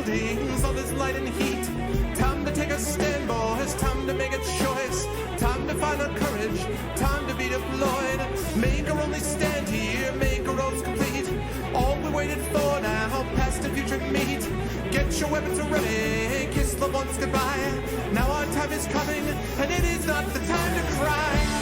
buildings, all this light and heat. Time to take a stand, boys, time to make a choice. Time to find our courage, time to be deployed. Make our only stand here, make our roads complete. All we waited for now, past and future meet. Get your weapons ready, kiss the ones goodbye. Now our time is coming, and it is not the time to cry.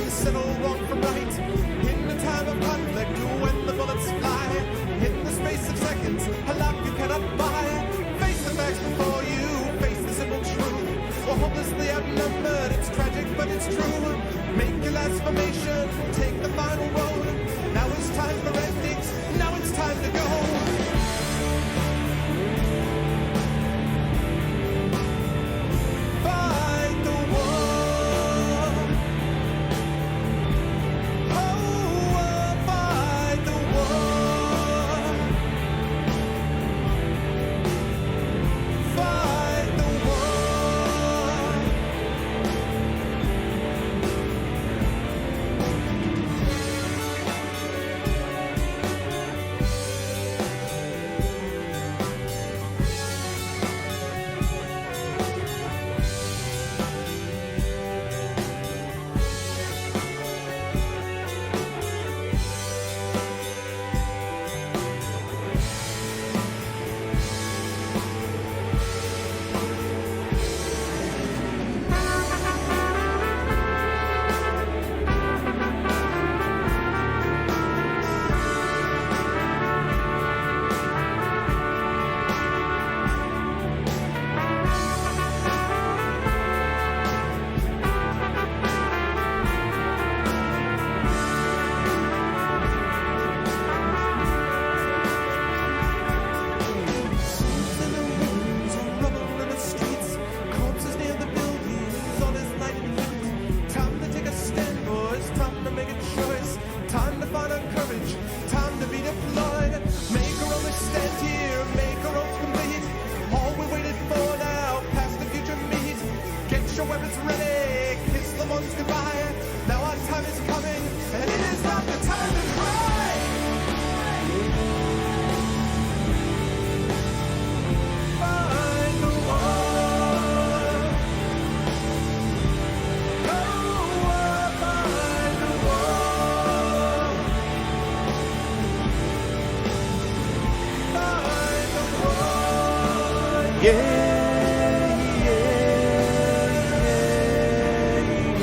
Settle wrong from right. In the time of conflict, when the bullets fly, in the space of seconds, a life you cannot buy. Face the facts before you, face the simple truth. We're hopelessly outnumbered, it's tragic but it's true. Make your last formation, take the final road. Now it's time for endings, now it's time to go.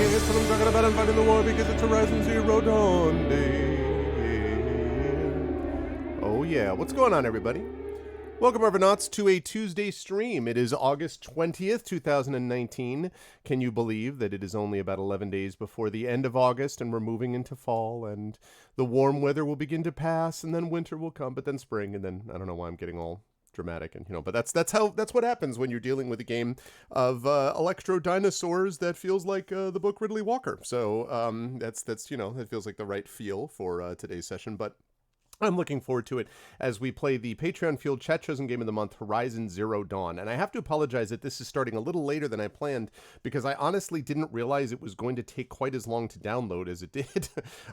That's what I'm talking about. I'm fighting the war because it's Horizon Zero Dawn Day. Oh yeah, what's going on, everybody? Welcome, Arvanauts, to a Tuesday stream. It is August 20th, 2019. Can you believe that it is only about 11 days before the end of August and we're moving into fall and the warm weather will begin to pass and then winter will come, but then spring, and then I don't know why I'm getting all dramatic, and but that's what happens when you're dealing with a game of electro dinosaurs that feels like the book Ridley Walker. So that's it feels like the right feel for today's session, but I'm looking forward to it as we play the Patreon-fueled chat-chosen game of the month, Horizon Zero Dawn. And I have to apologize that this is starting a little later than I planned, because I honestly didn't realize it was going to take quite as long to download as it did.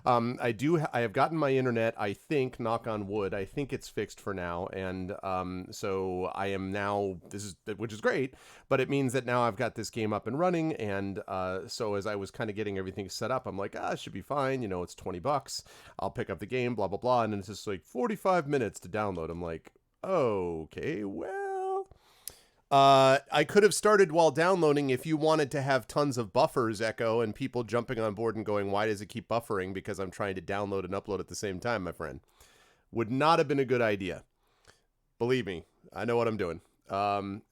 I have gotten my internet, I think, knock on wood, I think it's fixed for now. And so I am now, which is great, but it means that now I've got this game up and running. And so as I was kind of getting everything set up, I'm like, it should be fine. It's $20. I'll pick up the game, blah, blah, blah. And it's just like 45 minutes to download. I'm like, okay, well, I could have started while downloading if you wanted to have tons of buffers, Echo, and people jumping on board and going, why does it keep buffering? Because I'm trying to download and upload at the same time, my friend. Would not have been a good idea. Believe me, I know what I'm doing.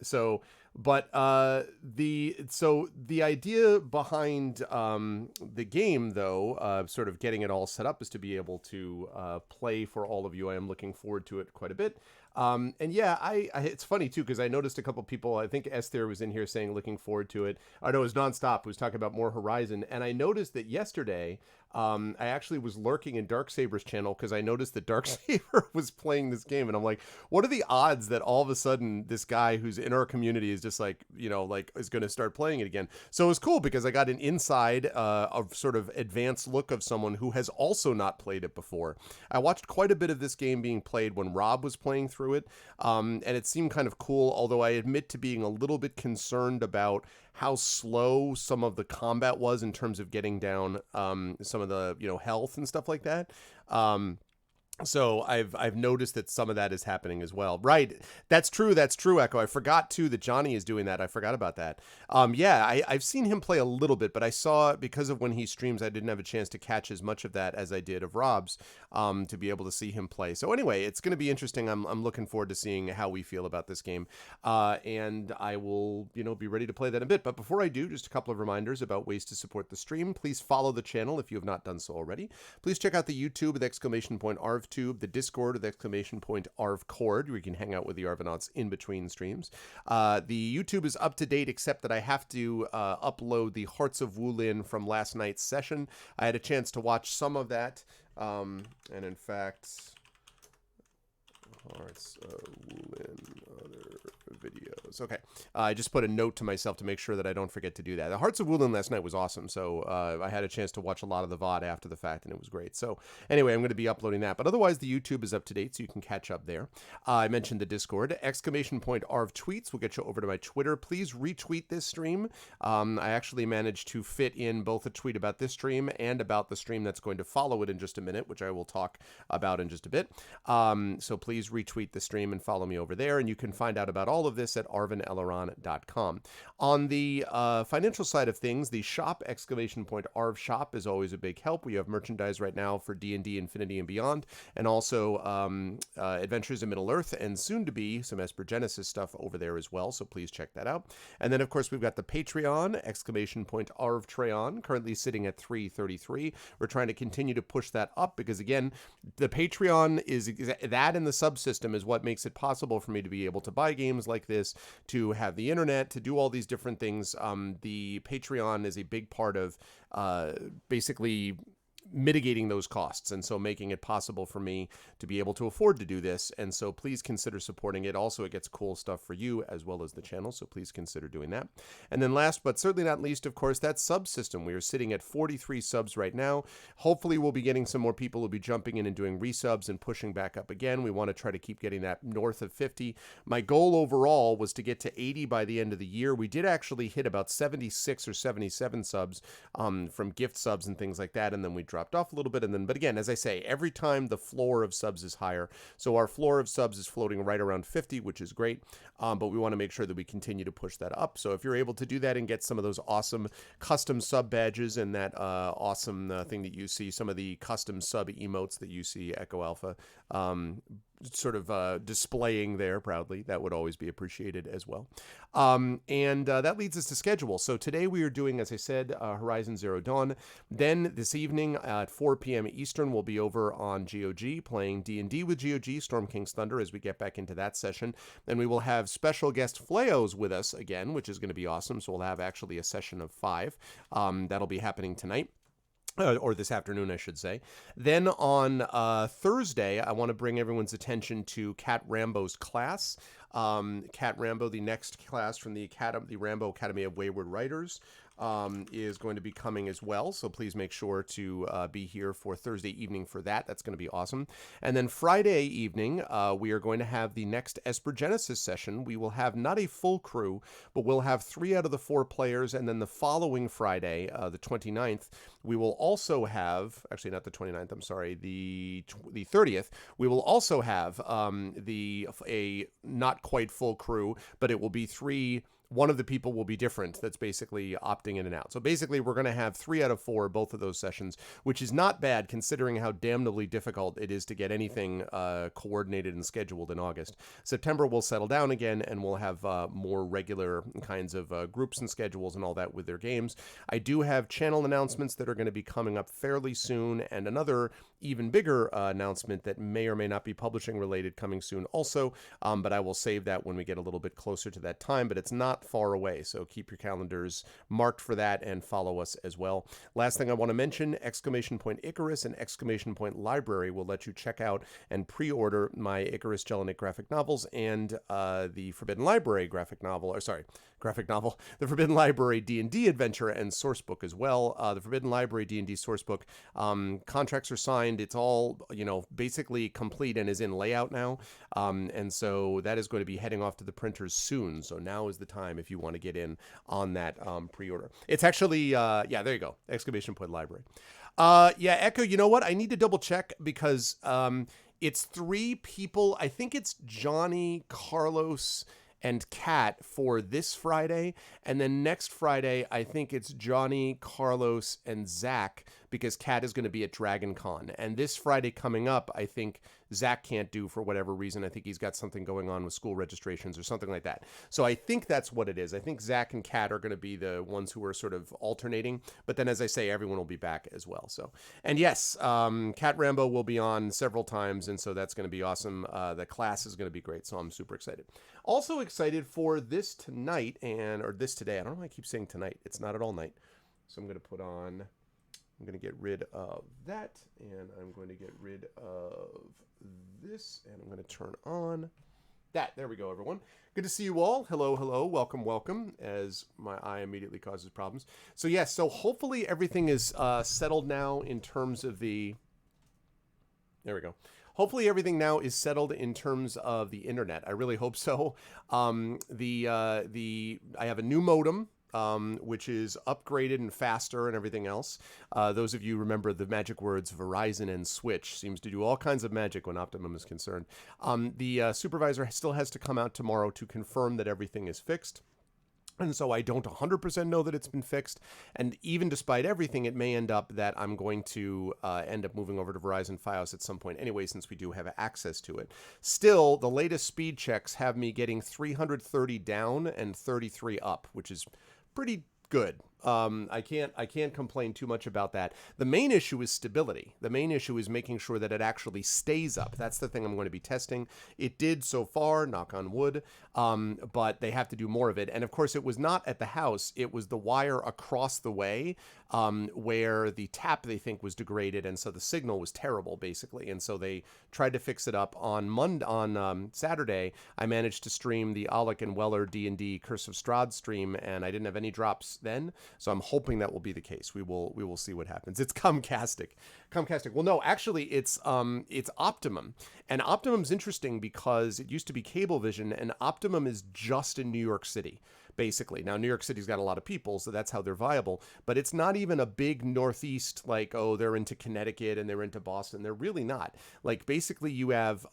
So But the idea behind the game, though, sort of getting it all set up, is to be able to play for all of you. I am looking forward to it quite a bit. And yeah, I it's funny too because I noticed a couple people. I think Esther was in here saying looking forward to it. I know it was Nonstop who was talking about more Horizon, and I noticed that yesterday. I actually was lurking in Darksaber's channel because I noticed that Darksaber was playing this game, and I'm like, what are the odds that all of a sudden this guy who's in our community is just like, like is going to start playing it again? So it was cool because I got an inside of sort of advanced look of someone who has also not played it before. I watched quite a bit of this game being played when Rob was playing through it, and it seemed kind of cool, although I admit to being a little bit concerned about how slow some of the combat was in terms of getting down some of the health and stuff like that. So I've noticed that some of that is happening as well. Right. That's true. That's true, Echo. I forgot too that Johnny is doing that. I forgot about that. Yeah, I've seen him play a little bit, but I saw because of when he streams, I didn't have a chance to catch as much of that as I did of Rob's to be able to see him play. So anyway, it's going to be interesting. I'm looking forward to seeing how we feel about this game. And I will, be ready to play that in a bit. But before I do, just a couple of reminders about ways to support the stream. Please follow the channel if you have not done so already. Please check out the YouTube with !ArvTube, the Discord with !ArvCord, where you can hang out with the Arvanauts in between streams. The YouTube is up to date, except that I have to upload the Hearts of Wulin from last night's session. I had a chance to watch some of that, and in fact, Hearts of Wulin, other videos. Okay. I just put a note to myself to make sure that I don't forget to do that. The Hearts of Wulin last night was awesome, so I had a chance to watch a lot of the VOD after the fact, and it was great. So anyway, I'm going to be uploading that. But otherwise, the YouTube is up to date, so you can catch up there. I mentioned the Discord. !Arv tweets will get you over to my Twitter. Please retweet this stream. I actually managed to fit in both a tweet about this stream and about the stream that's going to follow it in just a minute, which I will talk about in just a bit. So please retweet the stream and follow me over there, and you can find out about all of this at arvanelleron.com. On the financial side of things, the shop, !Arv shop, is always a big help. We have merchandise right now for D&D Infinity and Beyond, and also Adventures in Middle-earth, and soon to be some Esper Genesis stuff over there as well, so please check that out. And then, of course, we've got the Patreon, !ArvTreon, currently sitting at $3.33. We're trying to continue to push that up because, again, the Patreon is that, and the subsystem is what makes it possible for me to be able to buy games like this, to have the internet, to do all these different things. The Patreon is a big part of basically mitigating those costs, and so making it possible for me to be able to afford to do this. And so please consider supporting it. Also, it gets cool stuff for you as well as the channel, so please consider doing that. And then last but certainly not least, of course, that subsystem. We are sitting at 43 subs right now. Hopefully we'll be getting some more people who'll be jumping in and doing resubs and pushing back up again. We want to try to keep getting that north of 50. My goal overall was to get to 80 by the end of the year. We did actually hit about 76 or 77 subs from gift subs and things like that, and then we dropped off a little bit. And then, but again, as I say, every time the floor of subs is higher. So our floor of subs is floating right around 50, which is great. But we want to make sure that we continue to push that up. So if you're able to do that and get some of those awesome custom sub badges and that awesome thing that you see, some of the custom sub emotes that you see Echo Alpha sort of displaying there proudly, that would always be appreciated as well. And that leads us to schedule. So today we are doing, as I said, Horizon Zero Dawn. Then this evening at 4 p.m. Eastern, we'll be over on GOG playing D&D with GOG, Storm King's Thunder, as we get back into that session. Then we will have special guest Fleos with us again, which is going to be awesome. So we'll have actually a session of 5. That'll be happening tonight. Or this afternoon, I should say. Then on Thursday, I want to bring everyone's attention to Cat Rambo's class. Cat Rambo, the next class from the Rambo Academy of Wayward Writers, is going to be coming as well. So please make sure to be here for Thursday evening for that. That's going to be awesome. And then Friday evening, we are going to have the next Esper Genesis session. We will have not a full crew, but we'll have 3 out of the 4 players. And then the following Friday, the 29th, we will also have, actually not the 29th, I'm sorry, the 30th, we will also have a not quite full crew, but it will be 3 one of the people will be different that's basically opting in and out. So basically, we're going to have 3 out of 4 both of those sessions, which is not bad considering how damnably difficult it is to get anything coordinated and scheduled in August. September will settle down again, and we'll have more regular kinds of groups and schedules and all that with their games. I do have channel announcements that are going to be coming up fairly soon, and another even bigger announcement that may or may not be publishing related coming soon also, but I will save that when we get a little bit closer to that time, but it's not far away, so keep your calendars marked for that and follow us as well. Last thing I want to mention, exclamation point Icarus and exclamation point Library will let you check out and pre-order my Icarus Jelinek graphic novels and the Forbidden Library graphic novel, the Forbidden Library D&D adventure and source book as well. The Forbidden Library D&D source book, contracts are signed. It's all, basically complete and is in layout now. And so that is going to be heading off to the printers soon. So now is the time if you want to get in on that pre-order. It's actually, there you go. Exclamation point Library. Echo, you know what? I need to double check because it's 3 people. I think it's Johnny, Carlos, and Kat for this Friday. And then next Friday, I think it's Johnny, Carlos, and Zach, because Kat is going to be at Dragon Con. And this Friday coming up, I think Zach can't do for whatever reason. I think he's got something going on with school registrations or something like that. So I think that's what it is. I think Zach and Kat are going to be the ones who are sort of alternating. But then, as I say, everyone will be back as well. So, and yes, Kat Rambo will be on several times, and so that's going to be awesome. The class is going to be great, so I'm super excited. Also excited for this tonight or this today. I don't know why I keep saying tonight. It's not at all night. So I'm going to get rid of that, and I'm going to get rid of this, and I'm going to turn on that. There we go, everyone. Good to see you all. Hello, hello. Welcome, welcome, as my eye immediately causes problems. So yes, so hopefully everything is settled now in terms of the... There we go. Hopefully everything now is settled in terms of the internet. I really hope so. I have a new modem, which is upgraded and faster and everything else. Those of you remember the magic words Verizon and Switch seems to do all kinds of magic when Optimum is concerned. The supervisor still has to come out tomorrow to confirm that everything is fixed. And so I don't 100% know that it's been fixed. And even despite everything, it may end up that I'm going to end up moving over to Verizon Fios at some point anyway, since we do have access to it. Still, the latest speed checks have me getting 330 down and 33 up, which is pretty good. I can't complain too much about that. The main issue is stability. The main issue is making sure that it actually stays up. That's the thing I'm going to be testing. It did so far, knock on wood, but they have to do more of it. And of course, it was not at the house. It was the wire across the way where the tap, they think, was degraded, and so the signal was terrible, basically. And so they tried to fix it up on Saturday. I managed to stream the Alec and Weller D&D Curse of Strahd stream, and I didn't have any drops then. So I'm hoping that will be the case. We will see what happens. It's Comcastic. Well, no, actually it's Optimum. And Optimum's interesting because it used to be Cablevision, and Optimum is just in New York City, basically. Now, New York City's got a lot of people, so that's how they're viable. But it's not even a big Northeast, like, oh, they're into Connecticut and they're into Boston. They're really not. Like, basically, you have,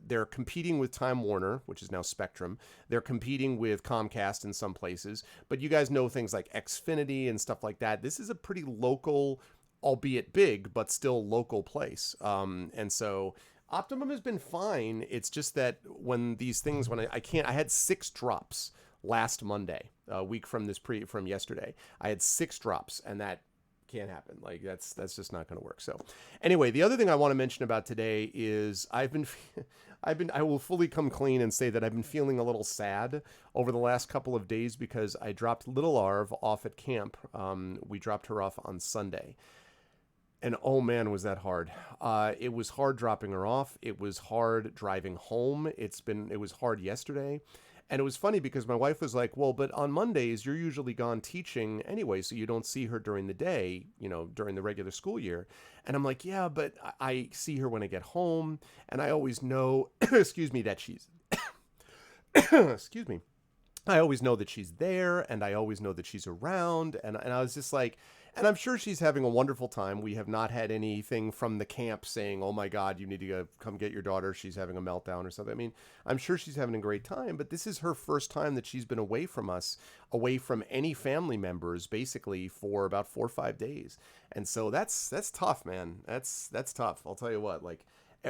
they're competing with Time Warner, which is now Spectrum. They're competing with Comcast in some places. But you guys know things like Xfinity and stuff like that. This is a pretty local, albeit big, but still local place. And so Optimum has been fine. It's just that when these things, I had 6 drops last Monday, a week from yesterday. I had 6 drops, and that can't happen. Like, that's just not going to work. So anyway, the other thing I want to mention about today is I will fully come clean and say that I've been feeling a little sad over the last couple of days because I dropped little Arv off at camp. We dropped her off on Sunday. And oh man, was that hard. It was hard dropping her off. It was hard driving home. It was hard yesterday. And it was funny because my wife was like, well, but on Mondays, you're usually gone teaching anyway, so you don't see her during the day, during the regular school year. And I'm like, yeah, but I see her when I get home, and I always know, excuse me, that she's, excuse me, I always know that she's there, and I always know that she's around, and I was just like, And I'm sure she's having a wonderful time. We have not had anything from the camp saying, "Oh my God, you need to go, come get your daughter. She's having a meltdown or something." I mean, I'm sure she's having a great time, but this is her first time that she's been away from us, away from any family members, basically for about 4 or 5 days. And so that's tough, man. That's tough. I'll tell you what. Like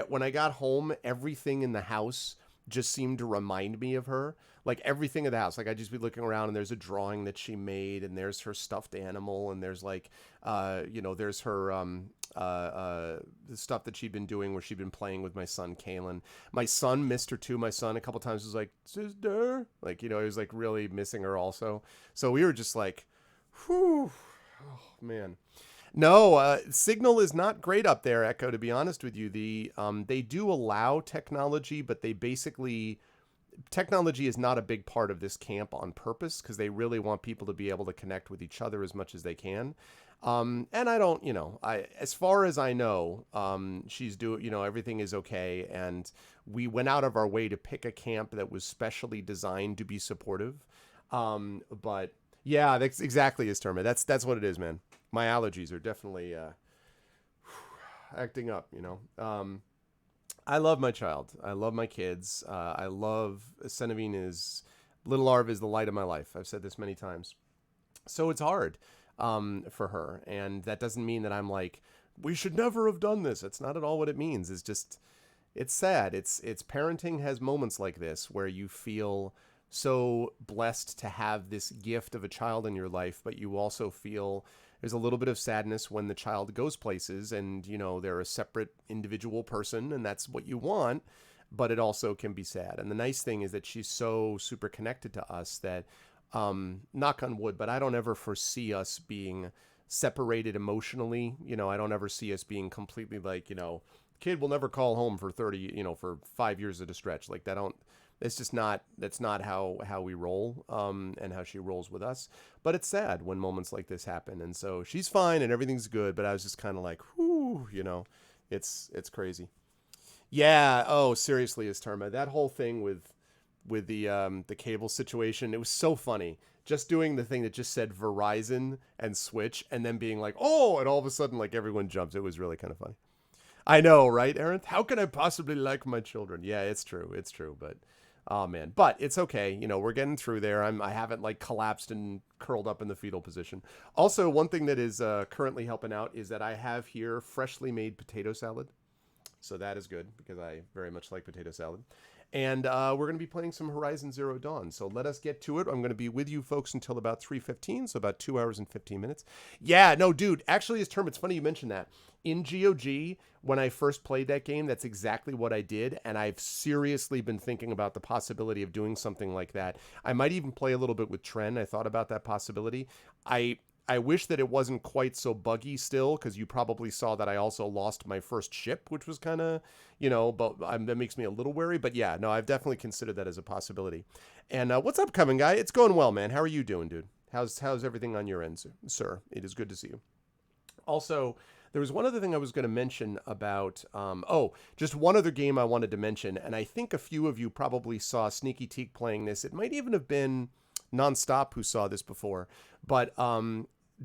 when I got home, everything in the house just seemed to remind me of her. Like everything in the house, like I'd just be looking around and there's a drawing that she made, and there's her stuffed animal, and there's like, there's her the stuff that she'd been doing where she'd been playing with my son Kalen. My son missed her too. My son a couple times was like, "Sister," like he was like really missing her also. So we were just like, whew, oh man. No, Signal is not great up there, Echo. To be honest with you, they do allow technology, but they basically technology is not a big part of this camp on purpose because they really want people to be able to connect with each other as much as they can. And I don't, as far as I know, she's everything is okay. And we went out of our way to pick a camp that was specially designed to be supportive. But yeah, that's exactly his term. That's what it is, man. My allergies are definitely acting up, I love my child. I love my kids. I love Centavine is Little Arv is the light of my life. I've said this many times. So it's hard for her. And that doesn't mean that I'm like, we should never have done this. It's not at all what it means. It's just, it's sad. It's parenting has moments like this where you feel so blessed to have this gift of a child in your life, but you also feel there's a little bit of sadness when the child goes places and, they're a separate individual person and that's what you want, but it also can be sad. And the nice thing is that she's so super connected to us that, knock on wood, but I don't ever foresee us being separated emotionally. I don't ever see us being completely like, kid will never call home for 30, for 5 years at a stretch. Like that's not how we roll, and how she rolls with us. But it's sad when moments like this happen. And so she's fine and everything's good. But I was just kind of like, whoo, it's crazy. Yeah. Oh, seriously, Istarma, that whole thing with the cable situation, it was so funny. Just doing the thing that just said Verizon and Switch, and then being like, oh, and all of a sudden, like everyone jumps. It was really kind of funny. I know, right, Aaron? How can I possibly like my children? Yeah, it's true. It's true. But oh man, but it's okay. We're getting through there. I haven't like collapsed and curled up in the fetal position. Also, one thing that is currently helping out is that I have here freshly made potato salad. So that is good because I very much like potato salad. And we're going to be playing some Horizon Zero Dawn. So let us get to it. I'm going to be with you folks until about 3:15, so about 2 hours and 15 minutes. Yeah, no, dude. Actually, it's funny you mentioned that. In GOG, when I first played that game, that's exactly what I did. And I've seriously been thinking about the possibility of doing something like that. I might even play a little bit with Tren. I thought about that possibility. I wish that it wasn't quite so buggy still, because you probably saw that I also lost my first ship, which was kind of, but that makes me a little wary. But yeah, no, I've definitely considered that as a possibility. And what's up, coming guy? It's going well, man. How are you doing, dude? How's everything on your end, sir? It is good to see you. Also, there was one other thing I was going to mention about, just one other game I wanted to mention. And I think a few of you probably saw Sneaky Teak playing this. It might even have been Nonstop who saw this before, but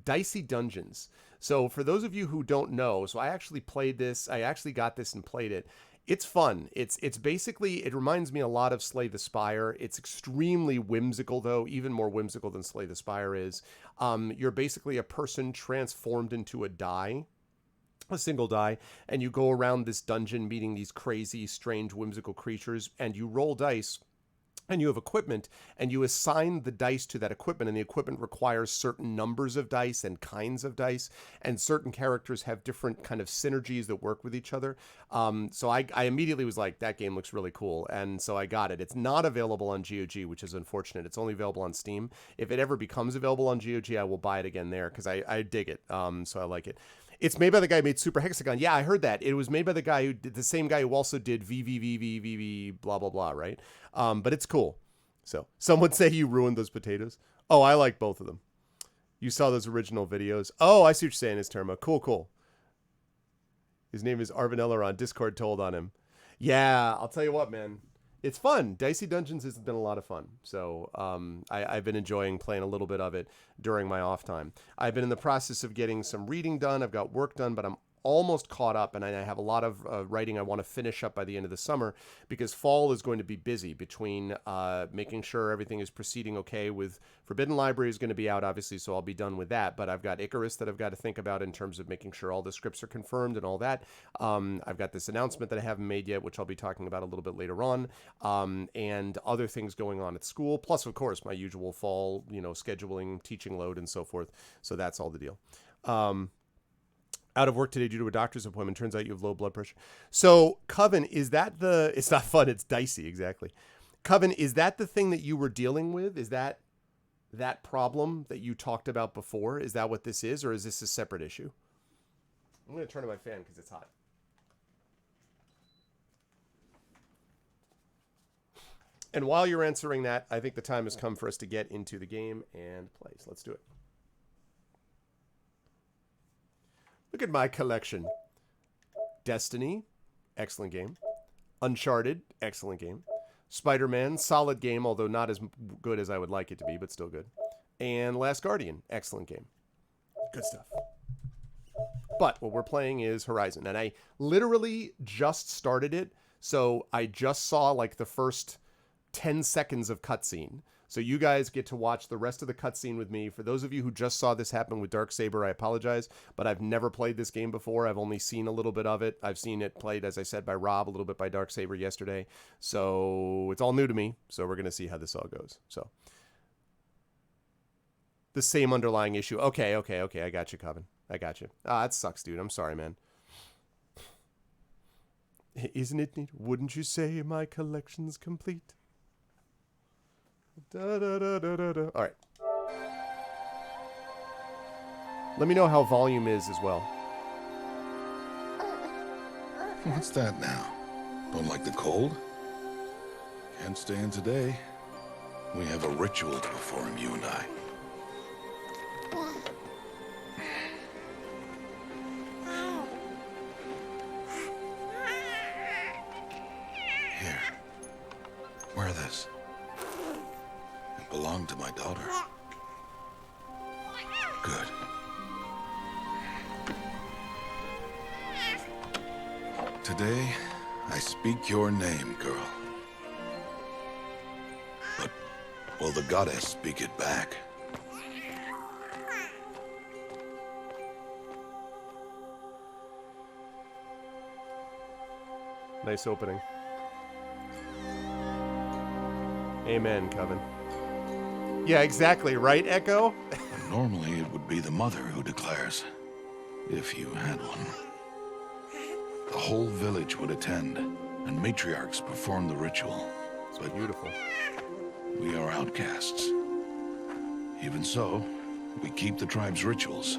Dicey Dungeons. So for those of you who don't know, so I actually played this. I actually got this and played it. It's fun. It's basically, it reminds me a lot of Slay the Spire. It's extremely whimsical, though, even more whimsical than Slay the Spire is. You're basically a person transformed into a single die, and you go around this dungeon meeting these crazy, strange, whimsical creatures, and you roll dice. And you have equipment, and you assign the dice to that equipment, and the equipment requires certain numbers of dice and kinds of dice, and certain characters have different kind of synergies that work with each other. So I immediately was like, that game looks really cool, and so I got it. It's not available on GOG, which is unfortunate. It's only available on Steam. If it ever becomes available on GOG, I will buy it again there, because I dig it, so I like it. It's made by the guy who made Super Hexagon. Yeah, I heard that. It was made by the guy who did the same guy who also did VVVVVV blah blah blah, right? But it's cool. So some would say you ruined those potatoes. Oh, I like both of them. You saw those original videos. Oh, I see what you're saying, is Terma. Cool. His name is Arvin Eller on Discord told on him. Yeah, I'll tell you what, man. It's fun. Dicey Dungeons has been a lot of fun. So I've been enjoying playing a little bit of it during my off time. I've been in the process of getting some reading done. I've got work done, but I'm almost caught up, and I have a lot of writing I want to finish up by the end of the summer, because fall is going to be busy between making sure everything is proceeding okay with Forbidden Library is going to be out, obviously, so I'll be done with that. But I've got Icarus that I've got to think about in terms of making sure all the scripts are confirmed and all that. I've got this announcement that I haven't made yet, which I'll be talking about a little bit later on, and other things going on at school, plus, of course, my usual fall, scheduling, teaching load, and so forth. So that's all the deal. Out of work today due to a doctor's appointment. Turns out you have low blood pressure. So, Coven, is that it's not fun, it's dicey, exactly. Coven, is that the thing that you were dealing with? Is that problem that you talked about before? Is that what this is, or is this a separate issue? I'm going to turn on my fan because it's hot. And while you're answering that, I think the time has come for us to get into the game and play. So let's do it. Look at my collection. Destiny, excellent game. Uncharted, excellent game. Spider-Man, solid game, although not as good as I would like it to be, but still good. And Last Guardian, excellent game. Good stuff. But what we're playing is Horizon, and I literally just started it, so I just saw like the first 10 seconds of cutscene. So you guys get to watch the rest of the cutscene with me. For those of you who just saw this happen with Darksaber, I apologize, but I've never played this game before. I've only seen a little bit of it. I've seen it played, as I said, by Rob, a little bit by Darksaber yesterday. So it's all new to me. So we're going to see how this all goes. So the same underlying issue. Okay. I got you, Coven. I got you. That sucks, dude. I'm sorry, man. Isn't it neat? Wouldn't you say my collection's complete? Da, da, da, da, da, da. All right. Let me know how volume is as well. What's that now? Don't like the cold? Can't stay in today. We have a ritual to perform, you and I. Here. Wear this. Belonged to my daughter. Good. Today, I speak your name, girl. But will the goddess speak it back? Nice opening. Amen, Coven. Yeah, exactly. Right, Echo? Normally, it would be the mother who declares, if you had one. The whole village would attend, and matriarchs perform the ritual. But beautiful. We are outcasts. Even so, we keep the tribe's rituals.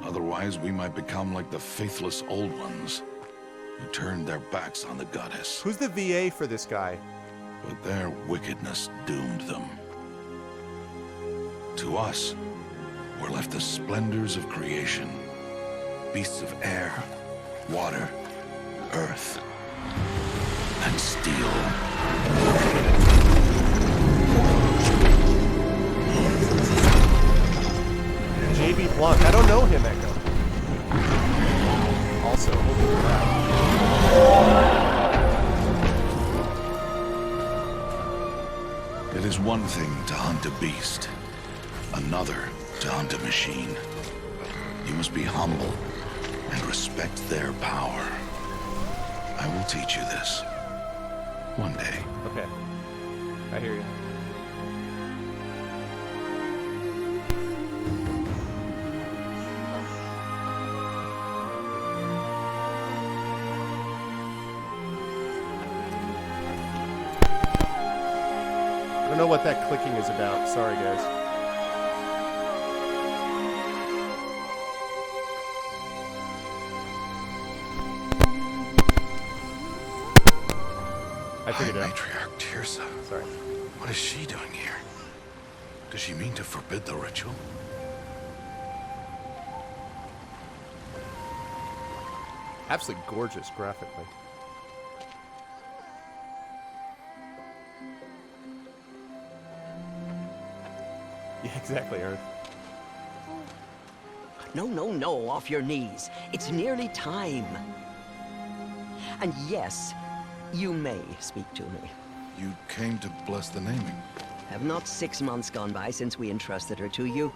Otherwise, we might become like the faithless old ones, who turned their backs on the goddess. Who's the VA for this guy? But their wickedness doomed them. To us, were left the splendors of creation. Beasts of air, water, earth, and steel. JB Blanc. I don't know him, Echo. Also, holy crap. It is one thing to hunt a beast, another to hunt a machine. You must be humble and respect their power. I will teach you this. One day. Okay. I hear you. I don't know what that clicking is about. Sorry, guys. I figured it out. Matriarch Tirsa. Sorry. What is she doing here? Does she mean to forbid the ritual? Absolutely gorgeous graphically. Yeah, exactly, Earth. No, no, no, off your knees. It's nearly time. And yes, you may speak to me. You came to bless the naming, Have not 6 months gone by since we entrusted her to you?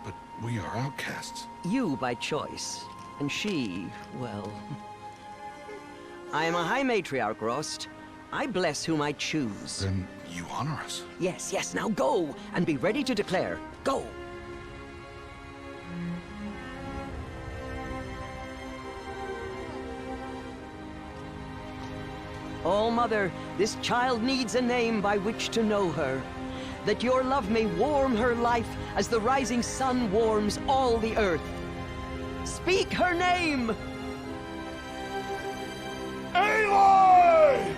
but we are outcasts. You by choice, and she, well... I am a High Matriarch, Rost. I bless whom I choose. Then you honor us. Yes, yes, now go, and be ready to declare. Go! Oh, Mother, this child needs a name by which to know her. That your love may warm her life as the rising sun warms all the earth. Speak her name! Aloy!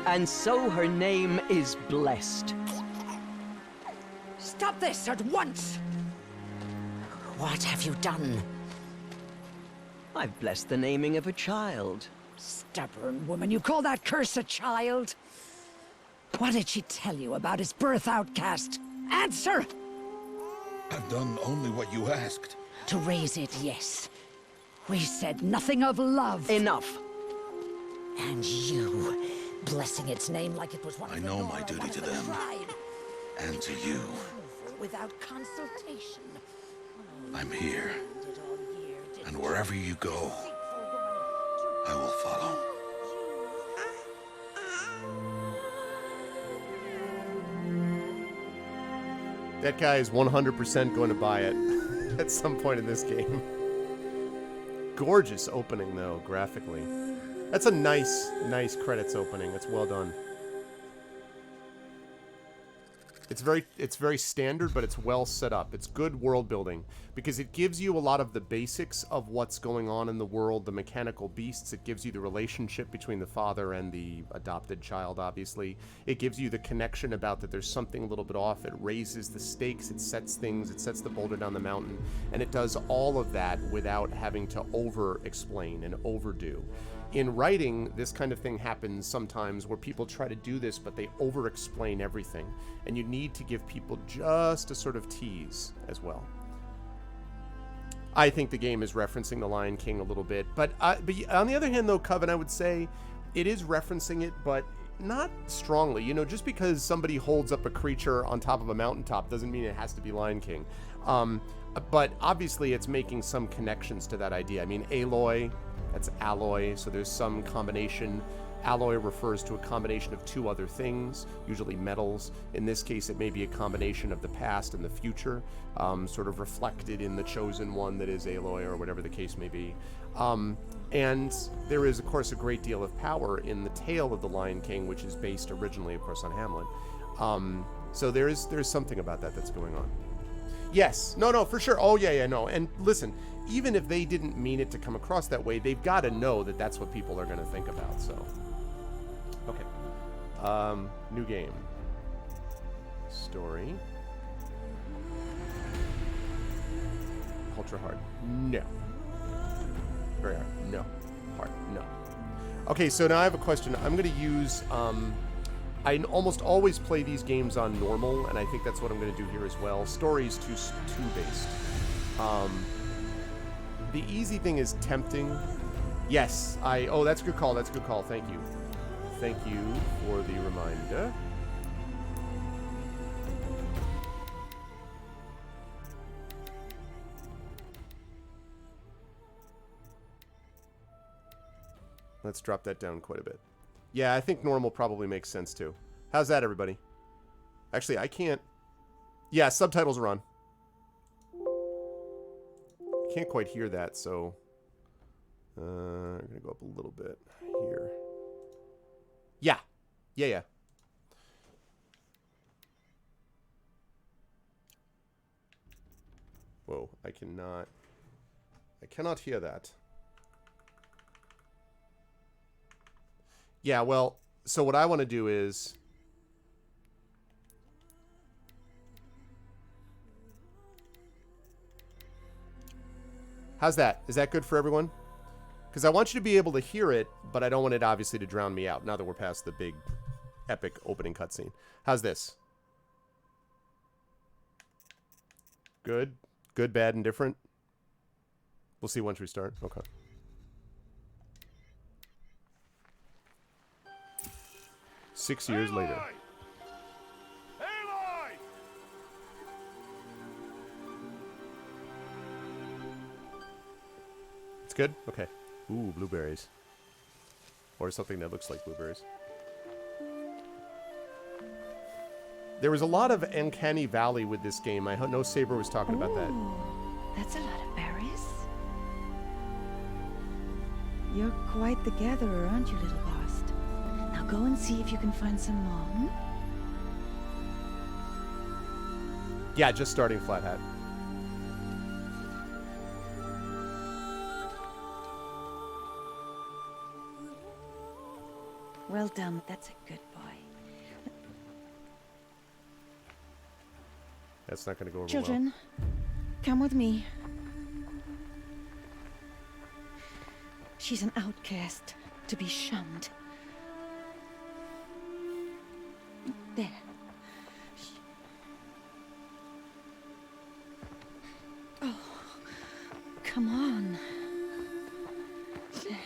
And so her name is blessed. Stop this at once! What have you done? I've blessed the naming of a child. Stubborn woman, you call that curse a child? What did she tell you about his birth, outcast? Answer! I've done only what you asked. To raise it, yes. We said nothing of love. Enough. And you, blessing its name like it was one I of the know Nora, my duty one of to the them. tribe. And to you. Without consultation. I'm here. Did all year, did And wherever you go, deceitful woman, I will follow. That guy is 100% going to buy it at some point in this game. Gorgeous opening, though, graphically. That's a nice credits opening. That's well done. It's very standard, but it's well set up. It's good world building because it gives you a lot of the basics of what's going on in the world, the mechanical beasts. It gives you the relationship between the father and the adopted child, obviously. It gives you the connection about that there's something a little bit off. It raises the stakes, it sets things, it sets the boulder down the mountain, and it does all of that without having to over-explain and overdo. In writing, this kind of thing happens sometimes where people try to do this, but they over-explain everything. And you need to give people just a sort of tease as well. I think the game is referencing The Lion King a little bit. But on the other hand, though, Coven, I would say it is referencing it, but not strongly. You know, just because somebody holds up a creature on top of a mountaintop doesn't mean it has to be Lion King. But obviously it's making some connections to that idea. I mean, Aloy... That's alloy, so there's some combination. Alloy refers to a combination of two other things, usually metals. In this case, it may be a combination of the past and the future, sort of reflected in the chosen one that is Aloy, or whatever the case may be. And there is, of course, a great deal of power in the tale of the Lion King, which is based originally, of course, on Hamlet. So there's something about that that's going on. Yes. No, for sure. Oh, yeah, no. And listen, even if they didn't mean it to come across that way, they've got to know that that's what people are going to think about, so. Okay. New game. Story. Ultra hard. No. Very hard. No. Hard. No. Okay, so now I have a question. I'm going to use... I almost always play these games on normal, and I think that's what I'm going to do here as well. Story's too based. The easy thing is tempting. Yes, oh, that's a good call. That's a good call. Thank you. Thank you for the reminder. Let's drop that down quite a bit. Yeah, I think normal probably makes sense too. How's that, everybody? Actually, I can't... Yeah, subtitles are on. Can't quite hear that, so... I'm going to go up a little bit here. Yeah. Yeah. Whoa, I cannot hear that. Yeah, well, so what I want to do is... How's that? Is that good for everyone? Because I want you to be able to hear it, but I don't want it obviously to drown me out now that we're past the big, epic opening cutscene. How's this? Good? Good, bad, and different? We'll see once we start. Okay. Six years later. It's good? Okay. Ooh, blueberries. Or something that looks like blueberries. There was a lot of Uncanny Valley with this game. I know Saber was talking about that. That's a lot of berries. You're quite the gatherer, aren't you, little Bast? Now go and see if you can find some more. Hmm? Yeah, just starting Flat Hat. Well done. That's a good boy. That's not going to go over Children, come with me. She's an outcast, to be shunned. There. Oh, come on. There.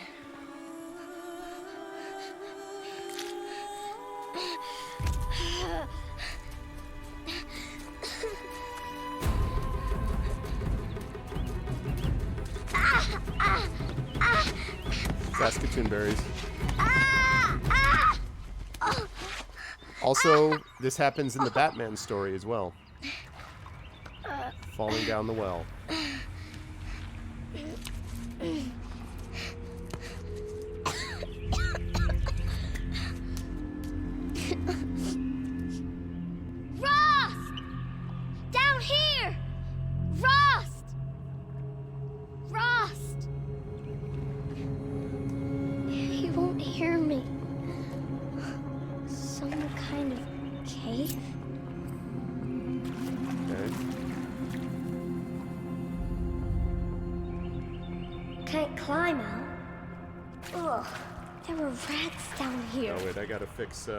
Saskatoon berries. Also, this happens in the Batman story as well. Falling down the well. Rost! Down here! Rost! Rost! He won't hear me. Some kind of cave? Okay. Can't climb out. Ugh, there were rats down here. Oh, wait, I gotta fix,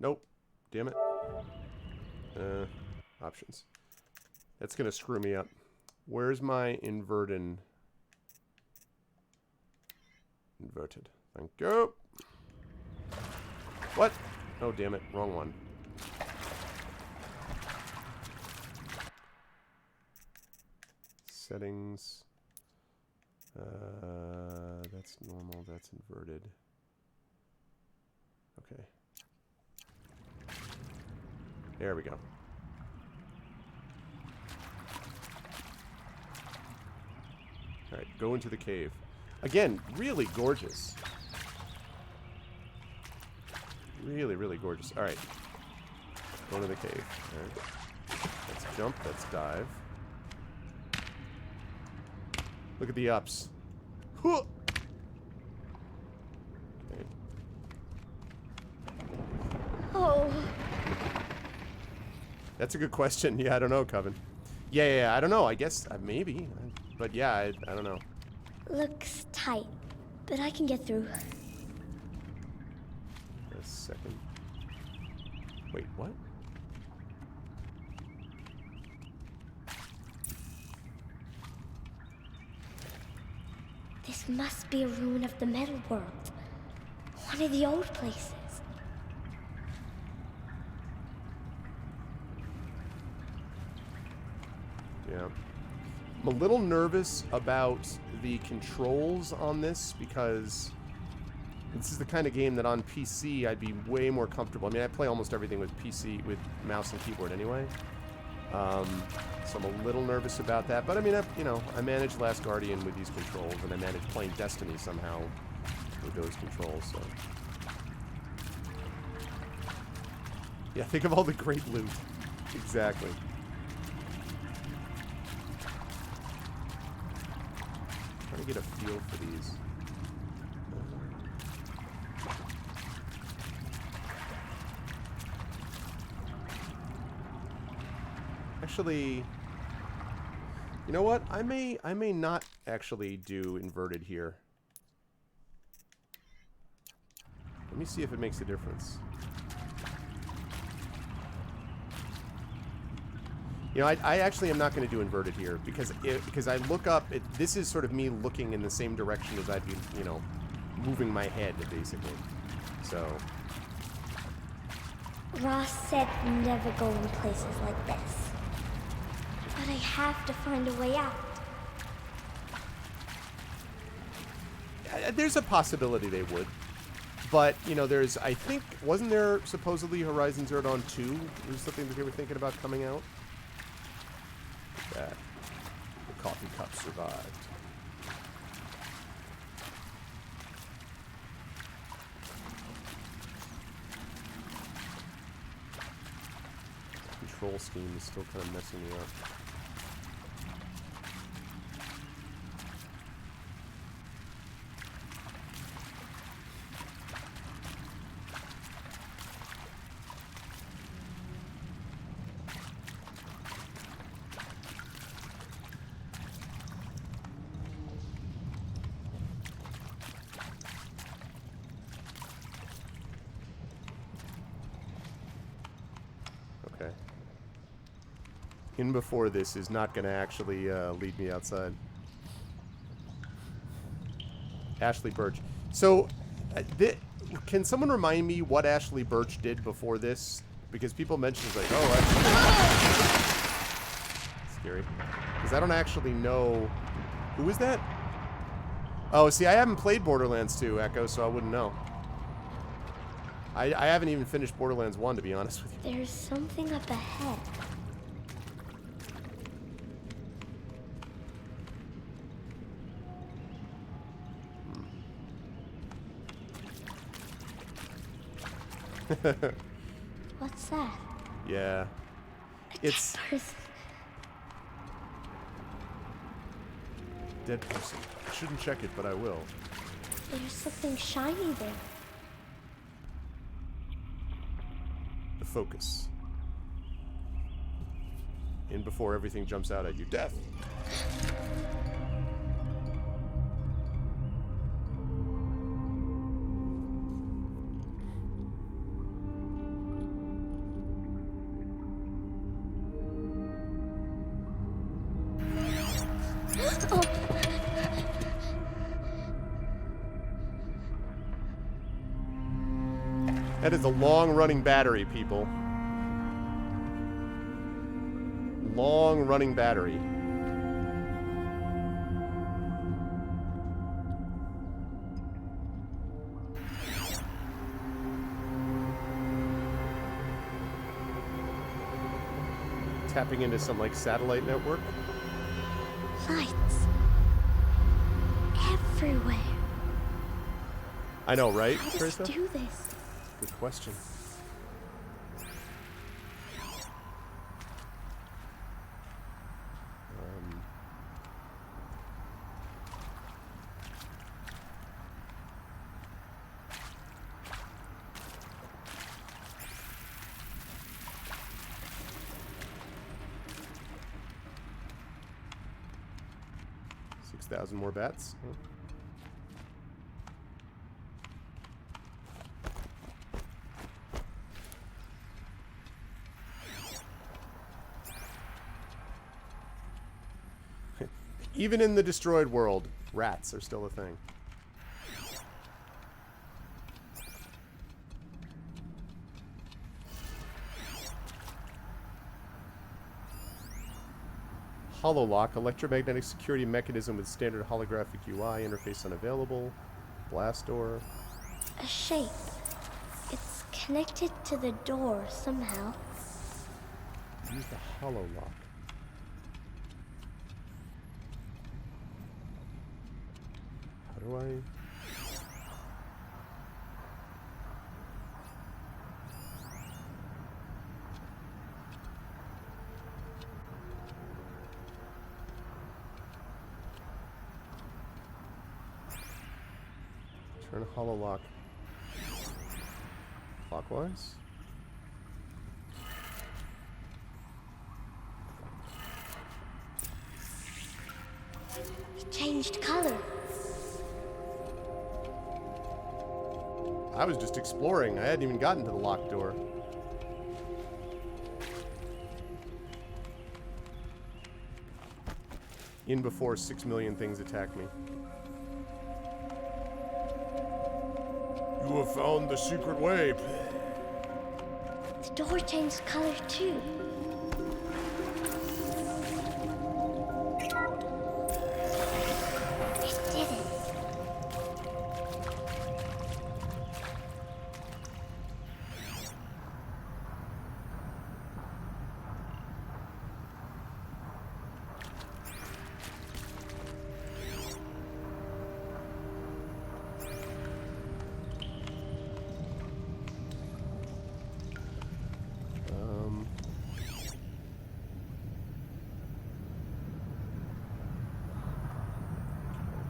Nope. Damn it. Options. That's gonna screw me up. Where's my inverted? Inverted. Thank you. What? Oh, damn it. Wrong one. Settings. That's normal. That's inverted. Okay. There we go. Alright, go into the cave. Again, really gorgeous. Really, really gorgeous. Alright. Go to the cave. Alright. Let's jump. Let's dive. Look at the ups. Huh! Okay. Oh, That's a good question. Yeah, I don't know, Coven. Yeah, I don't know. I guess maybe. But yeah, I don't know. looks tight, but I can get through. A second. Wait, what? This must be a ruin of the metal world. One of the old places. Yeah. I'm a little nervous about the controls on this because this is the kind of game that on PC I'd be way more comfortable. I mean, I play almost everything with PC, with mouse and keyboard anyway. So I'm a little nervous about that. But I mean, I managed Last Guardian with these controls, and I managed playing Destiny somehow with those controls, so. Yeah, think of all the great loot. Exactly. Trying to get a feel for these. Actually, you know what? I may not actually do inverted here. Let me see if it makes a difference. You know, I actually am not going to do inverted here because I look up. This is sort of me looking in the same direction as I'd be, you know, moving my head basically. So. Ross said never go in places like this. But I have to find a way out. There's a possibility they would. But, you know, there's, I think, wasn't there supposedly Horizon Zero Dawn 2? Was something that they were thinking about coming out? That. The coffee cup survived. Control scheme is still kind of messing me up. Okay. In before this is not going to actually lead me outside. Ashly Burch. So, can someone remind me what Ashly Burch did before this? Because people mention, like, oh, that's scary. Because I don't actually know. Who is that? Oh, see, I haven't played Borderlands 2, Echo, so I wouldn't know. I haven't even finished Borderlands 1, to be honest with you. There's something up ahead. What's that? Yeah. It's Person. dead person. I shouldn't check it, but I will. There's something shiny there. The focus. In before everything jumps out at you. Death. That is a long-running battery, people. Long-running battery. Tapping into some, like, satellite network. Lights. Everywhere. I know, right, How does Teresa? it do this? Good question. $6,000 more bats. Huh? Even in the destroyed world, rats are still a thing. Hololock, electromagnetic security mechanism with standard holographic UI, interface unavailable. Blast door. A shape. It's connected to the door somehow. Use the hololock. How do I... Turn hololock clockwise. changed color. I was just exploring. I hadn't even gotten to the locked door. In before 6 million things attack me. You have found the secret way. The door changed color too. It did it.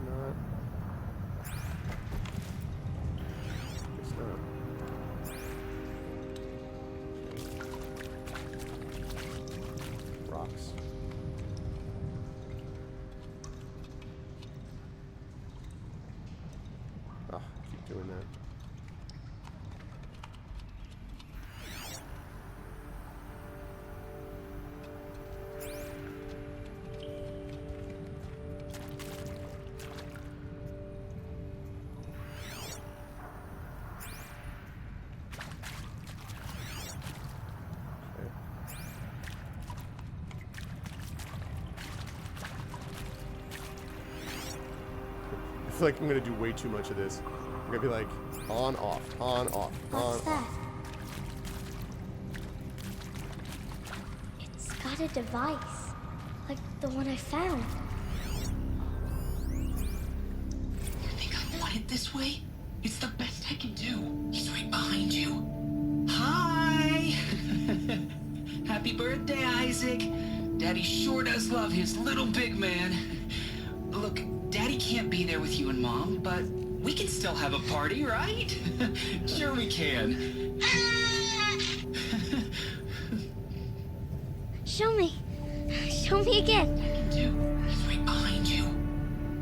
Not. Guess not. Rocks. Ah, keep doing that. Okay. I feel like I'm gonna do way too much of this. I'm gonna be like on, off, on, off, on, What's that? It's got a device, like the one I found. You think I want it this way? It's the best I can do. He's right behind you. Hi! Happy birthday, Isaac. Daddy sure does love his little big man. Look, Daddy can't be there with you and Mom, but we can still have a party, right? Sure we can. Show me. Show me again. He's right behind you.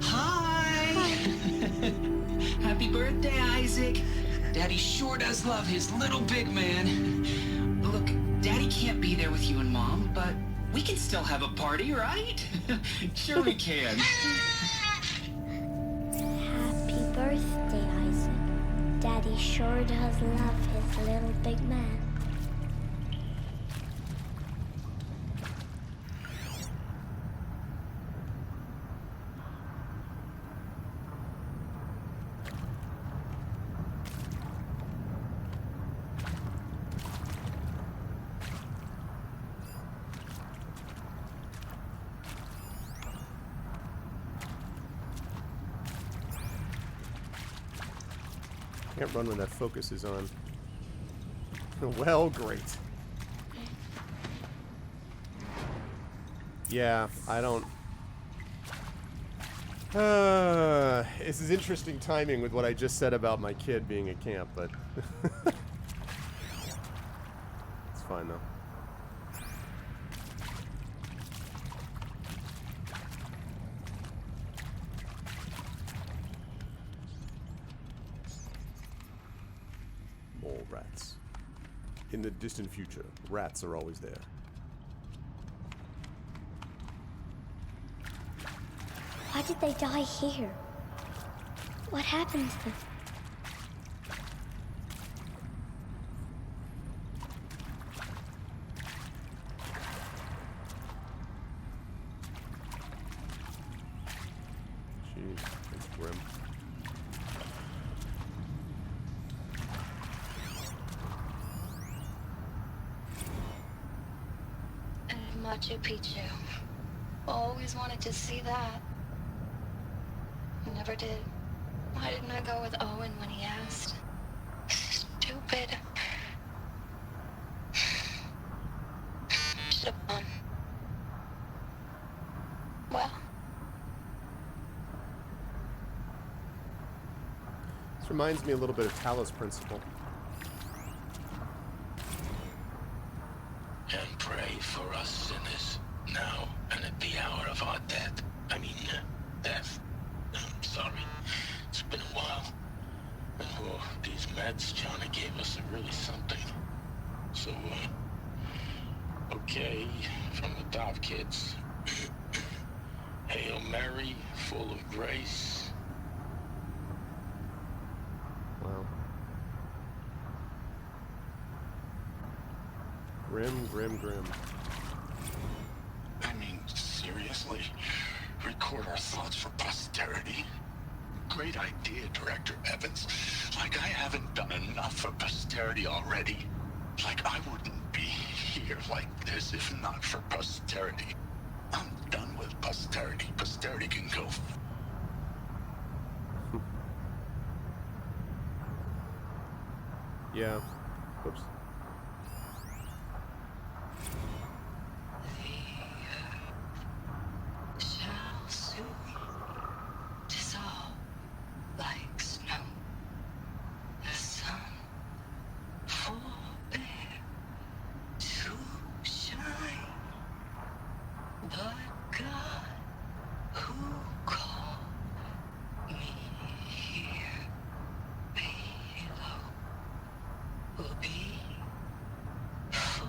Hi! Happy birthday, Isaac. Daddy sure does love his little big man. Look, Daddy can't be there with you and Mom, but we can still have a party, right? Sure we can. Happy birthday, Isaac. Daddy sure does love his little big man. Can't run when that focus is on. Well, great. Yeah, I don't... this is interesting timing with what I just said about my kid being at camp, but... It's fine, though. Mole rats. In the distant future, rats are always there. Why did they die here? What happened to them? Jeez, that's grim. And Machu Picchu. Always wanted to see that. Never did. Why didn't I go with Owen when he asked? Stupid. Should have gone. Well, This reminds me a little bit of Talos Principle. And pray for us sinners, now and at the hour of our death. Death. kids. Hail Mary, full of grace. Wow. Grim, grim, grim. I mean, seriously? Record our thoughts for posterity? Great idea, Director Evans. Like I haven't done enough for posterity already. Like I wouldn't be here like this if not for posterity. I'm done with posterity. Posterity can go. Yeah. Oops. Shall soon dissolve like snow. The sun forbear to shine, but God who called me here below will be forever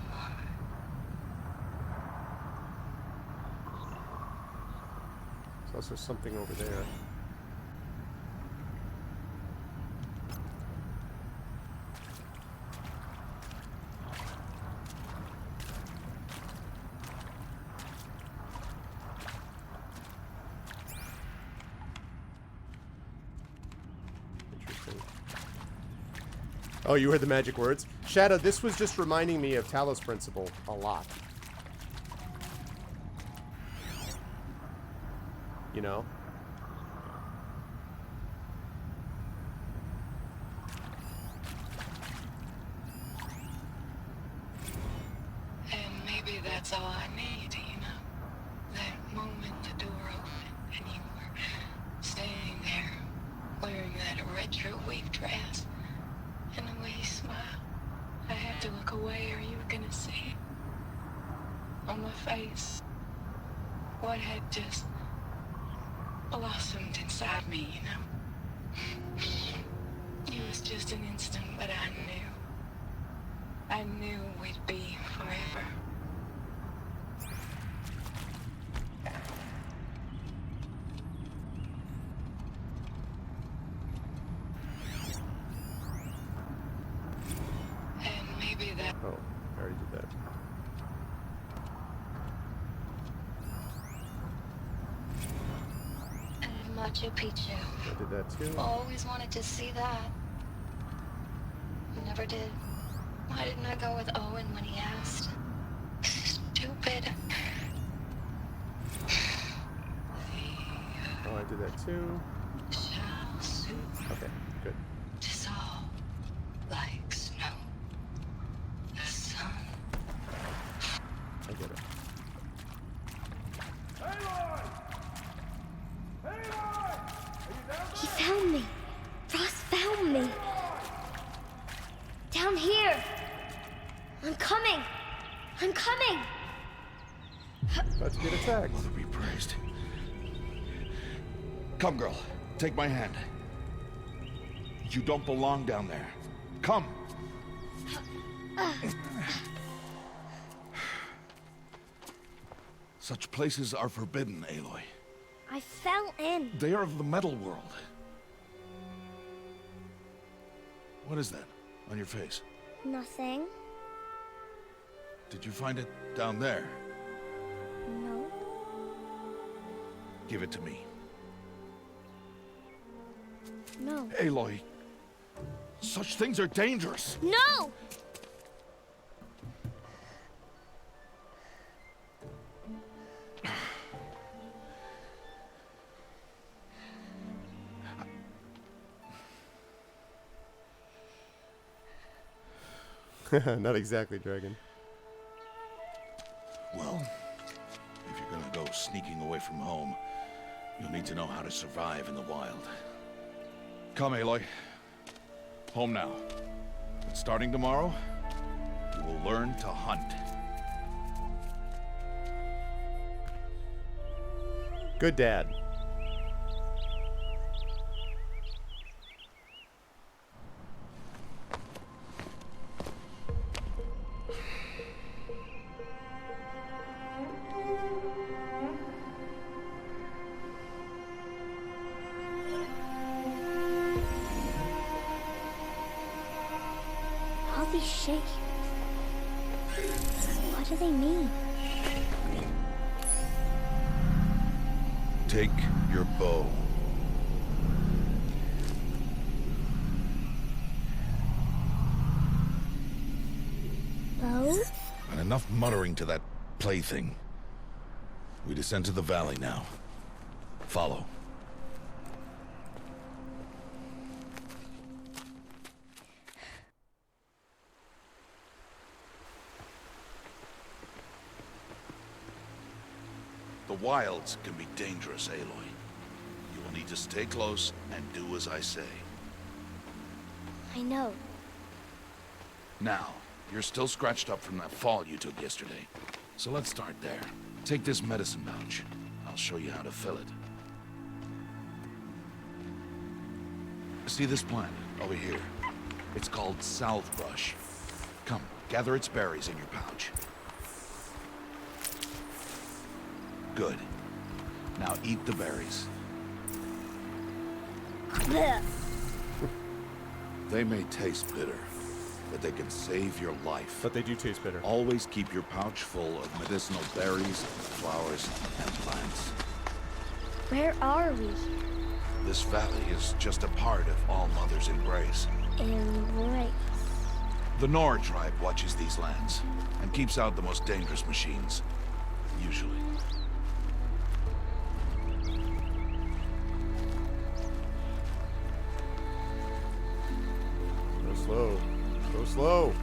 mine. There's also something over there. Interesting. Oh, you heard the magic words? Shadow, this was just reminding me of Talos Principle a lot. You know? And maybe that's all I need, you know? That moment the door opened and you were standing there wearing that retro wave dress and the way you smiled. I had to look away or you were gonna see it on my face. What had just blossomed inside me, you know? It was just an instant, but I knew we'd be forever. And maybe that. Oh, I already did that. And Machu Picchu. I did that too. Always wanted to see that. Never did. Why didn't I go with Owen when he asked? Stupid. Oh, I did that too. Shall soon Okay, good. dissolve like snow. The sun. I get it. He found me. Ross found me. Down here. I'm coming. I'm coming. About to get attacked. Mother be praised. Come, girl. Take my hand. You don't belong down there. Come. Such places are forbidden, Aloy. I fell in. They are of the metal world. What is that on your face? Nothing. Did you find it down there? No. Give it to me. No. Aloy, such things are dangerous. No! Not exactly, Dragon. Well, if you're gonna go sneaking away from home, you'll need to know how to survive in the wild. Come, Aloy. Home now. But starting tomorrow, you will learn to hunt. Good dad. What do they mean? Take your bow. Bow? And enough muttering to that plaything. We descend to the valley now. Follow. The wilds can be dangerous, Aloy. You will need to stay close and do as I say. I know. Now, you're still scratched up from that fall you took yesterday. So let's start there. Take this medicine pouch. I'll show you how to fill it. See this plant over here? It's called salve brush. Come, gather its berries in your pouch. Good. Now eat the berries. Blech. They may taste bitter, but they can save your life. But they do taste bitter. Always keep your pouch full of medicinal berries, flowers, and plants. Where are we? This valley is just a part of All Mother's embrace. Embrace. The Nora tribe watches these lands and keeps out the most dangerous machines. Usually. Go slow. Go slow.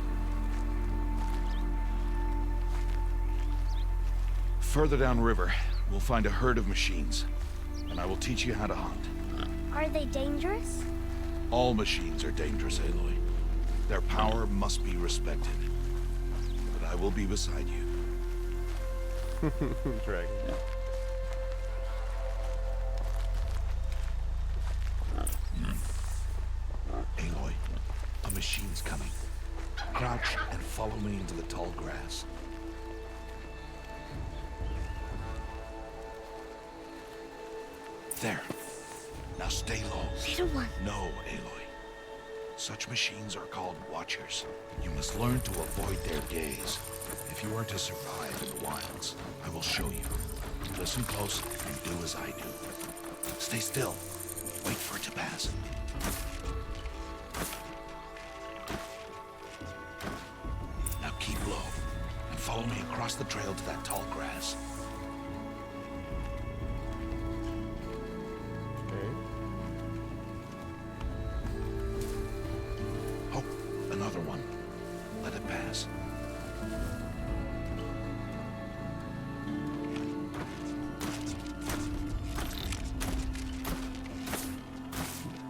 Further downriver, we'll find a herd of machines, and I will teach you how to hunt. Are they dangerous? All machines are dangerous, Aloy. Their power must be respected. But I will be beside you. Dragon. Aloy, a machine's coming. Crouch and follow me into the tall grass. There. Now stay low. Little one. No, Aloy. Such machines are called Watchers. You must learn to avoid their gaze. If you are to survive in the wilds, I will show you. Listen close and do as I do. Stay still. Wait for it to pass. Now keep low and follow me across the trail to that tall grass. Okay. Oh, another one. Let it pass.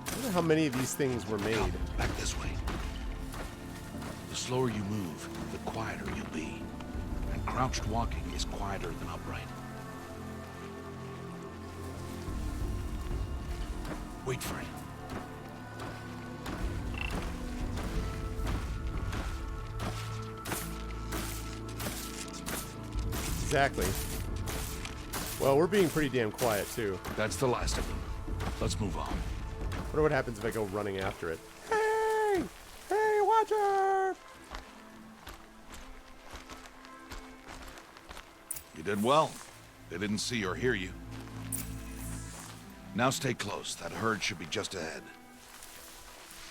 I wonder how many of these things were made. Come, back this way. The slower you move, the quieter you'll be. And crouched walking is quieter than upright. Wait for it. Exactly. Well, we're being pretty damn quiet, too. That's the last of them. Let's move on. Wonder what happens if I go running after it. Hey! Hey, Watcher! You did well. They didn't see or hear you. Now stay close. That herd should be just ahead.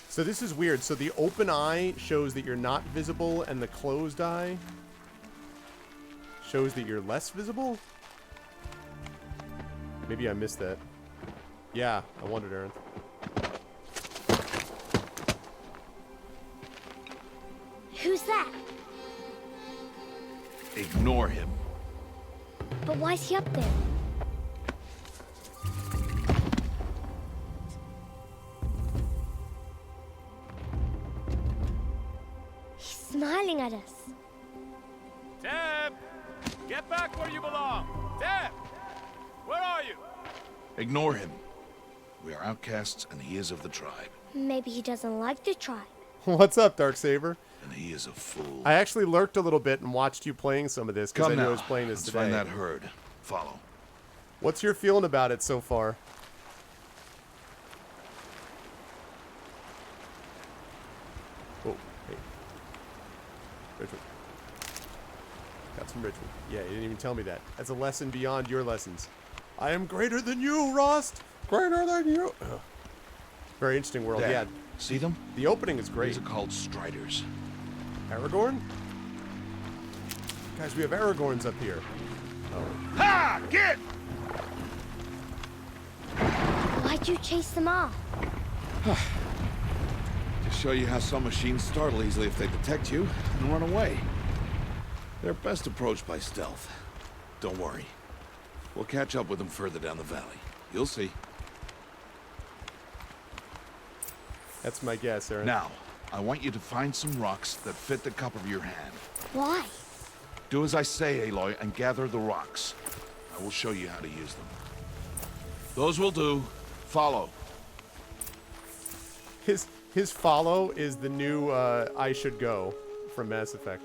So this is weird. So the open eye shows that you're not visible, and the closed eye shows that you're less visible? Maybe I missed that. Yeah, I wondered, Aaron. Who's that? Ignore him. But why's he up there? He's smiling at us. Teb! Get back where you belong! Teb! Where are you? Ignore him. We are outcasts, and he is of the tribe. Maybe he doesn't like the tribe. What's up, Darksaber? And he is a fool. I actually lurked a little bit and watched you playing some of this because I Come knew now. I was playing this Let's today. find that herd. Follow. What's your feeling about it so far? Oh, hey. rocks from Ridgewood. Yeah, you didn't even tell me that. That's a lesson beyond your lessons. I am greater than you, Rost. Greater than you. Ugh. Very interesting world. There. Yeah. See them? The opening is great. These are called Striders. Aragorn? Guys, we have Aragorns up here. Ha! Get! Why'd you chase them off? To show you how some machines startle easily if they detect you and run away. They're best approached by stealth. Don't worry. We'll catch up with them further down the valley. You'll see. That's my guess, Aaron. Now, I want you to find some rocks that fit the cup of your hand. Why? Do as I say, Aloy, and gather the rocks. I will show you how to use them. Those will do. Follow. His follow is the new I Should Go from Mass Effect.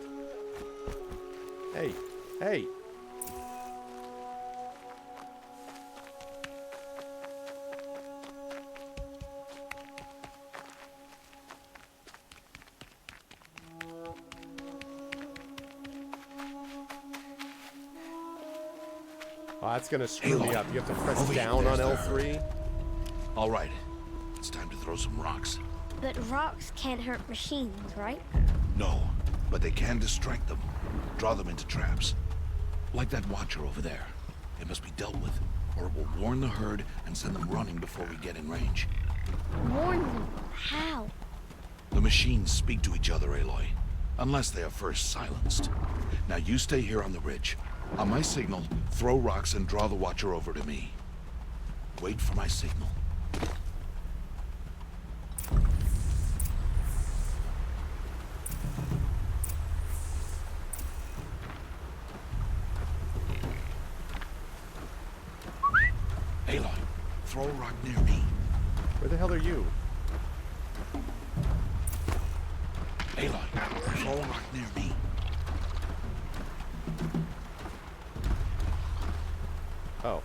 Hey. Hey. Oh, that's gonna screw me up. You have to press down on L3. All right. It's time to throw some rocks. But rocks can't hurt machines, right? No, but they can distract them. Draw them into traps. Like that watcher over there. It must be dealt with, or it will warn the herd and send them running before we get in range. Warn them. How? The machines speak to each other, Aloy. Unless they are first silenced. Now you stay here on the ridge. On my signal, throw rocks and draw the watcher over to me. Wait for my signal. Aloy, throw a rock near me. Where the hell are you? Aloy, throw a rock near me. Oh.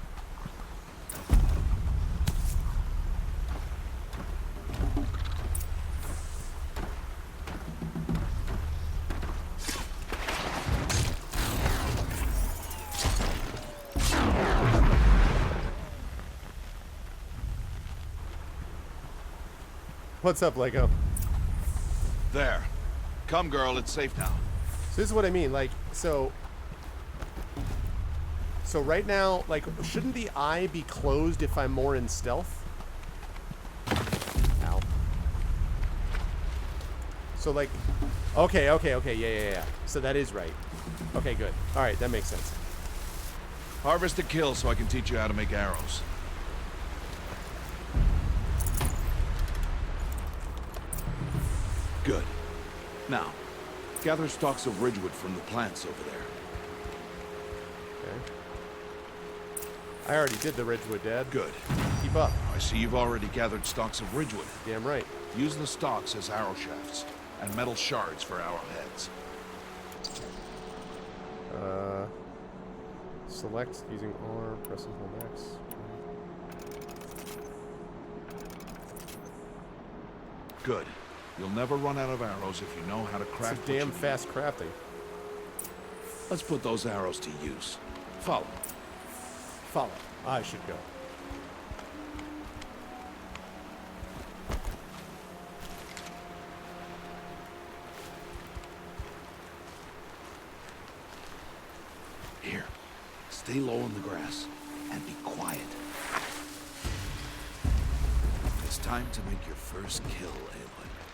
What's up, Lego? There. Come, girl, it's safe now. So this is what I mean, like, so right now, like, shouldn't the eye be closed if I'm more in stealth? Ow. So, like, okay, yeah. So that is right. Okay, good. All right, that makes sense. Harvest a kill so I can teach you how to make arrows. Good. Now, gather stalks of ridgewood from the plants over there. Okay. I already did the ridgewood, Dad. Good. Keep up. I see you've already gathered stalks of ridgewood. Damn right. Use the stalks as arrow shafts, and metal shards for arrowheads. Select using R, press and hold X. Good. You'll never run out of arrows if you know how to craft. It's a damn fast crafting. Let's put those arrows to use. Follow. Follow. I should go. Here. Stay low in the grass and be quiet. It's time to make your first kill, Aloy.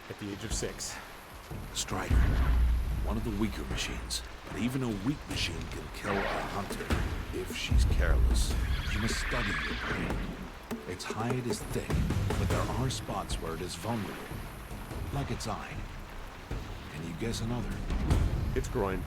At the age of 6. Strider. One of the weaker machines. But even a weak machine can kill a hunter if she's careless. You must study your brain. Its hide is thick, but there are spots where it is vulnerable. Like its eye. Can you guess another? It's groin.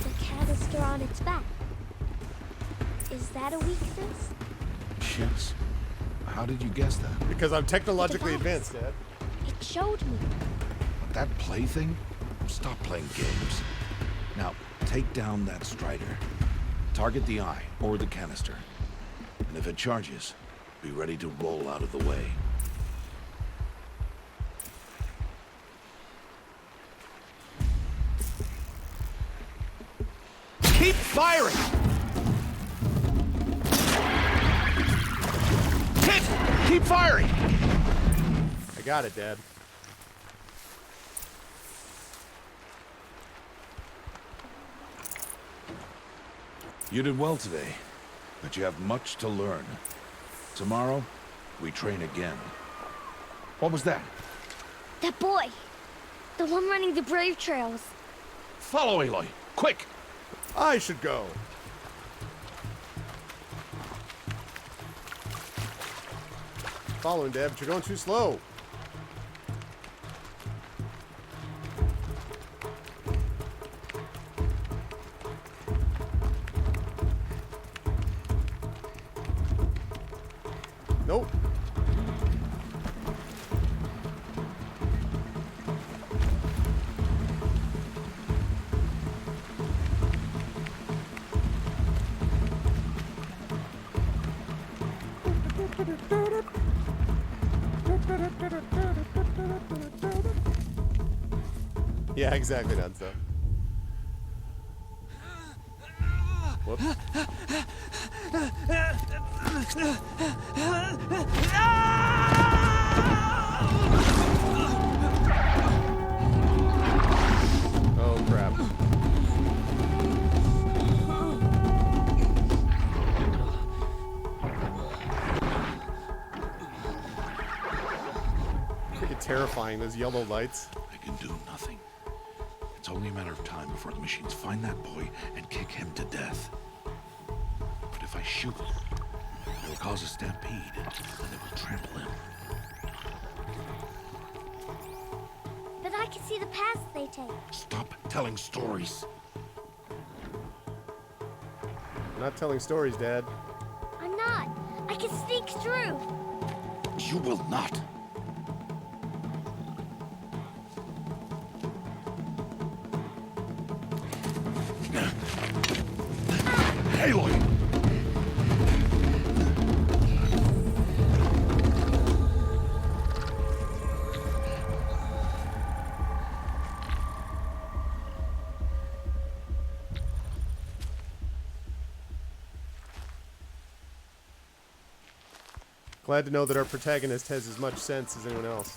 The canister on its back. Is that a weakness? Yes. How did you guess that? Because I'm technologically Device. advanced, Dad. It showed me. That plaything? Stop playing games. Now, take down that Strider. Target the eye, or the canister. And if If it charges, be ready to roll out of the way. Keep firing! Keep firing! I got it, Dad. You did well today, but you have much to learn. Tomorrow, we train again. What was that? That boy! The one running the brave trails. Follow Aloy, quick! I should go. Following, Dad, but you're going too slow. Nope. Yeah, exactly, Nanzo. Whoops. Oh, crap. Freaking terrifying, those yellow lights. I can do nothing. It's only a matter of time before the machines find that boy and kick him to death. But if I shoot, it will cause a stampede, and it will trample him. But I can see the paths they take. Stop telling stories. I'm not telling stories, Dad. I'm not. I can sneak through. You will not. Aloy! Glad to know that our protagonist has as much sense as anyone else.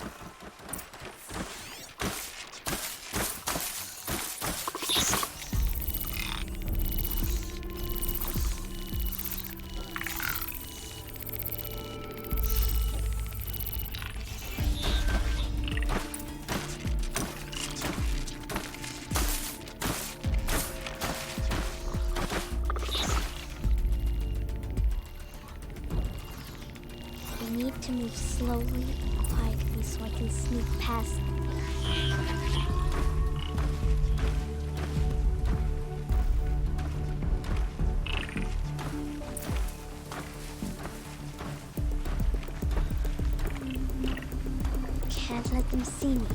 I need to move slowly and quietly so I can sneak past them. Can't let them see me.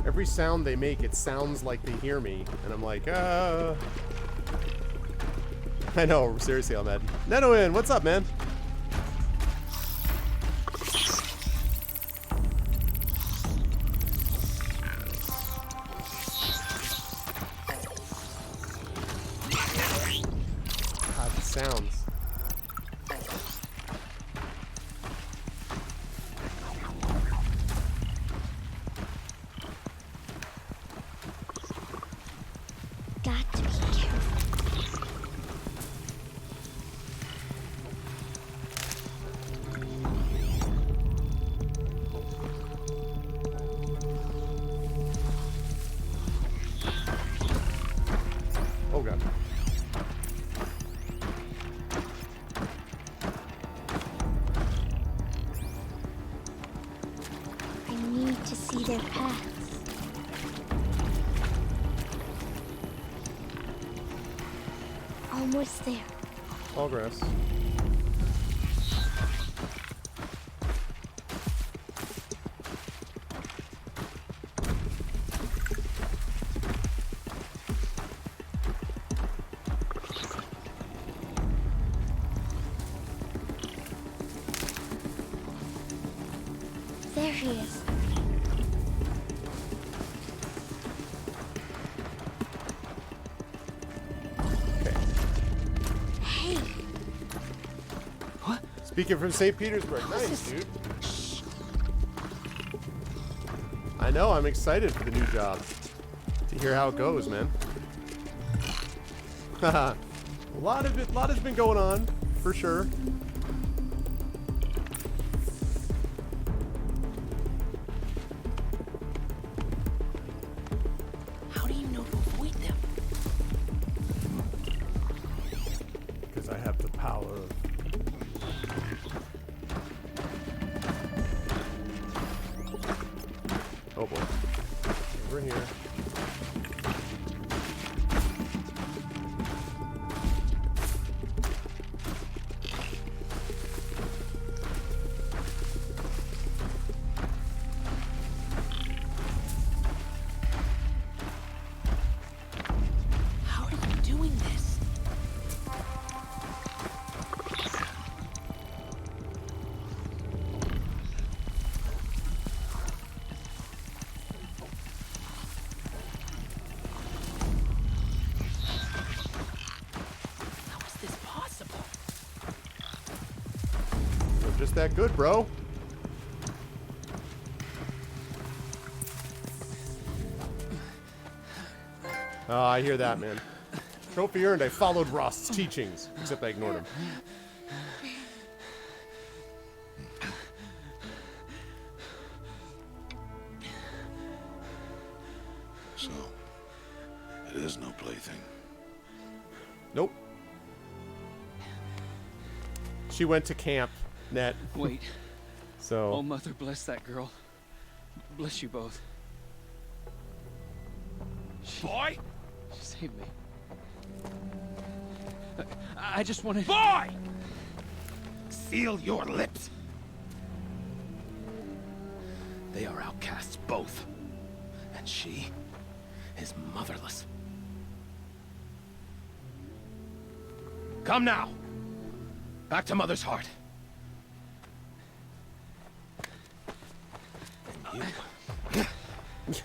Every sound they make, it sounds like they hear me, and I'm like, I know, seriously, I'm mad. Netowin, what's up, man? God, the sounds. Got to be careful. Oh god. paths. Almost there. All grass. There he is. Hey, Speaking from St. Petersburg. Nice, dude. I know, I'm excited for the new job. To hear how it goes, man. a lot has been going on, for sure. How do you know to avoid them? Because I have the power of... Oh boy. Over here. How are you doing this? How is this possible? You're just that good, bro. Oh, I hear that, man. Trophy earned. I followed Rost's teachings, except I ignored him. So, it is no plaything. Nope. She went to camp, Net. Wait. So. Oh, Mother, bless that girl. Bless you both. Boy! She saved me. I just wanted... Boy! Seal your lips. They are outcasts, both. And she is motherless. Come now. Back to Mother's heart. And you.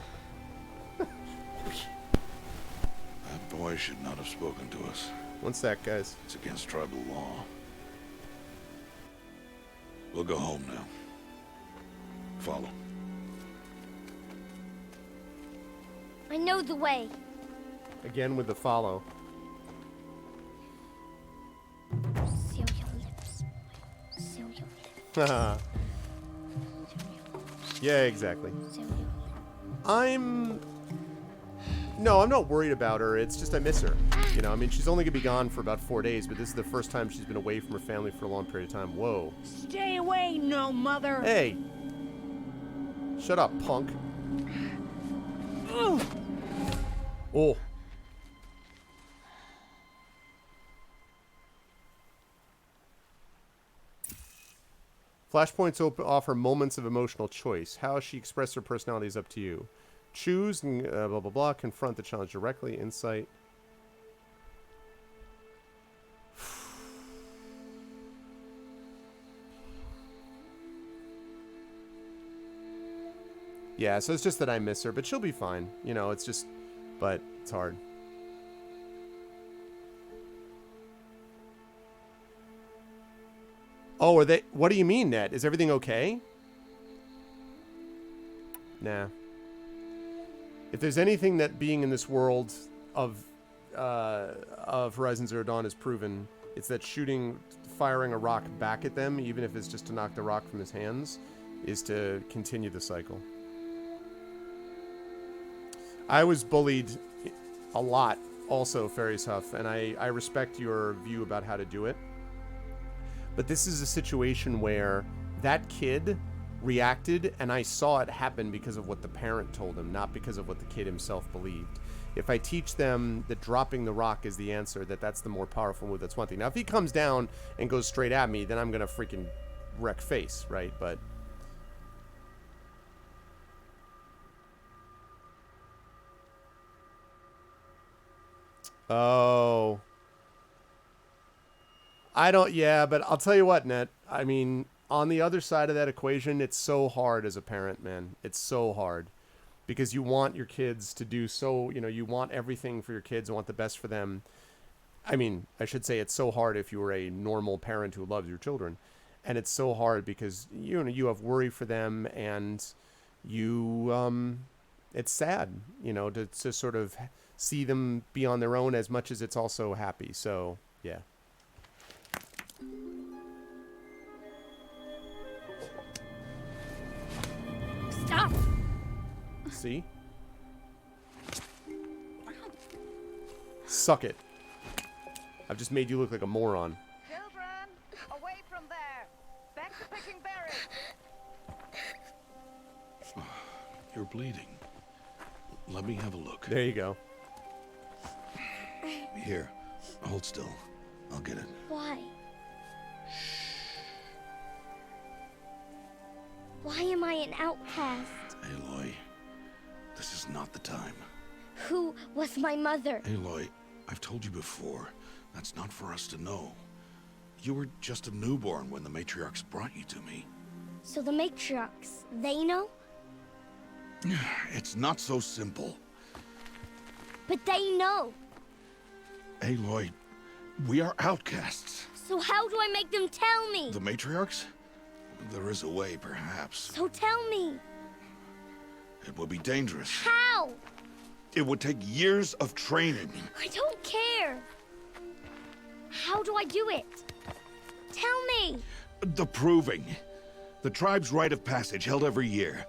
That boy should not have spoken to us. One sec, guys. It's against tribal law. We'll go home now. Follow. I know the way. Again with the follow. Seal your lips. Seal your lips. Haha. Yeah, exactly. Seal your No, I'm not worried about her. It's just I miss her. You know, I mean, she's only gonna be gone for about 4 days, but this is the first time she's been away from her family for a long period of time. Whoa. Stay away, no mother. Hey. Shut up, punk. Ooh. Oh. Flashpoints offer moments of emotional choice. How she expresses her personality is up to you. Choose and blah blah blah. Confront the challenge directly. Insight. Yeah, so it's just that I miss her, but she'll be fine. You know, it's just, but it's hard. Oh, are they? What do you mean, Ned? Is everything okay? Nah. If there's anything that being in this world of Horizon Zero Dawn has proven, it's that firing a rock back at them, even if it's just to knock the rock from his hands, is to continue the cycle. I was bullied a lot, also, Fairies Huff, and I respect your view about how to do it. But this is a situation where that kid reacted, and I saw it happen because of what the parent told him, not because of what the kid himself believed. If I teach them that dropping the rock is the answer, that's the more powerful move, that's one thing. Now, if he comes down and goes straight at me, then I'm going to freaking wreck face, right? But... Oh. I don't... Yeah, but I'll tell you what, Net. I mean, on the other side of that equation, it's so hard as a parent, man. It's so hard. Because you want your kids to do so, you want everything for your kids and want the best for them. I mean, I should say it's so hard if you were a normal parent who loves your children. And it's so hard because, you have worry for them, and it's sad, to sort of see them be on their own as much as it's also happy. So, yeah. Stop! See? Suck it. I've just made you look like a moron. Children, away from there. Back to picking berries. You're bleeding. Let me have a look. There you go. Here, hold still. I'll get it. Why? Why am I an outcast? Aloy, this is not the time. Who was my mother? Aloy, I've told you before, that's not for us to know. You were just a newborn when the matriarchs brought you to me. So the matriarchs, they know? It's not so simple. But they know. Aloy, we are outcasts. So how do I make them tell me? The matriarchs? There is a way, perhaps. So tell me. It would be dangerous. How? It would take years of training. I don't care. How do I do it? Tell me. The proving. The tribe's rite of passage held every year.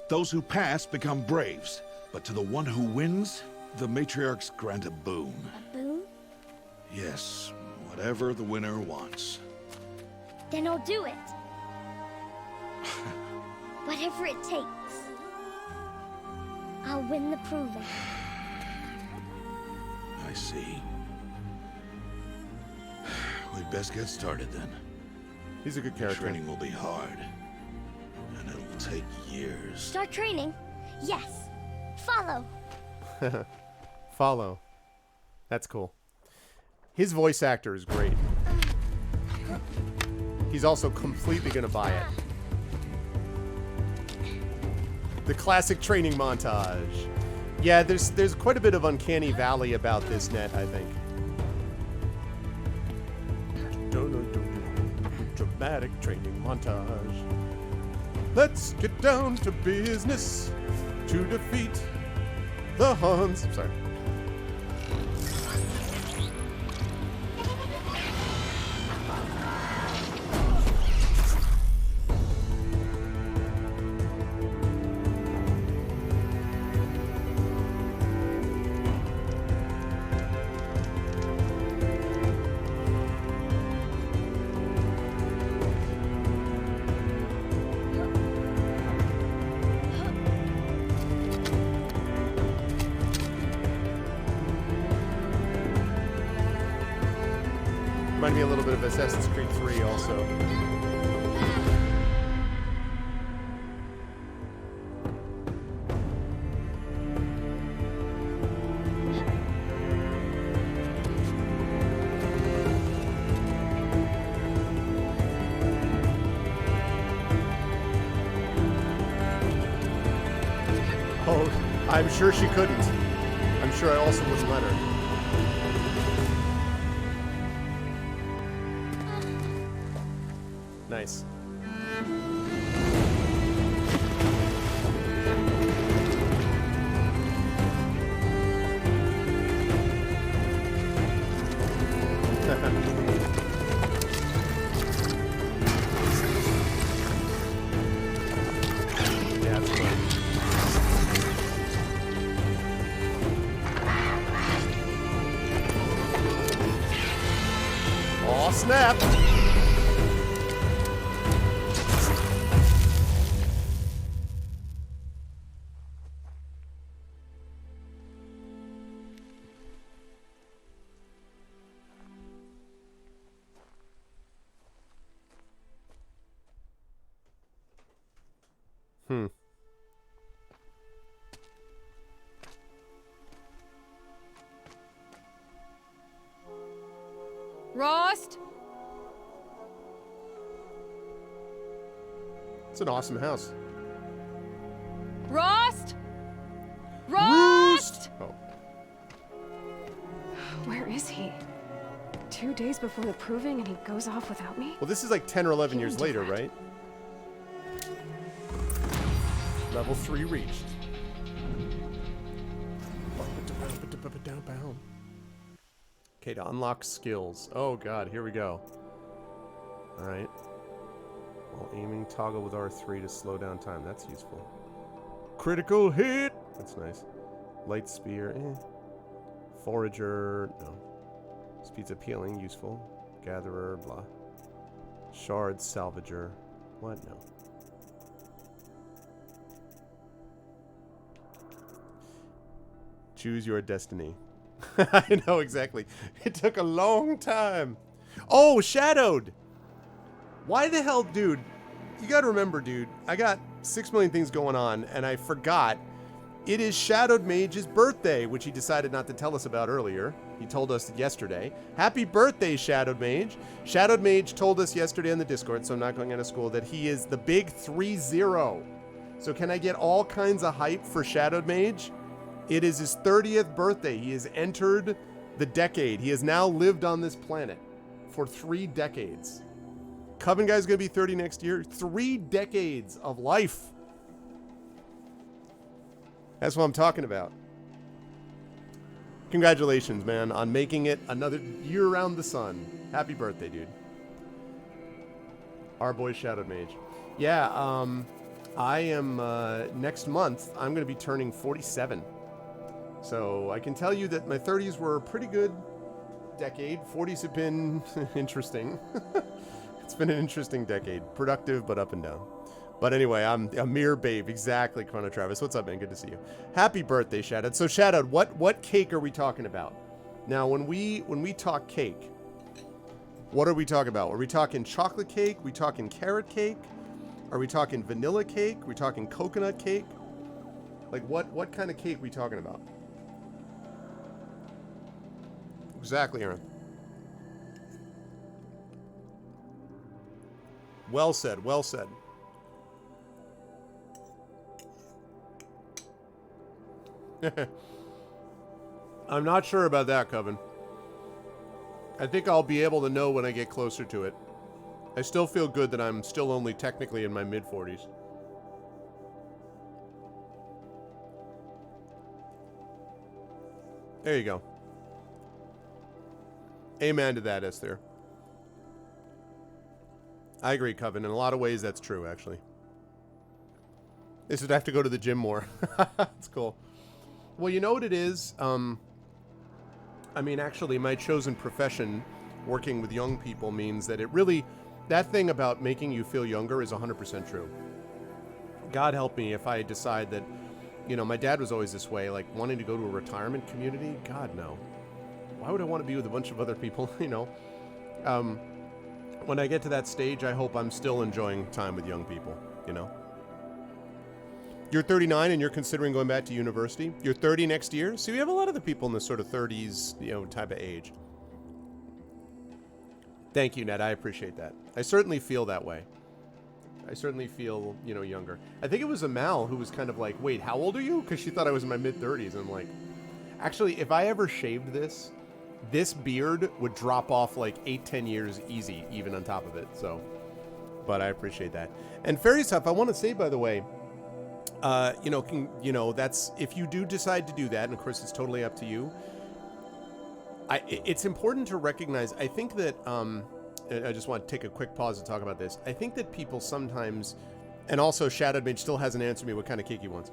Those who pass become braves. But to the one who wins, the matriarchs grant a boon. A boon? Yes, whatever the winner wants. Then I'll do it. Whatever it takes. I'll win the proving. I see. We'd best get started then. He's a good character. Training will be hard. And it'll take years. Start training? Yes. Follow. Follow. That's cool. His voice actor is great. He's also completely gonna buy it. The classic training montage. Yeah, there's quite a bit of uncanny valley about this, Net, I think. Dramatic training montage. Let's get down to business to defeat the Huns. Sorry. Remind me a little bit of Assassin's Creed 3 also. Oh, I'm sure she couldn't. I'm sure I also wouldn't let her. Nice. Yeah, that's fun. Aw, snap! Rost? It's an awesome house. Rost? Rost? Oh. Where is he? 2 days before the proving and he goes off without me? Well, this is like 10 or 11 years later, right? Level 3 reached. Okay, to unlock skills. Oh god, here we go. Alright. While aiming, toggle with R3 to slow down time. That's useful. Critical hit! That's nice. Light spear, Forager, no. Speed's appealing, useful. Gatherer, blah. Shard, salvager. What? No. Choose your destiny. I know exactly. It took a long time. Oh, shadowed! Why the hell, dude? You gotta remember, dude, I got 6 million things going on, and I forgot. It is Shadowed Mage's birthday, which he decided not to tell us about earlier. He told us yesterday. Happy birthday, Shadowed Mage. Shadowed Mage told us yesterday in the Discord, so I'm not going out of school, that he is the big 3-0. So can I get all kinds of hype for Shadowed Mage? It is his 30th birthday. He has entered the decade. He has now lived on this planet for 3 decades. Coven Guy's going to be 30 next year. 3 decades of life. That's what I'm talking about. Congratulations, man, on making it another year around the sun. Happy birthday, dude. Our boy Shadowed Mage. Yeah, I am, next month, I'm going to be turning 47. So I can tell you that my 30s were a pretty good decade. 40s have been interesting. It's been an interesting decade. Productive, but up and down. But anyway, I'm a mere babe. Exactly, Chrono Travis. What's up, man? Good to see you. Happy birthday, Shadowed. So, Shadowed, what cake are we talking about? Now, when we talk cake, what are we talking about? Are we talking chocolate cake? Are we talking carrot cake? Are we talking vanilla cake? Are we talking coconut cake? Like, what kind of cake are we talking about? Exactly, Aaron. Well said, well said. I'm not sure about that, Coven. I think I'll be able to know when I get closer to it. I still feel good that I'm still only technically in my mid-40s. There you go. Amen to that, Esther. I agree, Coven. In a lot of ways, that's true, actually. This would have to go to the gym more. That's cool. Well, you know what it is? I mean, actually, my chosen profession, working with young people, means that it really... That thing about making you feel younger is 100% true. God help me if I decide that... You know, my dad was always this way, like, wanting to go to a retirement community. God, no. Why would I want to be with a bunch of other people, you know? When I get to that stage, I hope I'm still enjoying time with young people, you know? You're 39 and you're considering going back to university. You're 30 next year. So we have a lot of the people in the sort of 30s, you know, type of age. Thank you, Ned. I appreciate that. I certainly feel that way. I certainly feel, you know, younger. I think it was Amal who was kind of like, wait, how old are you? Because she thought I was in my mid-30s. And I'm like, actually, if I ever shaved this beard would drop off like 8-10 years easy, even on top of it. So, but I appreciate that. And Fairy Stuff, I want to say, by the way, that's, if you do decide to do that, and of course it's totally up to you, it's important to recognize, I think that, I just want to take a quick pause to talk about this. I think that people sometimes, and also Shadowed Mage still hasn't answered me what kind of cake he wants.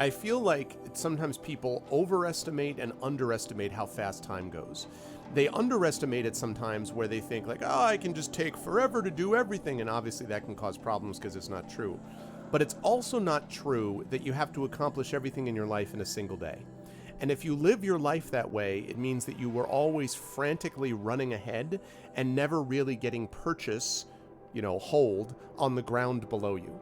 I feel like sometimes people overestimate and underestimate how fast time goes. They underestimate it sometimes where they think like, oh, I can just take forever to do everything. And obviously that can cause problems because it's not true. But it's also not true that you have to accomplish everything in your life in a single day. And if you live your life that way, it means that you were always frantically running ahead and never really getting purchase, hold on the ground below you.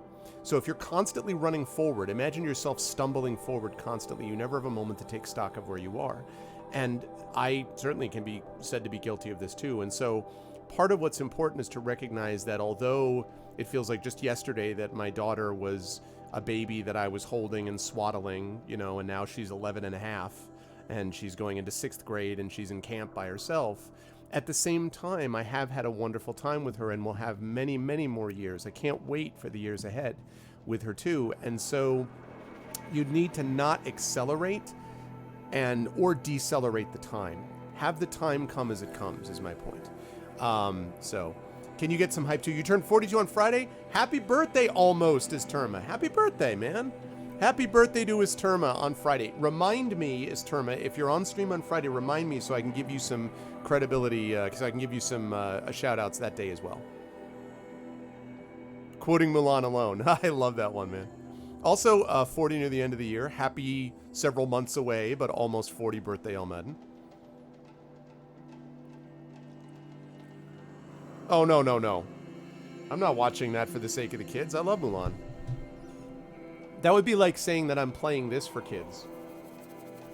So if you're constantly running forward, imagine yourself stumbling forward constantly. You never have a moment to take stock of where you are. And I certainly can be said to be guilty of this too. And so part of what's important is to recognize that although it feels like just yesterday that my daughter was a baby that I was holding and swaddling, and now she's 11 and a half and she's going into 6th grade and she's in camp by herself. At the same time, I have had a wonderful time with her and will have many, many more years. I can't wait for the years ahead with her too. And so you need to not accelerate or decelerate the time. Have the time come as it comes is my point. So can you get some hype too? You turned 42 on Friday? Happy birthday almost, Isterma. Happy birthday, man. Happy birthday to Isterma on Friday. Remind me, Isterma, if you're on stream on Friday, remind me so I can give you some credibility, because I can give you some shout outs that day as well. Quoting Mulan alone. I love that one, man. Also, 40 near the end of the year. Happy several months away, but almost 40 birthday, Elmedin. Oh, no. I'm not watching that for the sake of the kids. I love Mulan. That would be like saying that I'm playing this for kids.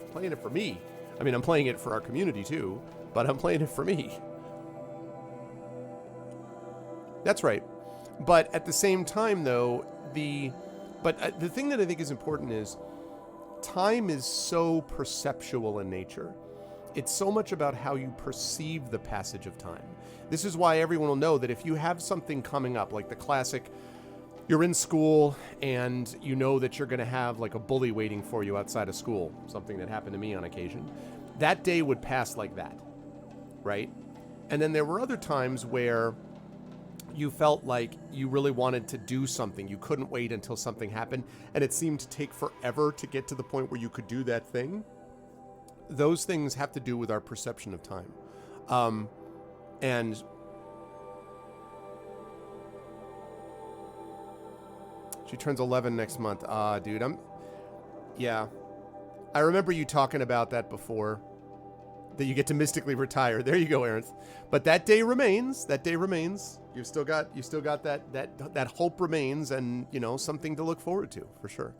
I'm playing it for me. I mean, I'm playing it for our community too, but I'm playing it for me. That's right. But at the same time, though, the thing that I think is important is time is so perceptual in nature. It's so much about how you perceive the passage of time. This is why everyone will know that if you have something coming up, like the classic, you're in school and you know that you're going to have like a bully waiting for you outside of school, something that happened to me on occasion, that day would pass like that, right? And then there were other times where you felt like you really wanted to do something. You couldn't wait until something happened, and it seemed to take forever to get to the point where you could do that thing. Those things have to do with our perception of time. And she turns 11 next month. Dude, yeah. I remember you talking about that before, that you get to mystically retire. There you go, Aaronth. But that day remains. That day remains. You've still got that hope remains, and something to look forward to for sure.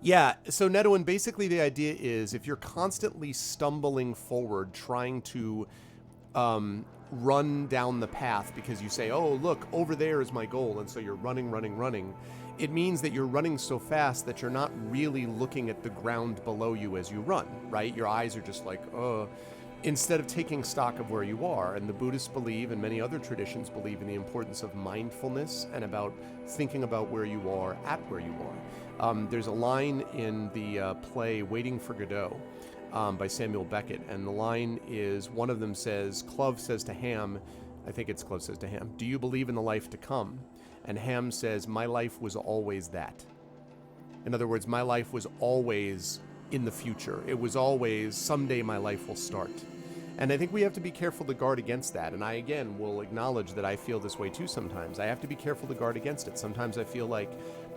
Yeah, so Nedouin, basically the idea is if you're constantly stumbling forward, trying to run down the path because you say, oh, look, over there is my goal, and so you're running, it means that you're running so fast that you're not really looking at the ground below you as you run, right? Your eyes are just like, instead of taking stock of where you are. And the Buddhists believe, and many other traditions believe, in the importance of mindfulness and about thinking about where you are at where you are. There's a line in the play Waiting for Godot by Samuel Beckett, and the line is, one of them says, Clove says to Ham, I think it's Clove says to Ham, do you believe in the life to come? And Ham says, my life was always that. In other words, my life was always in the future. It was always, someday my life will start. And I think we have to be careful to guard against that. And I, again, will acknowledge that I feel this way too sometimes. I have to be careful to guard against it. Sometimes I feel like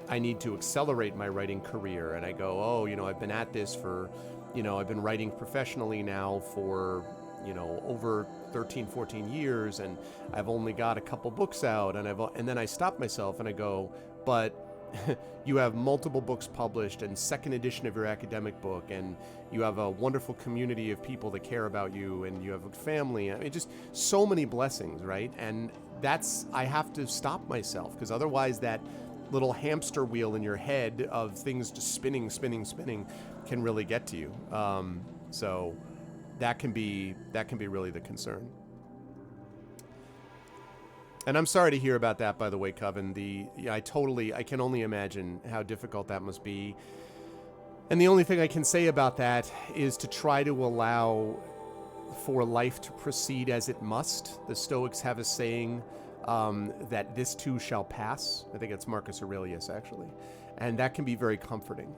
I need to accelerate my writing career. And I go, I've been at this for, I've been writing professionally now for, over 13, 14 years. And I've only got a couple books out. And then I stop myself and I go, but you have multiple books published and second edition of your academic book, and you have a wonderful community of people that care about you, and you have a family. I mean, just so many blessings, right? And I have to stop myself, because otherwise that little hamster wheel in your head of things just spinning can really get to you. So that can be really the concern. And I'm sorry to hear about that, by the way, Coven. I can only imagine how difficult that must be. And the only thing I can say about that is to try to allow for life to proceed as it must. The Stoics have a saying that this too shall pass. I think it's Marcus Aurelius, actually. And that can be very comforting.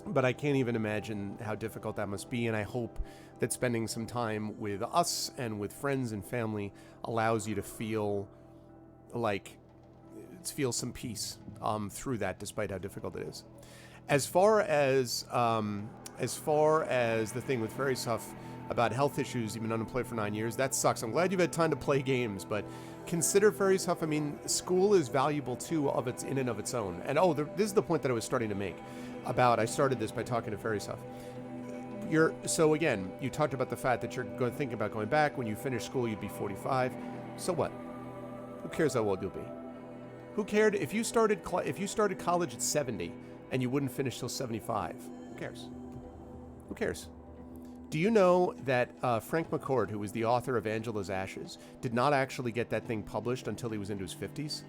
But I can't even imagine how difficult that must be, and I hope that spending some time with us and with friends and family allows you to feel some peace through that, despite how difficult it is. As far as the thing with Verisov, about health issues. You've been unemployed for 9 years. That sucks. I'm glad you've had time to play games, but consider Fairy's Huff. I mean, school is valuable too in and of its own. And this is the point that I was starting to make about, I started this by talking to Fairy's Huff. So again, you talked about the fact that you're thinking about going back. When you finish school, you'd be 45. So what? Who cares how old you'll be? Who cared if you started college at 70 and you wouldn't finish till 75? Who cares? Who cares? Do you know that Frank McCord, who was the author of Angela's Ashes, did not actually get that thing published until he was into his 50s?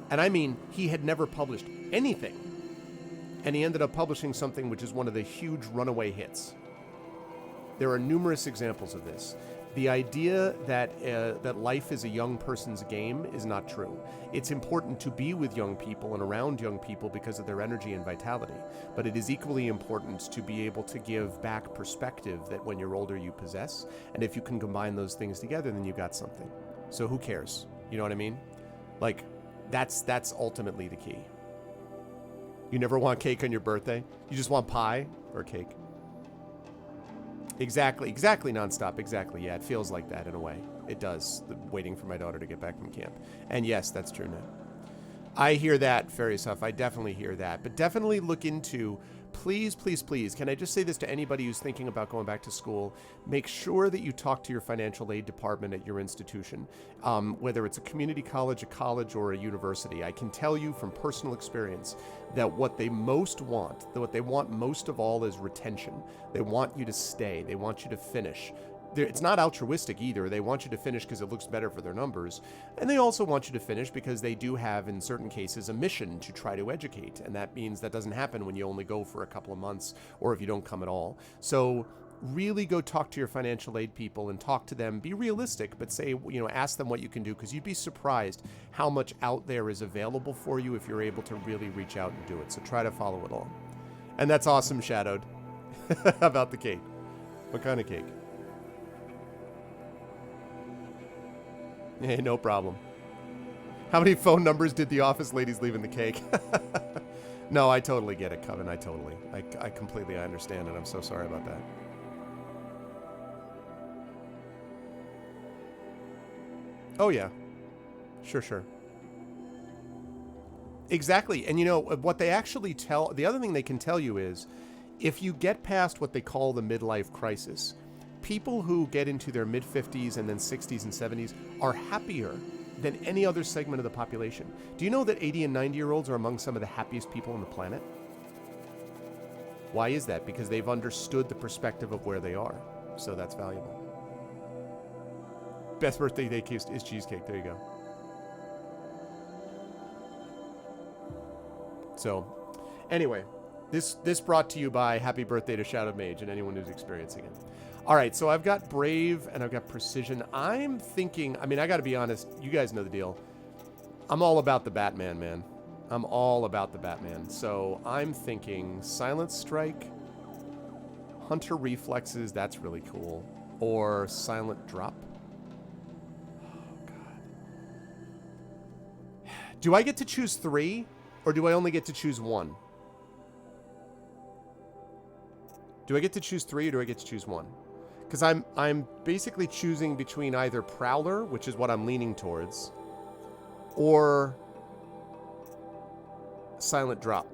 And I mean, he had never published anything. And he ended up publishing something which is one of the huge runaway hits. There are numerous examples of this. The idea that life is a young person's game is not true. It's important to be with young people and around young people because of their energy and vitality. But it is equally important to be able to give back perspective that when you're older you possess. And if you can combine those things together, then you've got something. So who cares? You know what I mean? Like, that's ultimately the key. You never want cake on your birthday? You just want pie or cake? Exactly, nonstop, exactly. Yeah, it feels like that in a way. It does, waiting for my daughter to get back from camp. And yes, that's true now. I hear that, Fairy's Huff. I definitely hear that. But definitely look into, please, can I just say this to anybody who's thinking about going back to school? Make sure that you talk to your financial aid department at your institution, whether it's a community college, a college, or a university. I can tell you from personal experience that what they most want, what they want most of all is retention. They want you to stay. They want you to finish. It's not altruistic either. They want you to finish because it looks better for their numbers. And they also want you to finish because they do have, in certain cases, a mission to try to educate. And that means that doesn't happen when you only go for a couple of months or if you don't come at all. So really go talk to your financial aid people and talk to them. Be realistic, but say, ask them what you can do, because you'd be surprised how much out there is available for you if you're able to really reach out and do it. So try to follow it along. And that's awesome, Shadowed. About the cake. What kind of cake? Hey, no problem. How many phone numbers did the office ladies leave in the cake? No, I totally get it, Coven. I completely understand, and I'm so sorry about that. Oh, yeah. Sure. Exactly. And what they actually the other thing they can tell you is, if you get past what they call the midlife crisis, people who get into their mid-50s and then 60s and 70s are happier than any other segment of the population. Do you know that 80 and 90-year-olds are among some of the happiest people on the planet? Why is that? Because they've understood the perspective of where they are. So that's valuable. Best birthday cake is cheesecake. There you go. So, anyway, this brought to you by Happy Birthday to Shadow Mage and anyone who's experiencing it. All right, so I've got Brave and I've got Precision. I'm thinking, I got to be honest, you guys know the deal. I'm all about the Batman, man. I'm all about the Batman. So I'm thinking Silent Strike, Hunter Reflexes, that's really cool, or Silent Drop. Oh, God. Do I get to choose 3, or do I only get to choose 1? Do I get to choose 3, or do I get to choose 1? Because I'm basically choosing between either Prowler, which is what I'm leaning towards, or Silent Drop.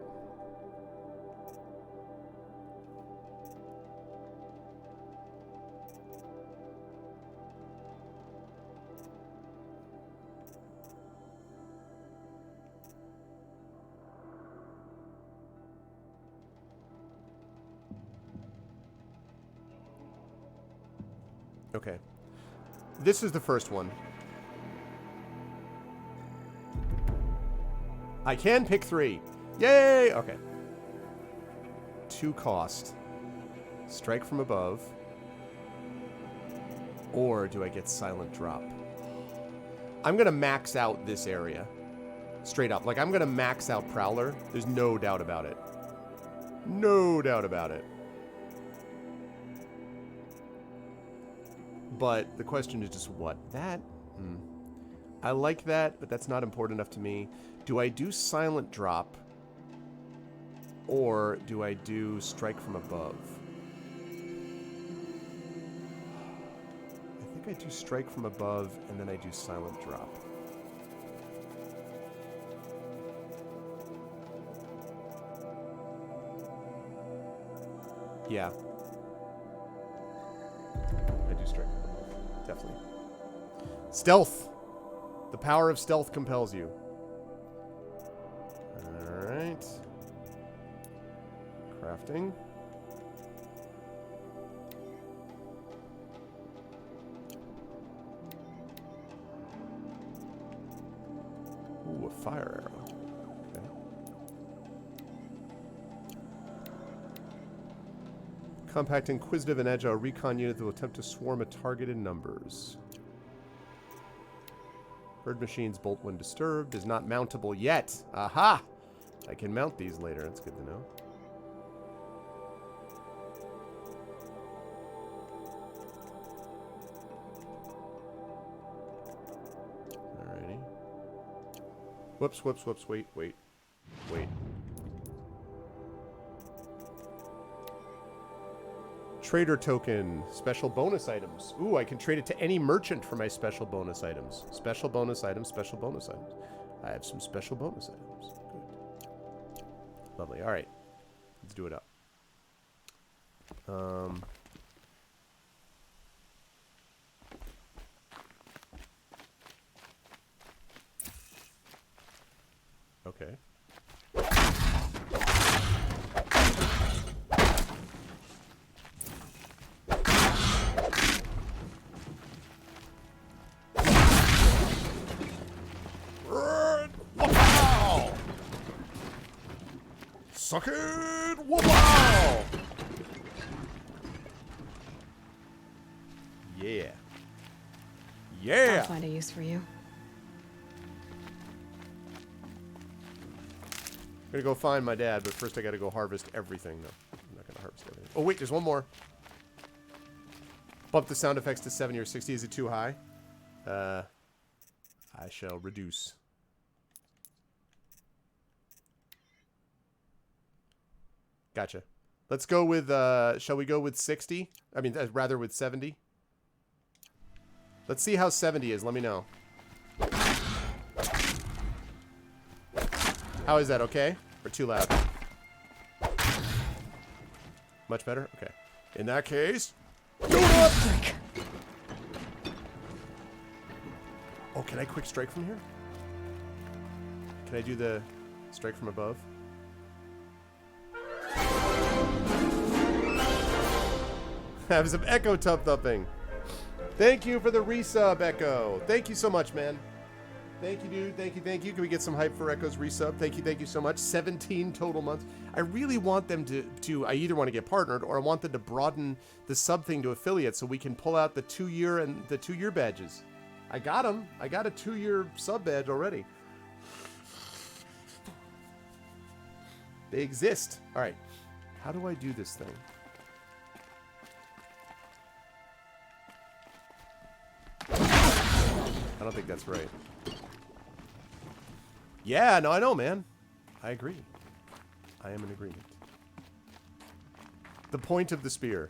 Okay. This is the first one. I can pick 3. Yay! Okay. 2 cost. Strike from above. Or do I get Silent Drop? I'm going to max out this area. Straight up. Like, I'm going to max out Prowler. There's no doubt about it. No doubt about it. But the question is just what? That? I like that, but that's not important enough to me. Do I do Silent Drop? Or do I do Strike from Above? I do strike from above and then I do silent drop. Yeah. I do strike from above. Definitely. Stealth! The power of stealth compels you. Alright. Crafting. Ooh, a fire arrow. Okay. Compact, inquisitive, and agile recon unit that will attempt to swarm a target in numbers. Bird machines bolt when disturbed. Is not mountable yet. Aha! I can mount these later. That's good to know. Alrighty. Whoops, whoops, whoops. Wait, wait. Wait. Trader token. Special bonus items. Ooh, I can trade it to any merchant for my special bonus items. Special bonus items, special bonus items. I have some special bonus items. Good. Lovely. Alright. Let's do it up. Okay. Wow! Suck it! Wow! Yeah. Yeah! I'll find a use for you. I'm gonna go find my dad, but first I gotta go harvest everything. No, I'm not gonna harvest everything. Oh wait, there's one more. Bump the sound effects to 70 or 60. Is it too high? I shall reduce. Gotcha. Let's go with, shall we go with 60? I mean, rather with 70? Let's see how 70 is. Let me know. How is that? Okay? Or too loud? Much better? Okay. In that case... Do it up! Oh, can I quick strike from here? Can I do the strike from above? Have some Echo Tub Thumping. Thank you for the resub, Echo. Thank you so much, man. Thank you, dude. Thank you, thank you. Can we get some hype for Echo's resub? Thank you so much. 17 total months. I really want them to I either want to get partnered or I want them to broaden the sub thing to affiliates so we can pull out the 2-year and the 2-year badges. I got them. I got a 2-year sub badge already. They exist. All right. How do I do this thing? I don't think that's right. Yeah, no, I know, man. I agree. I am in agreement. The point of the spear.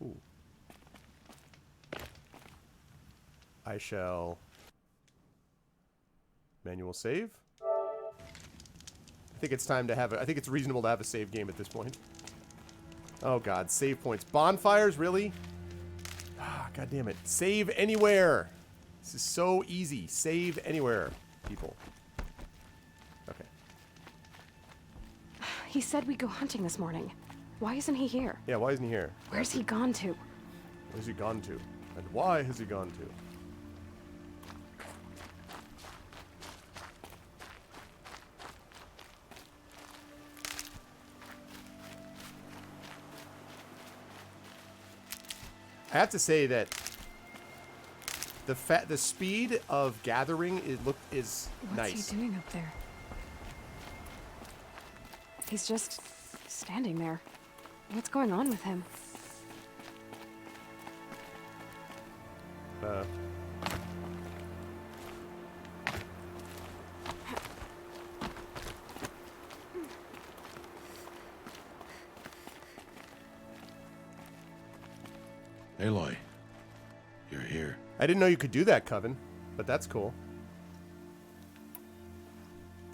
Ooh. I shall... Manual save? I think it's time to have a... I think it's reasonable to have a save game at this point. Oh, God. Save points. Bonfires? Really? Ah, God damn it. Save anywhere. This is so easy. Save anywhere, people. Okay. He said we'd go hunting this morning. Why isn't he here? Yeah, why isn't he here? Where's he gone to? Where's he gone to? And why has he gone to? I have to say that the speed of gathering is nice. What's he doing up there? He's just standing there. What's going on with him? Aloy, you're here. I didn't know you could do that, Coven, but that's cool.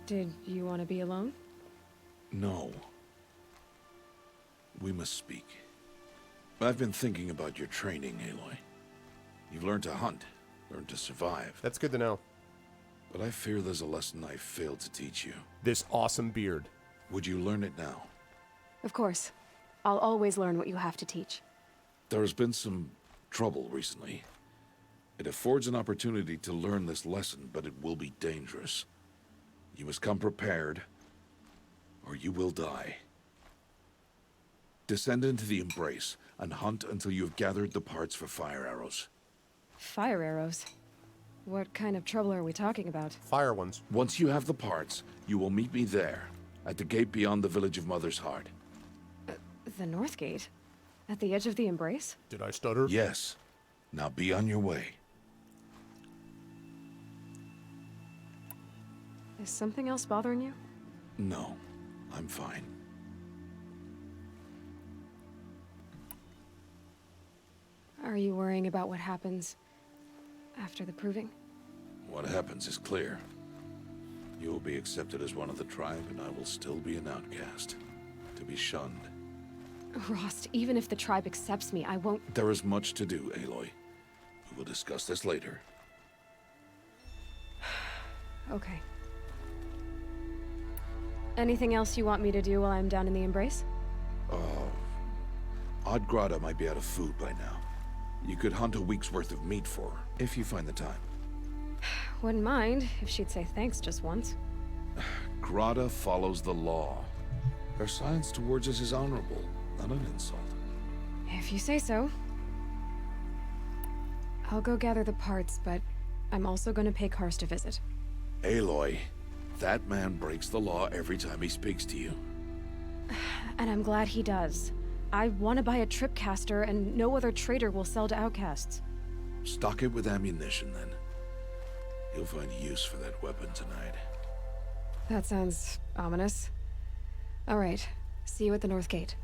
Did you want to be alone? No. We must speak. I've been thinking about your training, Aloy. You've learned to hunt, learned to survive. That's good to know. But I fear there's a lesson I failed to teach you. This awesome beard. Would you learn it now? Of course. I'll always learn what you have to teach. There has been some trouble recently. It affords an opportunity to learn this lesson, but it will be dangerous. You must come prepared, or you will die. Descend into the Embrace and hunt until you have gathered the parts for fire arrows. Fire arrows? What kind of trouble are we talking about? Fire ones. Once you have the parts, you will meet me there, at the gate beyond the village of Mother's Heart. The North Gate? At the edge of the Embrace? Did I stutter? Yes. Now be on your way. Is something else bothering you? No, I'm fine. Are you worrying about what happens after the proving? What happens is clear. You will be accepted as one of the tribe, and I will still be an outcast, to be shunned. Rost, even if the tribe accepts me, I won't... There is much to do, Aloy. We will discuss this later. Okay. Anything else you want me to do while I'm down in the Embrace? Odd Grata might be out of food by now. You could hunt a week's worth of meat for her, if you find the time. Wouldn't mind if she'd say thanks just once. Grata follows the law. Her silence towards us is honorable, not an insult. If you say so. I'll go gather the parts, but I'm also going to pay Karst a visit. Aloy, that man breaks the law every time he speaks to you. And I'm glad he does. I want to buy a tripcaster, and no other trader will sell to outcasts. Stock it with ammunition, then. You'll find use for that weapon tonight. That sounds ominous. All right. See you at the North Gate.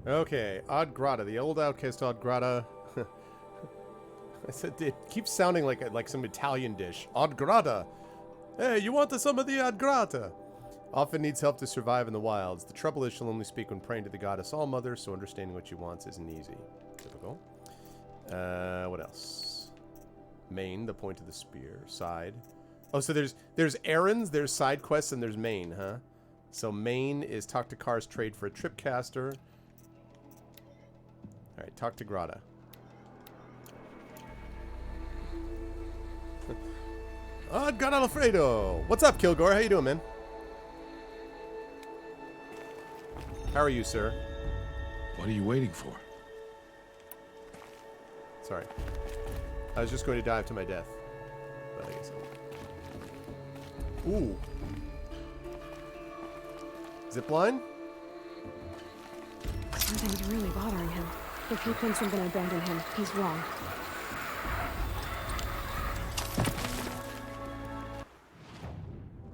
Okay, Odd Grata, the old outcast Odd Grata. I said it keeps sounding like some Italian dish. Odd Grata. Hey, you want some of the Odd Grata? Often needs help to survive in the wilds. The trouble is she'll only speak when praying to the goddess All-Mother, so understanding what she wants isn't easy. Typical. What else? Main, the point of the spear. Side. Oh, so there's errands, there's side quests, and there's main, huh? So main is talk to Karst, trade for a tripcaster. Alright, talk to Grata. Odd God Alfredo! What's up, Kilgore? How you doing, man? How are you, sir? What are you waiting for? Sorry. I was just going to dive to my death. But I guess I won't. Ooh. Zipline? Something's really bothering him. If he thinks I'm gonna abandon him, he's wrong.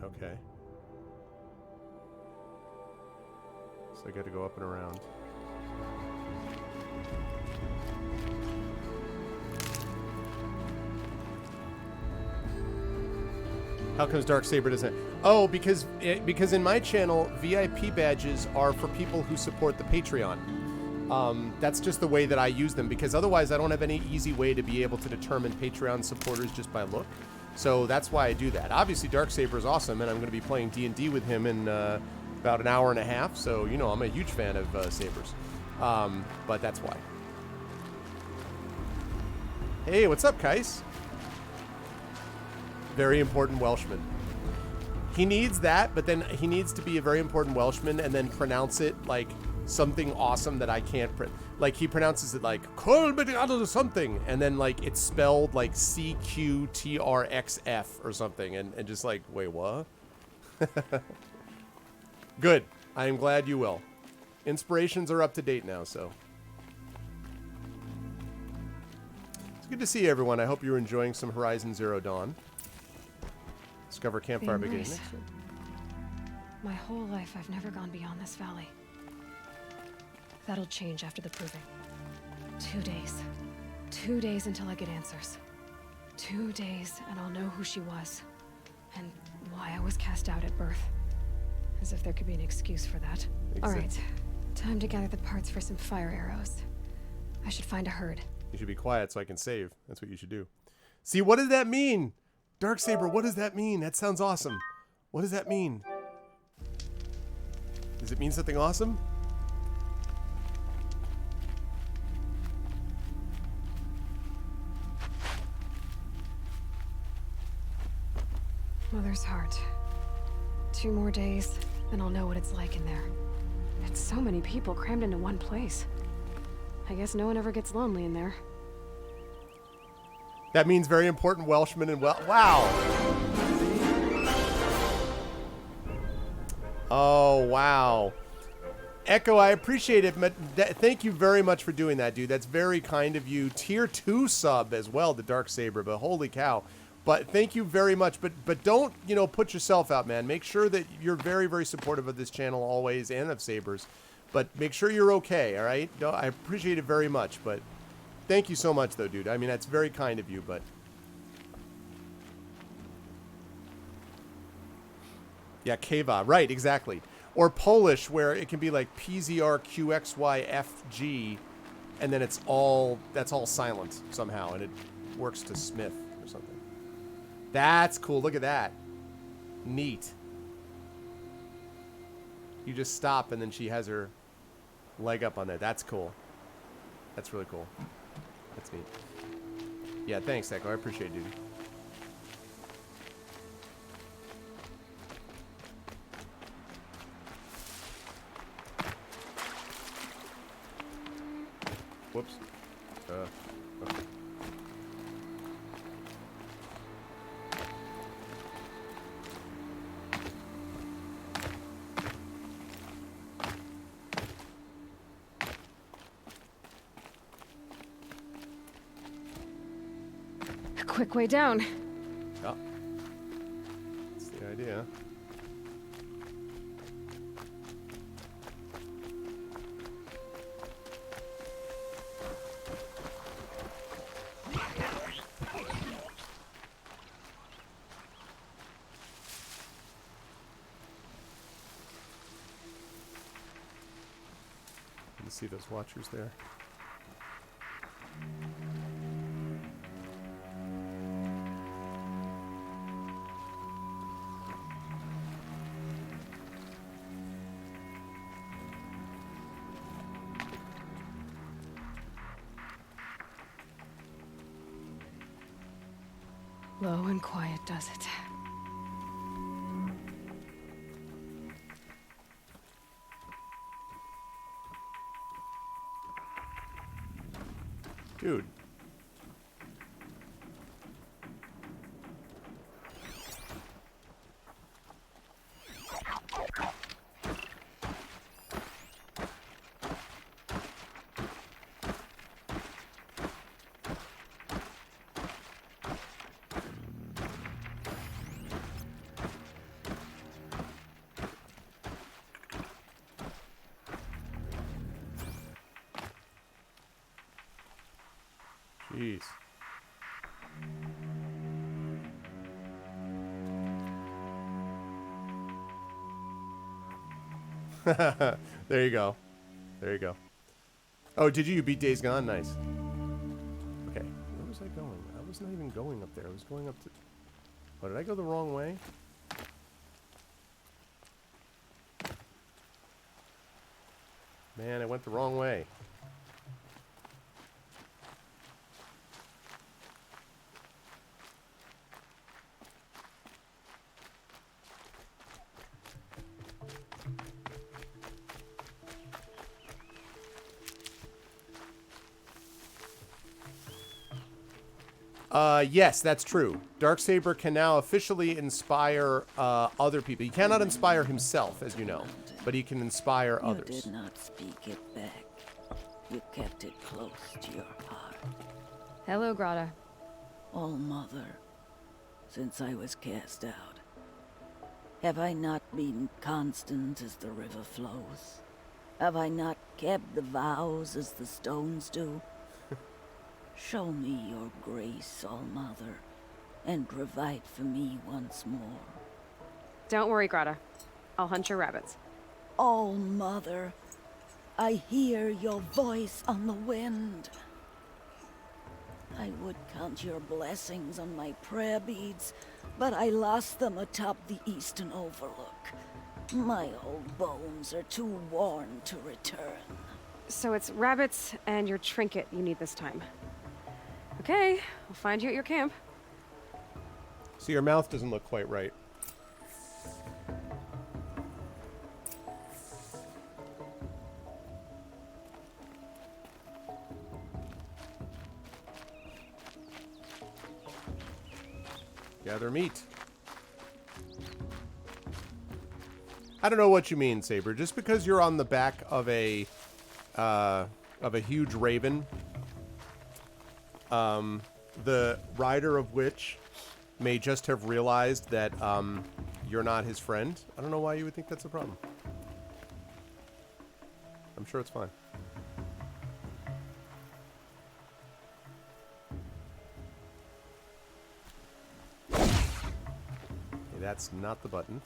Okay. So I got to go up and around. How comes Darksaber doesn't? Oh, because in my channel, VIP badges are for people who support the Patreon. That's just the way that I use them, because otherwise I don't have any easy way to be able to determine Patreon supporters just by look. So that's why I do that. Obviously, Darksaber is awesome, and I'm going to be playing D&D with him in about an hour and a half. So, you know, I'm a huge fan of Sabers. But that's why. Hey, what's up, Kais? Very important Welshman. He needs that, but then he needs to be a very important Welshman and then pronounce it like something awesome that I can't like he pronounces it like Colbert something, and then like it's spelled like CQTRXF or something, and just like, wait, what? Good. I am glad you will. Inspirations are up to date now, so. It's good to see everyone. I hope you're enjoying some Horizon Zero Dawn. Discover campfire beginning. My whole life I've never gone beyond this valley. That'll change after the proving. 2 days. 2 days until I get answers. 2 days, and I'll know who she was. And why I was cast out at birth. As if there could be an excuse for that. Alright, time to gather the parts for some fire arrows. I should find a herd. You should be quiet so I can save. That's what you should do. See, what does that mean? Darksaber, what does that mean? That sounds awesome. What does that mean? Does it mean something awesome? Mother's heart. 2 more days, then I'll know what it's like in there. It's so many people crammed into one place. I guess no one ever gets lonely in there. That means very important Welshman and wow. Oh, wow. Echo, I appreciate it. Thank you very much for doing that, dude. That's very kind of you. Tier 2 sub as well, the Darksaber, but holy cow. But thank you very much. But don't, you know, put yourself out, man. Make sure that you're very, very supportive of this channel always and of Sabers. But make sure you're okay, all right? I appreciate it very much, but thank you so much, though, dude. I mean, that's very kind of you, but... Yeah, Keva. Right, exactly. Or Polish, where it can be like PZRQXYFG, and then that's all silent somehow, and it works to Smith or something. That's cool. Look at that. Neat. You just stop, and then she has her leg up on there. That's cool. That's really cool. That's neat. Yeah, thanks, Echo. I appreciate it, dude. Whoops. Okay. A quick way down. Yeah. That's the idea. See those watchers there. Low and quiet does it. Dude. Jeez. There you go. There you go. Oh, did you? You beat Days Gone? Nice. Okay. Where was I going? I was not even going up there. I was going up to... Oh, did I go the wrong way? Man, I went the wrong way. Yes, that's true. Darksaber can now officially inspire other people. He cannot inspire himself, as you know, but he can inspire others. You did not speak it back. You kept it close to your heart. Hello, Grata. All Mother, since I was cast out, have I not been constant as the river flows? Have I not kept the vows as the stones do, Show me your grace, All-Mother, and provide for me once more. Don't worry, Grata. I'll hunt your rabbits. All-Mother, I hear your voice on the wind. I would count your blessings on my prayer beads, but I lost them atop the Eastern Overlook. My old bones are too worn to return. So it's rabbits and your trinket you need this time. Okay, I'll find you at your camp. So your mouth doesn't look quite right. Gather meat. I don't know what you mean, Saber. Just because you're on the back of a huge raven, the rider of which may just have realized that you're not his friend. I don't know why you would think that's a problem. I'm sure it's fine. Okay, that's not the button.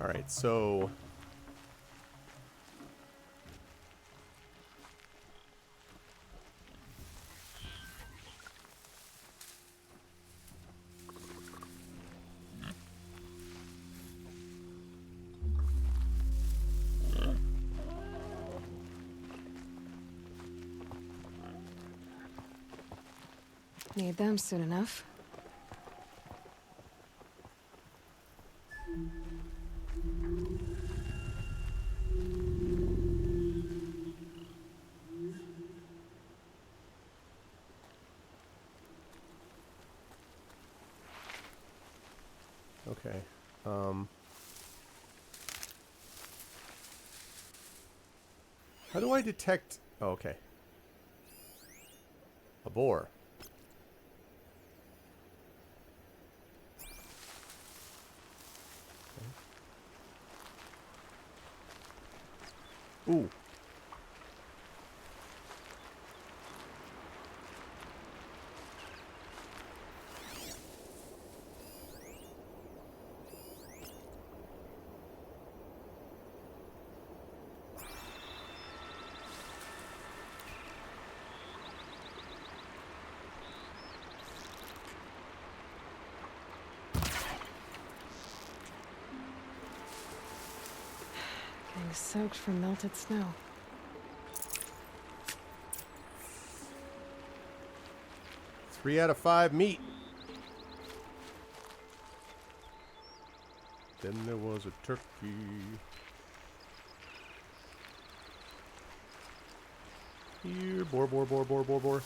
Alright, so... Need them soon enough. Okay. How do I detect... Oh, okay. A boar. Okay. Ooh. Getting soaked from melted snow. Three out of 5 meat. Then there was a turkey. Here, boar, boar, boar, boar, boar, boar.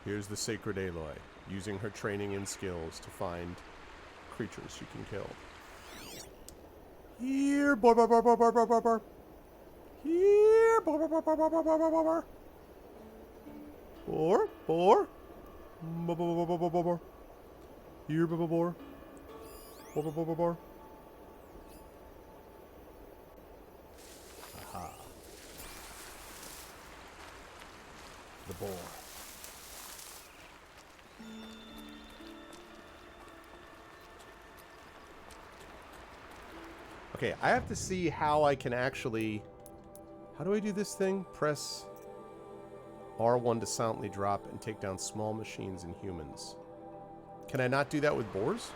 Here's the sacred Aloy, using her training and skills to find creatures she can kill. Here, boar, boar, boar, boar, boar, boar, boar, boar. Here, boar, boar, boar, boar, boar, boar, boar, boar, boar. Boar, boar. Boar, boar, boar, boar, boar, boar, boar. Here, boar, boar, boar. Boar, boar, boar, boar, boar. Aha. The boar. Okay, I have to see how I can actually... How do I do this thing? Press R1 to silently drop and take down small machines and humans. Can I not do that with boars?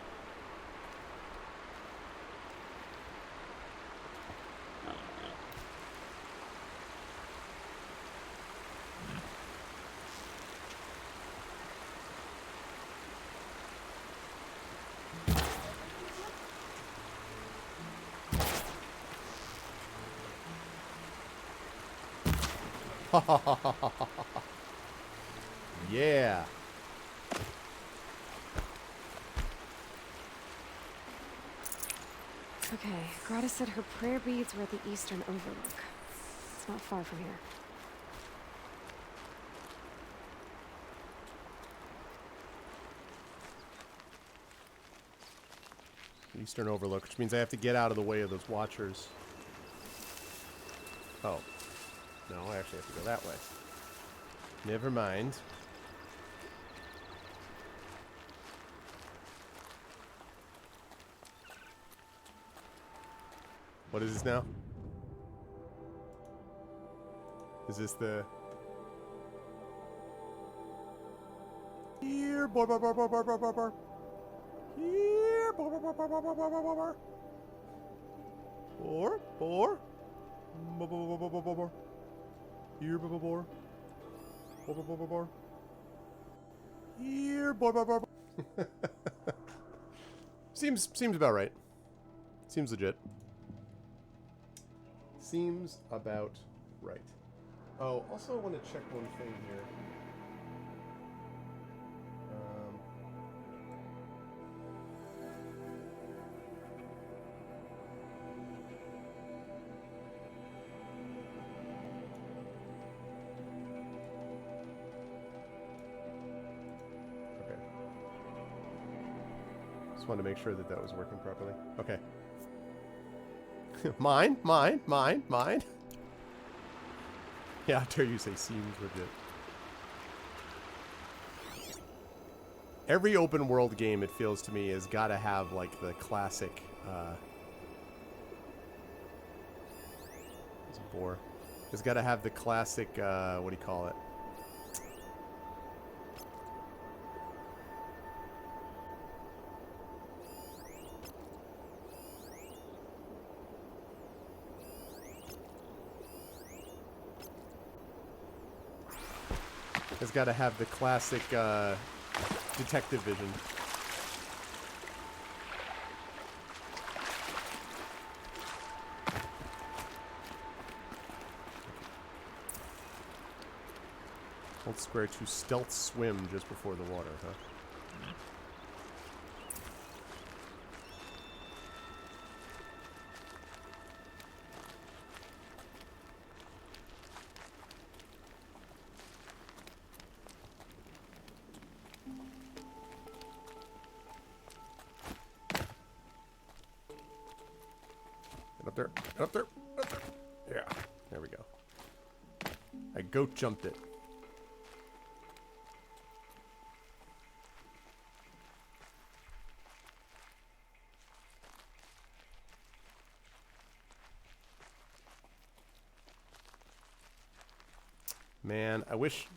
Okay, Grata said her prayer beads were at the Eastern Overlook. It's not far from here. Eastern Overlook, which means I have to get out of the way of those watchers. Oh. No, I actually have to go that way. Never mind. What is this now? Is this the... Here, boy, boy, boy, boy, boy, boy, boy, boy. Here, boy, boy, boy, boy, boy, boy, boy, boy, boy. Boar, boar. Boy, boy, boy, boy, boy, boy, boy. Here, boy, boy, boy. Boy, boy, boy, boy, boy. Here, boy, boy, boy, boy. Seems about right. Seems legit. Seems about right. Oh, also I want to check one thing here. Okay. Just wanted to make sure that that was working properly. Okay. Mine. Yeah, I dare you say seems legit. Every open world game, it feels to me, has got to have like the classic. It's a boar. It's got to have the classic. What do you call it? It's got to have the classic detective vision. Hold square to stealth swim just before the water, huh? Up there. Yeah, there we go. I goat jumped it. Man, I wish...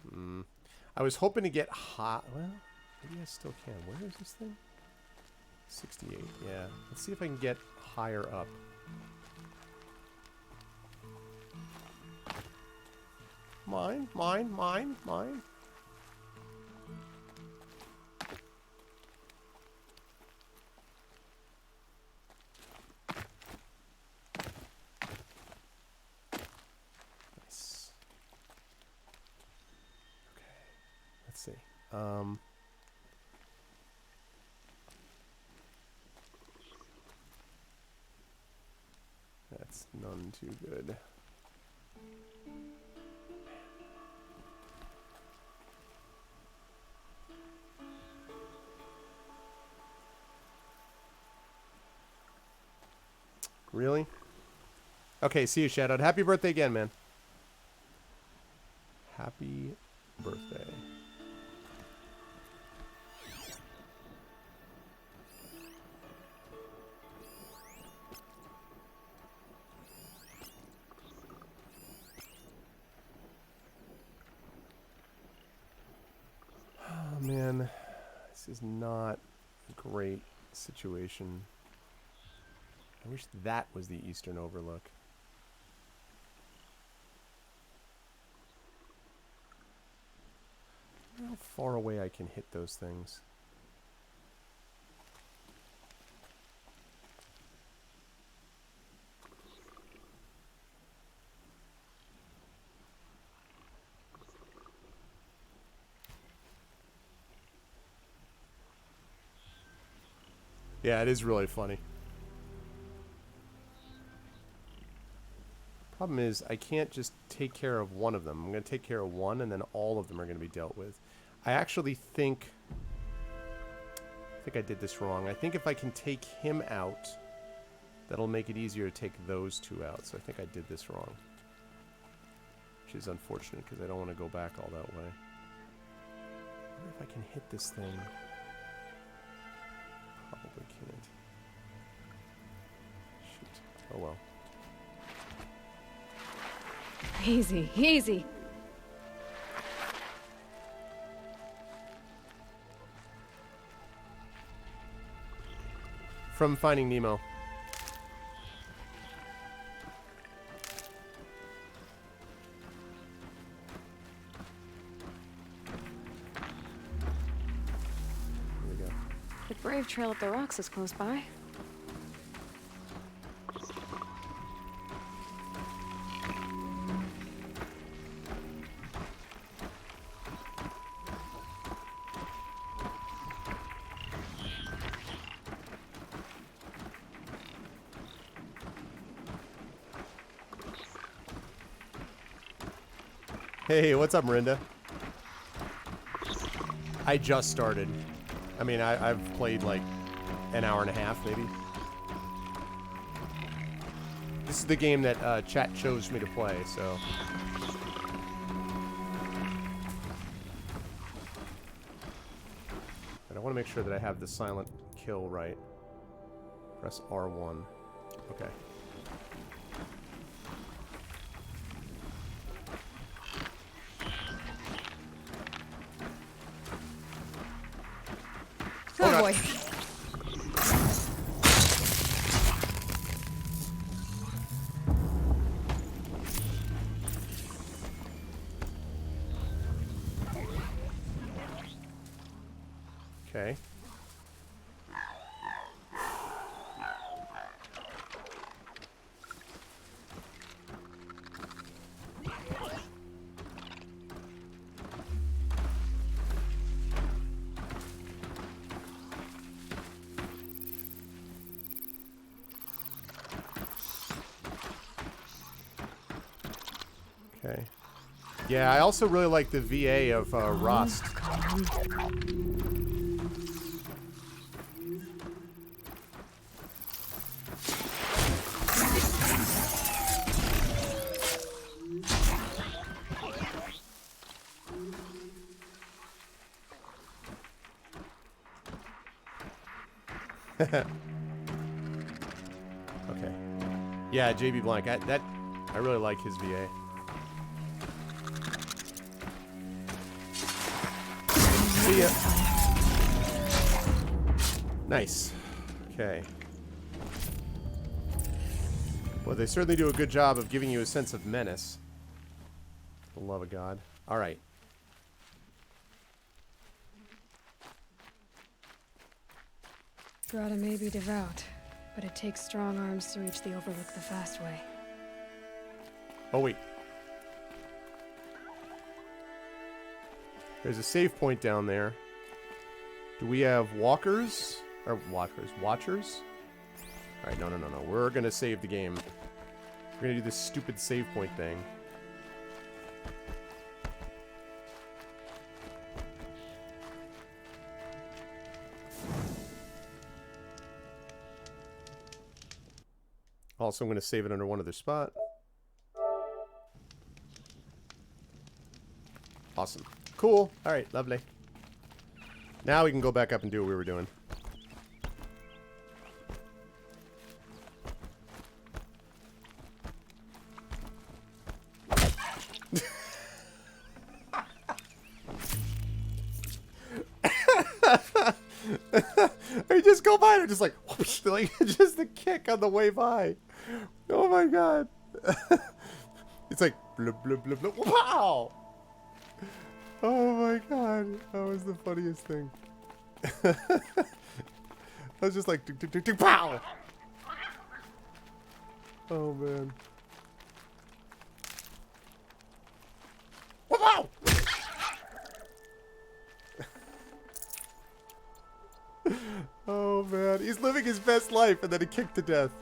I was hoping to get hot... Well, maybe I still can. Where is this thing? 68, yeah. Let's see if I can get higher up. Mine. Nice. Okay. Let's see. That's none too good. Really? Okay, see you, Shadowed. Happy birthday again, man. Happy birthday. Oh, man. This is not a great situation. I wish that was the Eastern Overlook. I wonder how far away I can hit those things. Yeah, it is really funny. Problem is, I can't just take care of one of them. I'm going to take care of one, and then all of them are going to be dealt with. I actually think... I did this wrong. I think if I can take him out, that'll make it easier to take those two out. So I think I did this wrong. Which is unfortunate, because I don't want to go back all that way. I wonder if I can hit this thing. Probably can't. Shoot. Oh well. Easy, easy. From Finding Nemo. Here we go. The Brave Trail up the rocks is close by. Hey, what's up, Marinda? I just started. I mean, I've played like an hour and a half, maybe. This is the game that chat chose me to play, so... But I want to make sure that I have the silent kill right. Press R1. Okay. Oh boy. Okay. Okay. Yeah, I also really like the VA of Rust. Okay. Yeah, JB Blank. I really like his VA. See ya. Nice. Okay. Well, they certainly do a good job of giving you a sense of menace. For the love of God. All right. Grata may be devout, but it takes strong arms to reach the Overlook the fast way. Oh, wait. There's a save point down there. Do we have walkers? Or walkers? Watchers? Alright, no. We're gonna save the game. We're gonna do this stupid save point thing. Also, I'm gonna save it under one other spot. Awesome. Cool. Alright, lovely. Now we can go back up and do what we were doing. I just go by and just like, whoosh, like just the kick on the way by. Oh my god. It's like blub blub blub blub. Wow. Oh my god, that was the funniest thing. I was just like, tick, tick, tick, tick, pow! Oh man. Wow! Oh man, he's living his best life and then he kicked to death.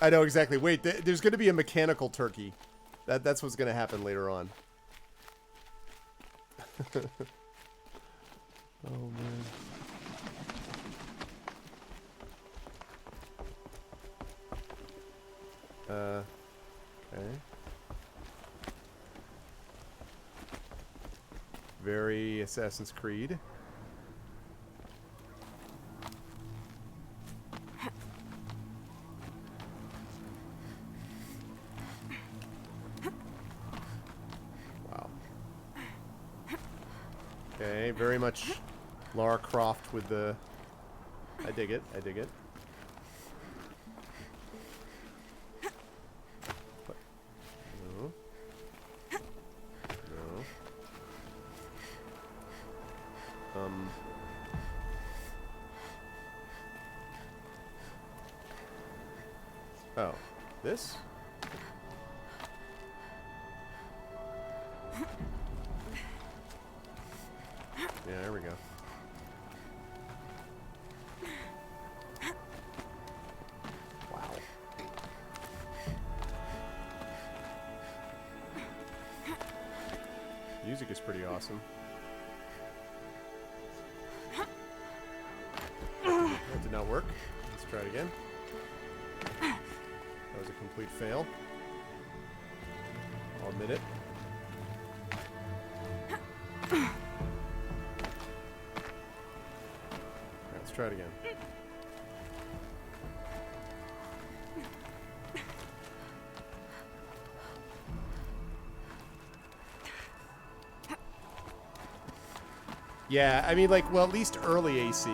I know exactly. Wait, there's going to be a mechanical turkey. That's what's going to happen later on. Oh, man. Okay. Very Assassin's Creed. Wow. Okay, very much Lara Croft with the... I dig it, I dig it. No. No. Oh, this? Yeah, there we go. Wow. Music is pretty awesome. That did not work. Let's try it again. That was a complete fail. I'll admit it. Let's try it again. Yeah, I mean, like, well, at least early AC.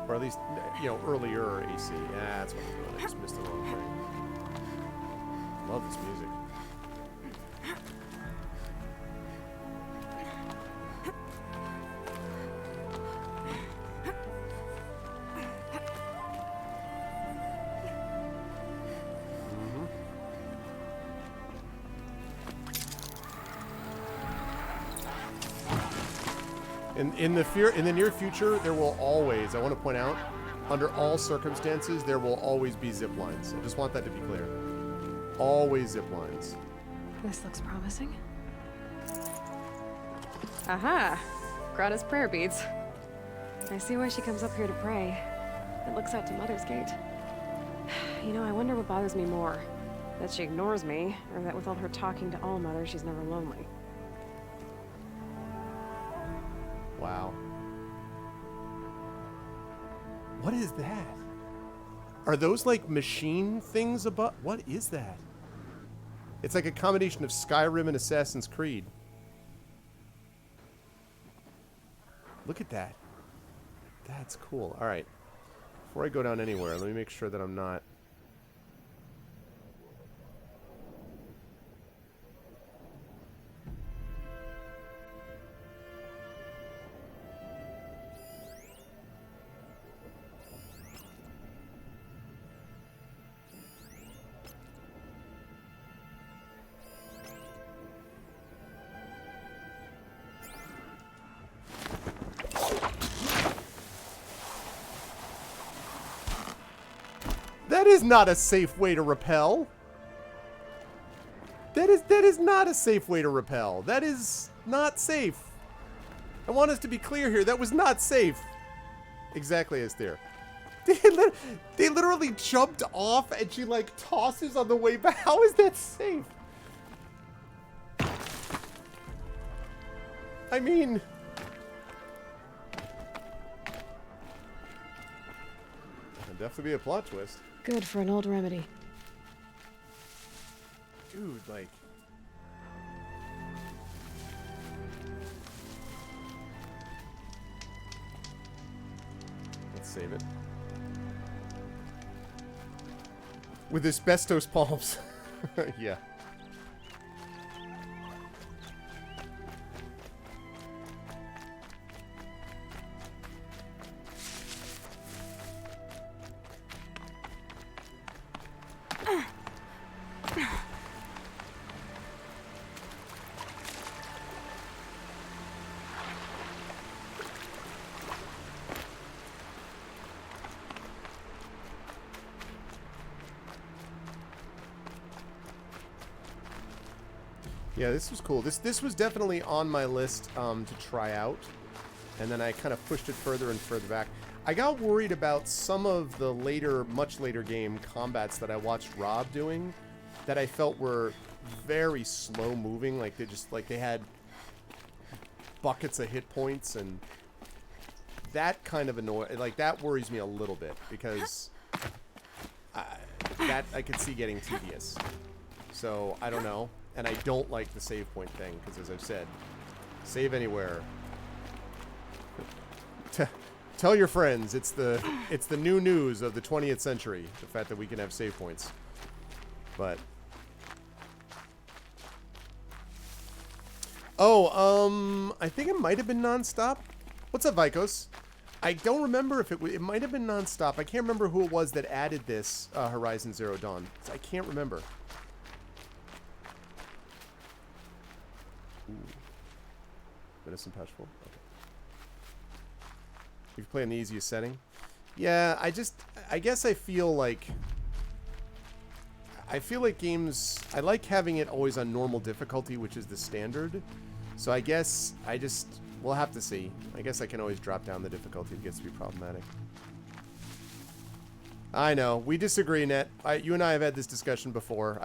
Or at least, you know, earlier AC. Yeah, that's what I'm doing. I just missed the wrong thing. Love this music. In the near future, there will always, I want to point out, under all circumstances, there will always be zip lines. I just want that to be clear. Always zip lines. This looks promising. Aha! Grata's prayer beads. I see why she comes up here to pray. It looks out to Mother's Gate. You know, I wonder what bothers me more. That she ignores me, or that with all her talking to All Mother, she's never lonely. Wow. What is that? Are those like machine things above? What is that? It's like a combination of Skyrim and Assassin's Creed. Look at that. That's cool. All right. Before I go down anywhere, let me make sure that I'm not... That is not a safe way to rappel. That is not a safe way to rappel. That is not safe. I want us to be clear here. That was not safe. Exactly as there. They literally jumped off and she like tosses on the way back. How is that safe? I mean... That'd definitely be a plot twist. Good for an old remedy. Dude, like... Let's save it. With asbestos palms. Yeah. Yeah, this was cool. This was definitely on my list to try out, and then I kind of pushed it further and further back. I got worried about some of the later, much later game combats that I watched Rob doing that I felt were very slow moving. Like they had buckets of hit points, and that kind of that worries me a little bit because that I could see getting tedious. So I don't know. And I don't like the save point thing, because as I've said, save anywhere. Tell your friends, it's the new news of the 20th century, the fact that we can have save points. But I think it might have been nonstop. What's up, Vikos? I don't remember if it might have been nonstop. I can't remember who it was that added this Horizon Zero Dawn. I can't remember. Ooh. Medicine pouch full. Okay. You can play in the easiest setting. Yeah, I guess I feel like games, I like having it always on normal difficulty, which is the standard. So I guess we'll have to see. I guess I can always drop down the difficulty if it gets to be problematic. I know, we disagree, Net. You and I have had this discussion before.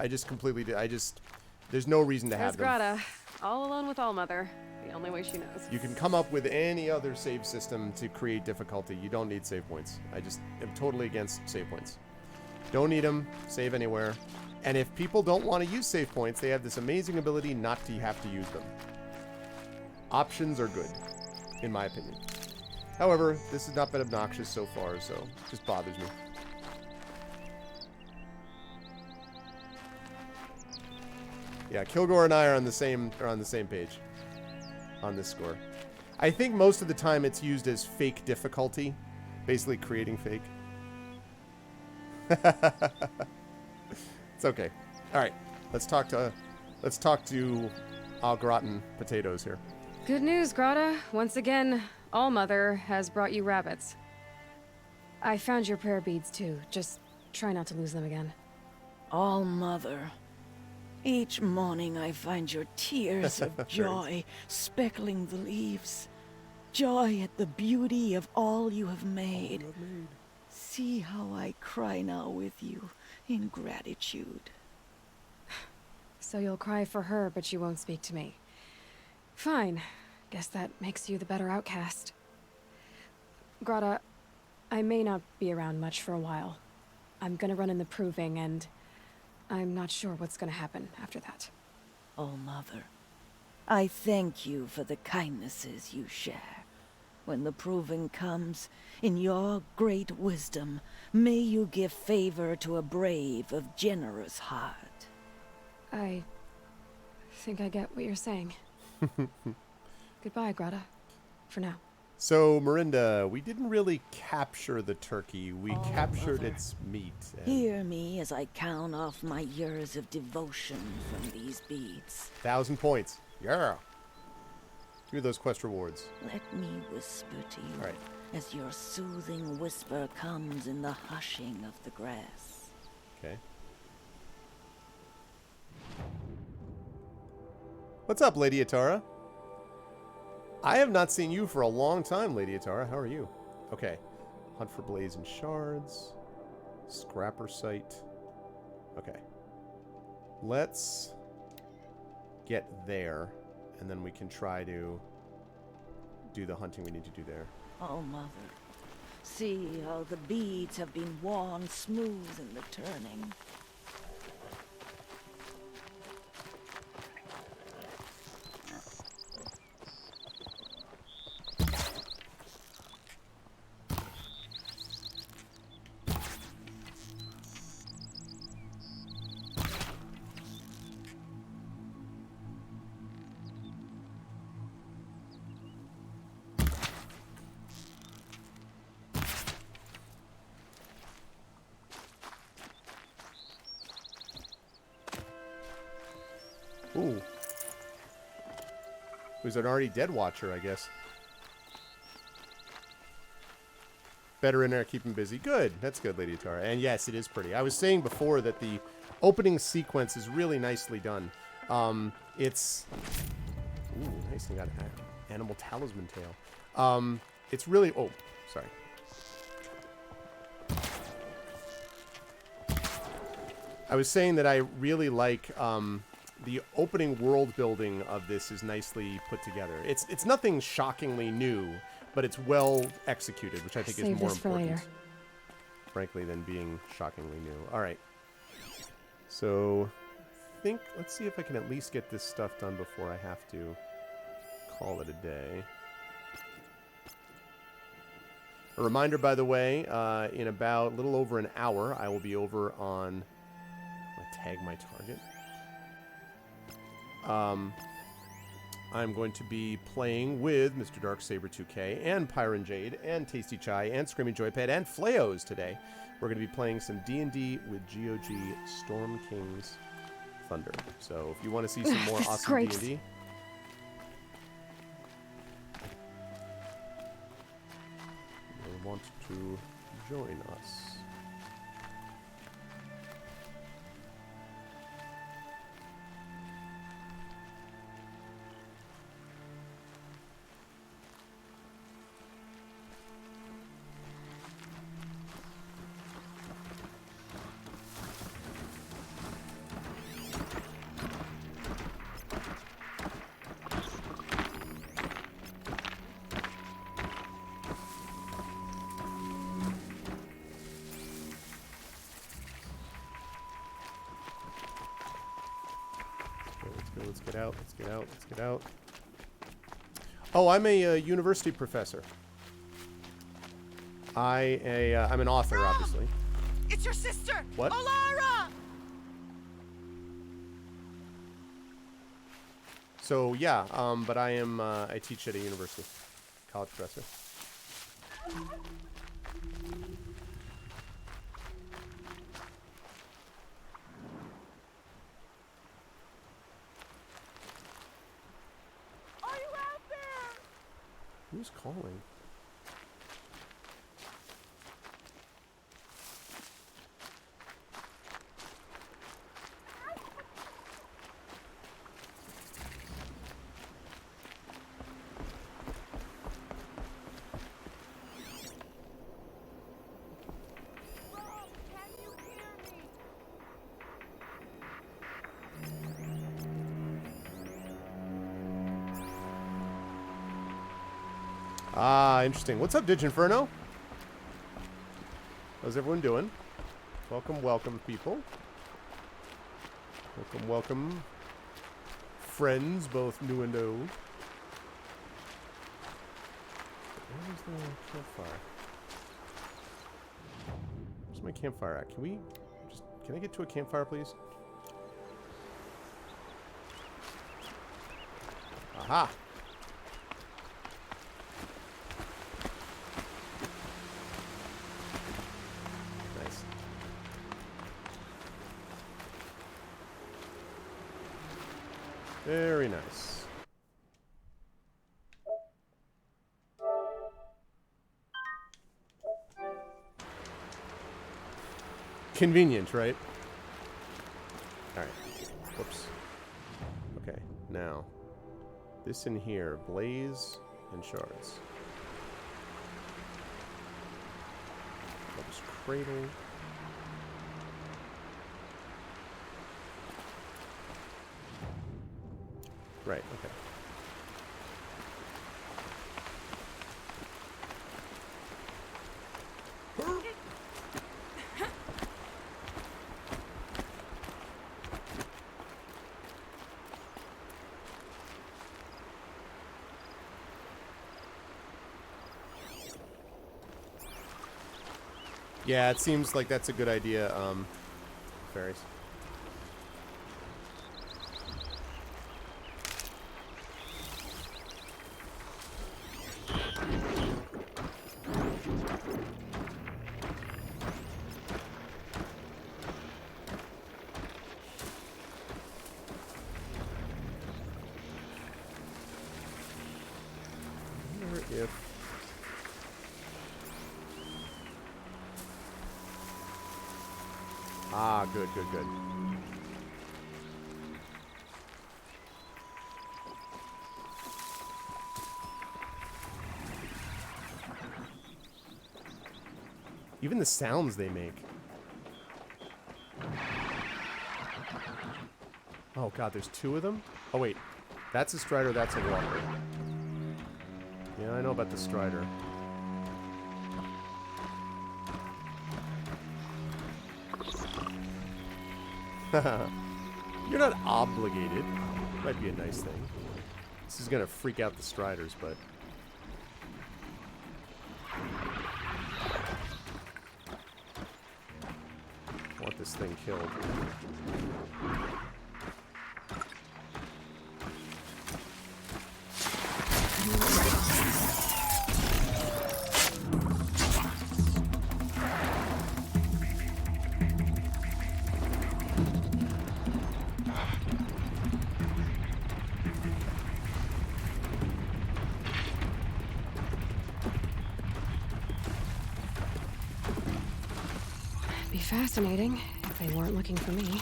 There's no reason to have them. Grata. All alone with Allmother. The only way she knows. You can come up with any other save system to create difficulty. You don't need save points. I just am totally against save points. Don't need them. Save anywhere. And if people don't want to use save points, they have this amazing ability not to have to use them. Options are good, in my opinion. However, this has not been obnoxious so far, so it just bothers me. Yeah, Kilgore and I are on the same page on this score. I think most of the time it's used as fake difficulty, basically creating fake. It's okay. All right, let's talk to au gratin potatoes here. Good news, Grata. Once again, Allmother has brought you rabbits. I found your prayer beads too. Just try not to lose them again. Allmother. Each morning I find your tears of joy speckling the leaves. Joy at the beauty of all you have made. See how I cry now with you in gratitude. So you'll cry for her, but you won't speak to me. Fine. Guess that makes you the better outcast. Grata, I may not be around much for a while. I'm gonna run in the proving, and I'm not sure what's gonna happen after that. Allmother, I thank you for the kindnesses you share. When the proving comes, in your great wisdom, may you give favor to a brave of generous heart. I think I get what you're saying. Goodbye, Grata. For now. So, Mirinda, we didn't really capture the turkey. We captured its meat. Hear me as I count off my years of devotion from these beads. 1,000 points. Yeah. Give me those quest rewards. Let me whisper to you All right. as your soothing whisper comes in the hushing of the grass. Okay. What's up, Lady Atara? I have not seen you for a long time, Lady Atara. How are you? Okay. Hunt for blades and shards. Scrapper site. Okay. Let's get there, and then we can try to do the hunting we need to do there. Oh, Mother. See how the beads have been worn smooth in the turning. Ooh. Who's an already dead watcher, I guess. Better in there, keep him busy. Good. That's good, Lady Atara. And yes, it is pretty. I was saying before that the opening sequence is really nicely done. It's... Ooh, nice. I got an animal talisman tail. It's really... Oh, sorry. I was saying that I really like the opening world building of this is nicely put together. It's nothing shockingly new, but it's well executed, which I think is more important, frankly, than being shockingly new. All right. So, let's see if I can at least get this stuff done before I have to call it a day. A reminder, by the way, in about a little over an hour, I will be over on... I'm going to tag my target. I'm going to be playing with Mr. Darksaber 2K and Pyron Jade and Tasty Chai and Screaming Joypad and Flayos today. We're going to be playing some D&D with GOG Storm King's Thunder. So if you want to see some more awesome D&D... you'll want to join us. Let's get out. Oh, I'm a university professor. I'm an author, Mom! obviously. It's your sister! What? Olara! So, yeah, but I teach at a university. College professor. Who's calling? Ah, interesting. What's up, Diginferno? How's everyone doing? Welcome, welcome, people. Welcome, welcome. Friends, both new and old. Where's the campfire? Where's my campfire at? Can I get to a campfire, please? Aha! Very nice. Convenient, right? Alright. Whoops. Okay, now. This in here. Blaze and shards. Oops, cradle. Right, okay. Yeah, it seems like that's a good idea, fairies. Good. Even the sounds they make. Oh god, there's two of them? Oh wait, that's a Strider, that's a Walker. Yeah, I know about the Strider. You're not obligated. Might be a nice thing. This is gonna freak out the Striders, but... I want this thing killed. Be fascinating if they weren't looking for me.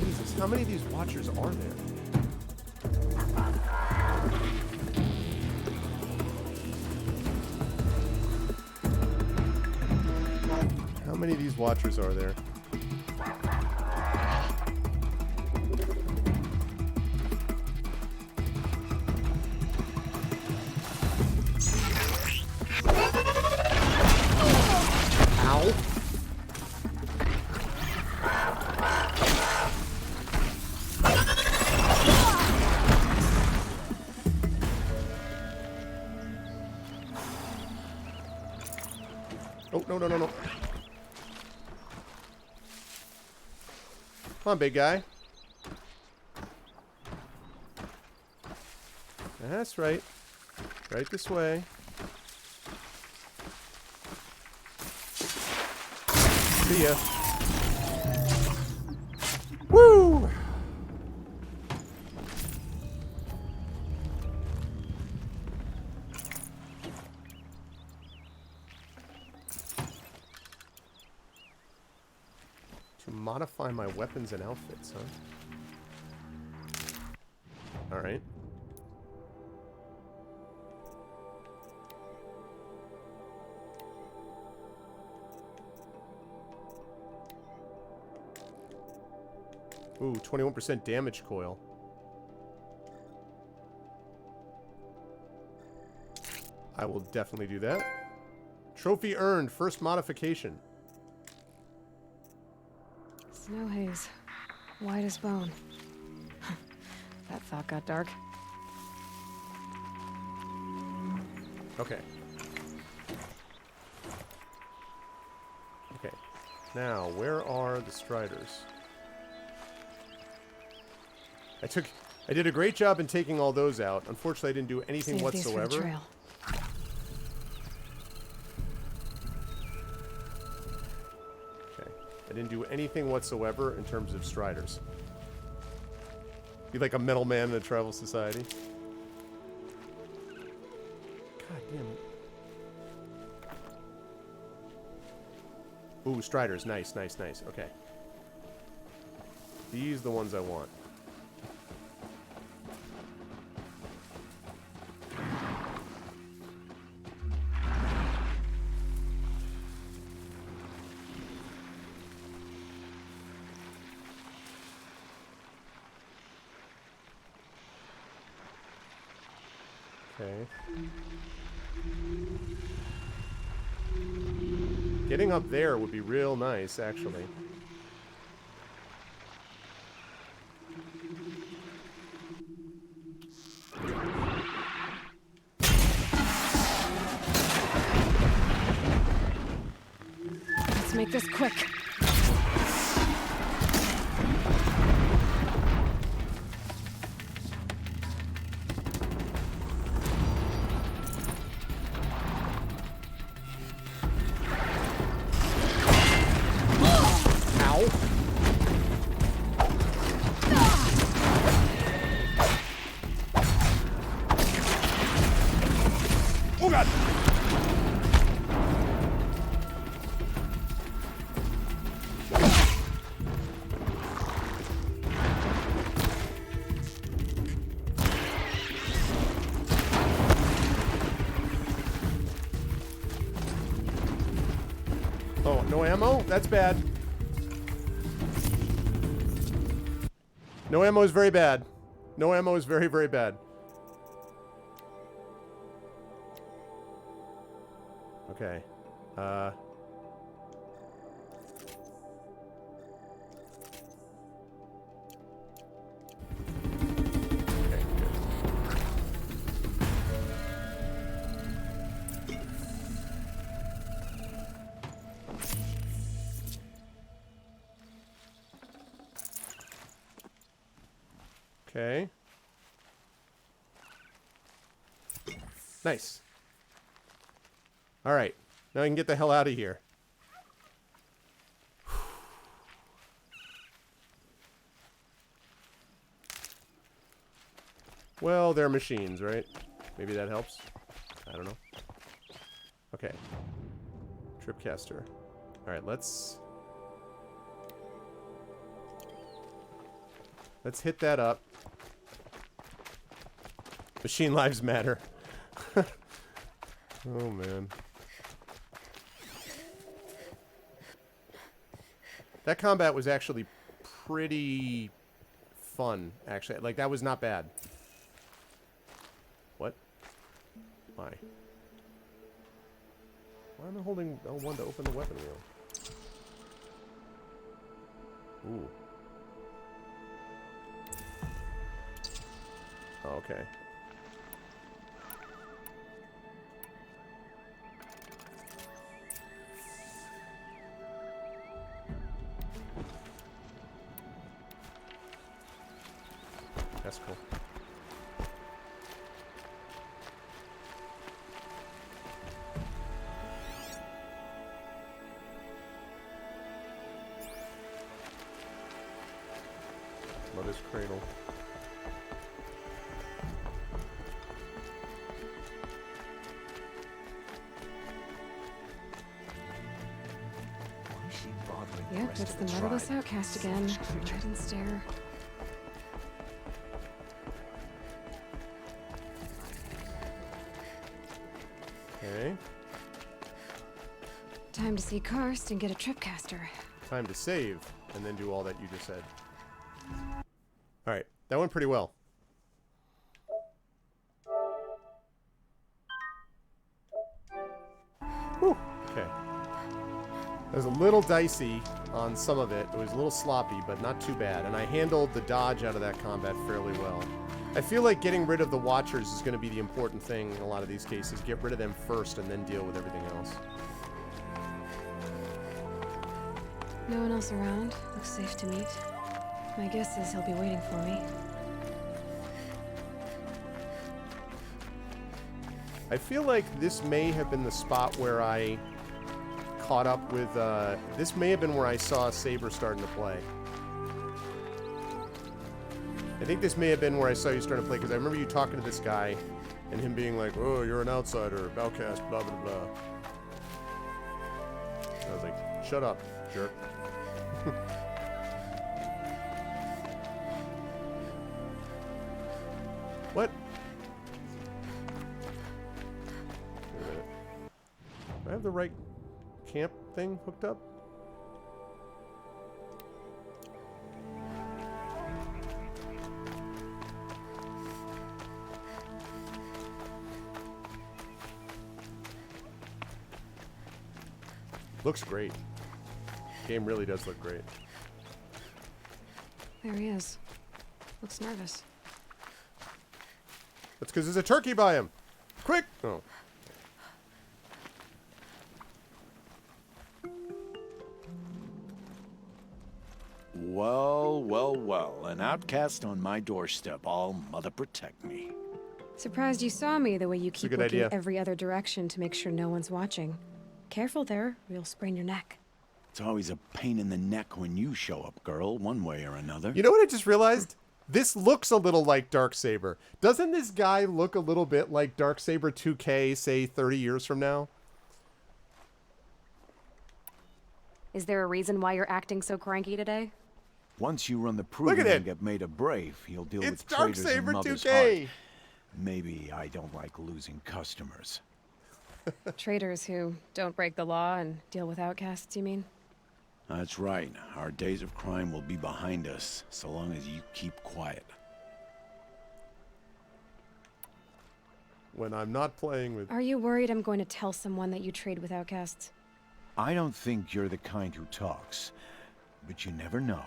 Jesus, how many of these Watchers are there? How many of these Watchers are there? No. Come on, big guy. That's right. Right this way. See ya. Woo! Modify my weapons and outfits, huh? Alright. Ooh, 21% damage coil. I will definitely do that. Trophy earned, first modification. Snow haze. White as bone. That thought got dark. Okay. Okay. Now, where are the Striders? I did a great job in taking all those out. Unfortunately, I didn't do anything Save these for the whatsoever. trail. Didn't do anything whatsoever in terms of Striders. Be like a middleman in a travel society. God damn it. Ooh, Striders. Nice. Okay. These are the ones I want. Okay. Getting up there would be real nice, actually. Let's make this quick. No ammo? That's bad. No ammo is very bad. No ammo is very, very bad. Okay. Okay. Nice. All right. Now I can get the hell out of here. Well, they're machines, right? Maybe that helps. I don't know. Okay. Tripcaster. All right, let's hit that up. Machine lives matter. Oh, man. That combat was actually pretty fun, actually. Like, that was not bad. What? Why? Why am I holding L1 to open the weapon wheel? Ooh. Oh, okay. That's cool. Mother's cradle. Yep, it's the motherless outcast again. Red and stare. Okay. Time to see Karst and get a tripcaster. Time to save, and then do all that you just said. Alright, that went pretty well. Whew. Okay. It was a little dicey on some of it. It was a little sloppy, but not too bad. And I handled the dodge out of that combat fairly well. I feel like getting rid of the Watchers is going to be the important thing in a lot of these cases. Get rid of them first and then deal with everything else. No one else around. Looks safe to meet. My guess is he'll be waiting for me. I feel like this may have been the spot where I caught up with, this may have been where I saw Saber starting to play. I think this may have been where I saw you starting to play, because I remember you talking to this guy, and him being like, oh, you're an outsider, outcast, blah, blah, blah. I was like, shut up, jerk. What? Wait a minute. Do I have the right camp thing hooked up? Looks great. Game really does look great. There he is. Looks nervous. That's because there's a turkey by him. Quick! Oh. Well, well, well. An outcast on my doorstep. All mother protect me. Surprised you saw me the way you keep good looking idea. every other direction to make sure no one's watching. Careful there, or you'll sprain your neck. It's always a pain in the neck when you show up, girl, one way or another. You know what I just realized? This looks a little like Darksaber. Doesn't this guy look a little bit like Darksaber 2K, say, 30 years from now? Is there a reason why you're acting so cranky today? Once you run the Look proving at it. and get made a brave, he'll deal It's with traitors in Darksaber mother's 2K. heart. Maybe I don't like losing customers. Traitors who don't break the law and deal with outcasts, you mean? That's right. Our days of crime will be behind us, so long as you keep quiet. When I'm not playing with... Are you worried I'm going to tell someone that you trade with outcasts? I don't think you're the kind who talks, but you never know.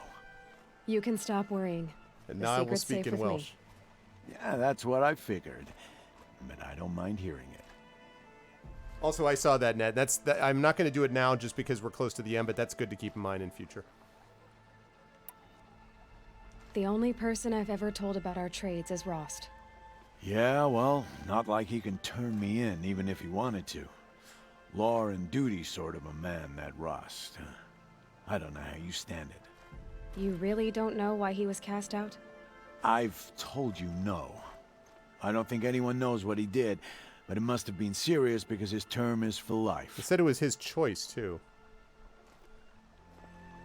You can stop worrying. And The now I will secret's speak safe in with me. Welsh. Yeah, that's what I figured. But I don't mind hearing it. Also, I saw that, Ned. I'm not going to do it now just because we're close to the end, but that's good to keep in mind in future. The only person I've ever told about our trades is Rost. Yeah, well, not like he can turn me in, even if he wanted to. Law and duty sort of a man, that Rost. I don't know how you stand it. You really don't know why he was cast out? I've told you no. I don't think anyone knows what he did, but it must have been serious because his term is for life. He said it was his choice, too.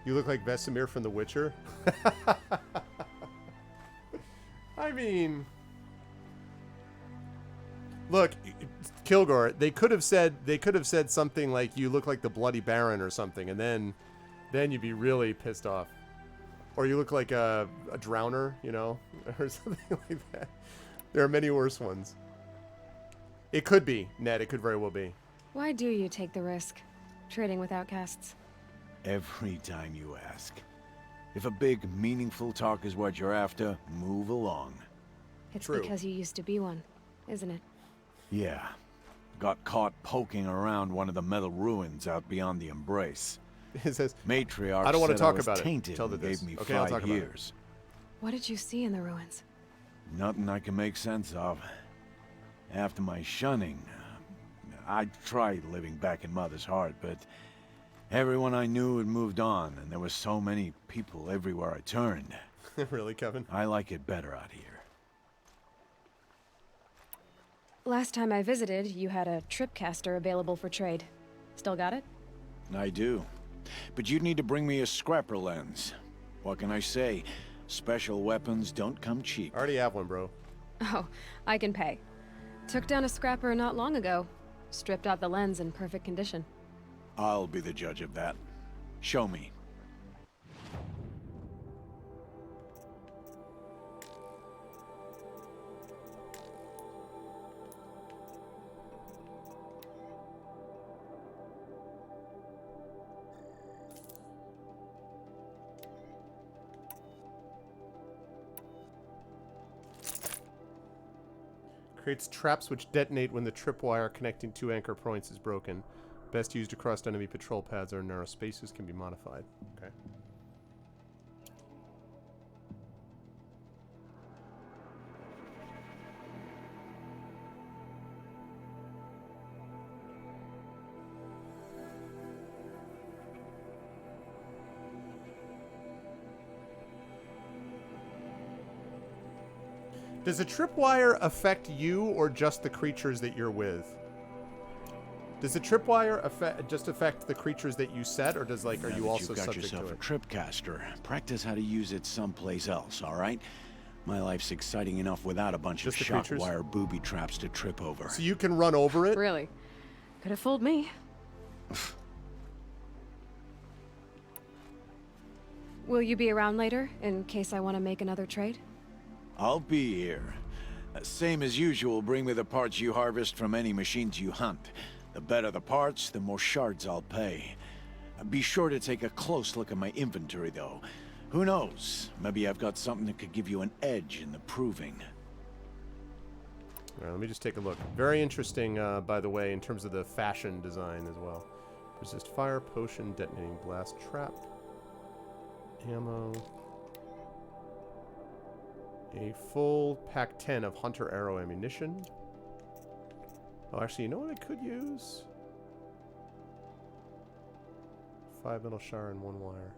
You look like Vesemir from The Witcher. I mean... Look, Kilgore, they could have said something like you look like the Bloody Baron or something, and then you'd be really pissed off. Or you look like a drowner, you know, or something like that. There are many worse ones. It could be, Ned. It could very well be. Why do you take the risk, trading with outcasts? Every time you ask. If a big, meaningful talk is what you're after, move along. It's True. because you used to be one, isn't it? Yeah. Got caught poking around one of the metal ruins out beyond the Embrace. It says, Matriarch I don't want to said I talk was about it. tainted Tell the and gave this. me Okay, I'll 5 talk about it. years. What did you see in the ruins? Nothing I can make sense of. After my shunning, I tried living back in Mother's heart, but everyone I knew had moved on, and there were so many people everywhere I turned. Really, Kevin? I like it better out here. Last time I visited, you had a tripcaster available for trade. Still got it? I do. But you'd need to bring me a scrapper lens. What can I say? Special weapons don't come cheap. I already have one, bro. Oh, I can pay. Took down a scrapper not long ago. Stripped out the lens in perfect condition. I'll be the judge of that. Show me. Creates traps which detonate when the tripwire connecting 2 anchor points is broken. Best used across enemy patrol paths or narrow spaces, can be modified. Okay. Does a tripwire affect you or just the creatures that you're with? Does the tripwire just affect the creatures that you set, or does, like, are Now you that also you've got subject yourself to a it? tripcaster, practice how to use it someplace else, all right? My life's exciting enough without a bunch Just of the creatures? shock wire booby traps to trip over. So you can run over it? Really? Could have fooled me. Will you be around later, in case I want to make another trade? I'll be here. Same as usual, bring me the parts you harvest from any machines you hunt. The better the parts, the more shards I'll pay. Be sure to take a close look at my inventory, though. Who knows? Maybe I've got something that could give you an edge in the proving. All right, let me just take a look. Very interesting, by the way, in terms of the fashion design as well. Resist fire, potion, detonating blast trap, ammo. A full pack 10 of hunter arrow ammunition. Oh, actually, you know what I could use? 5 metal shard and 1 wire.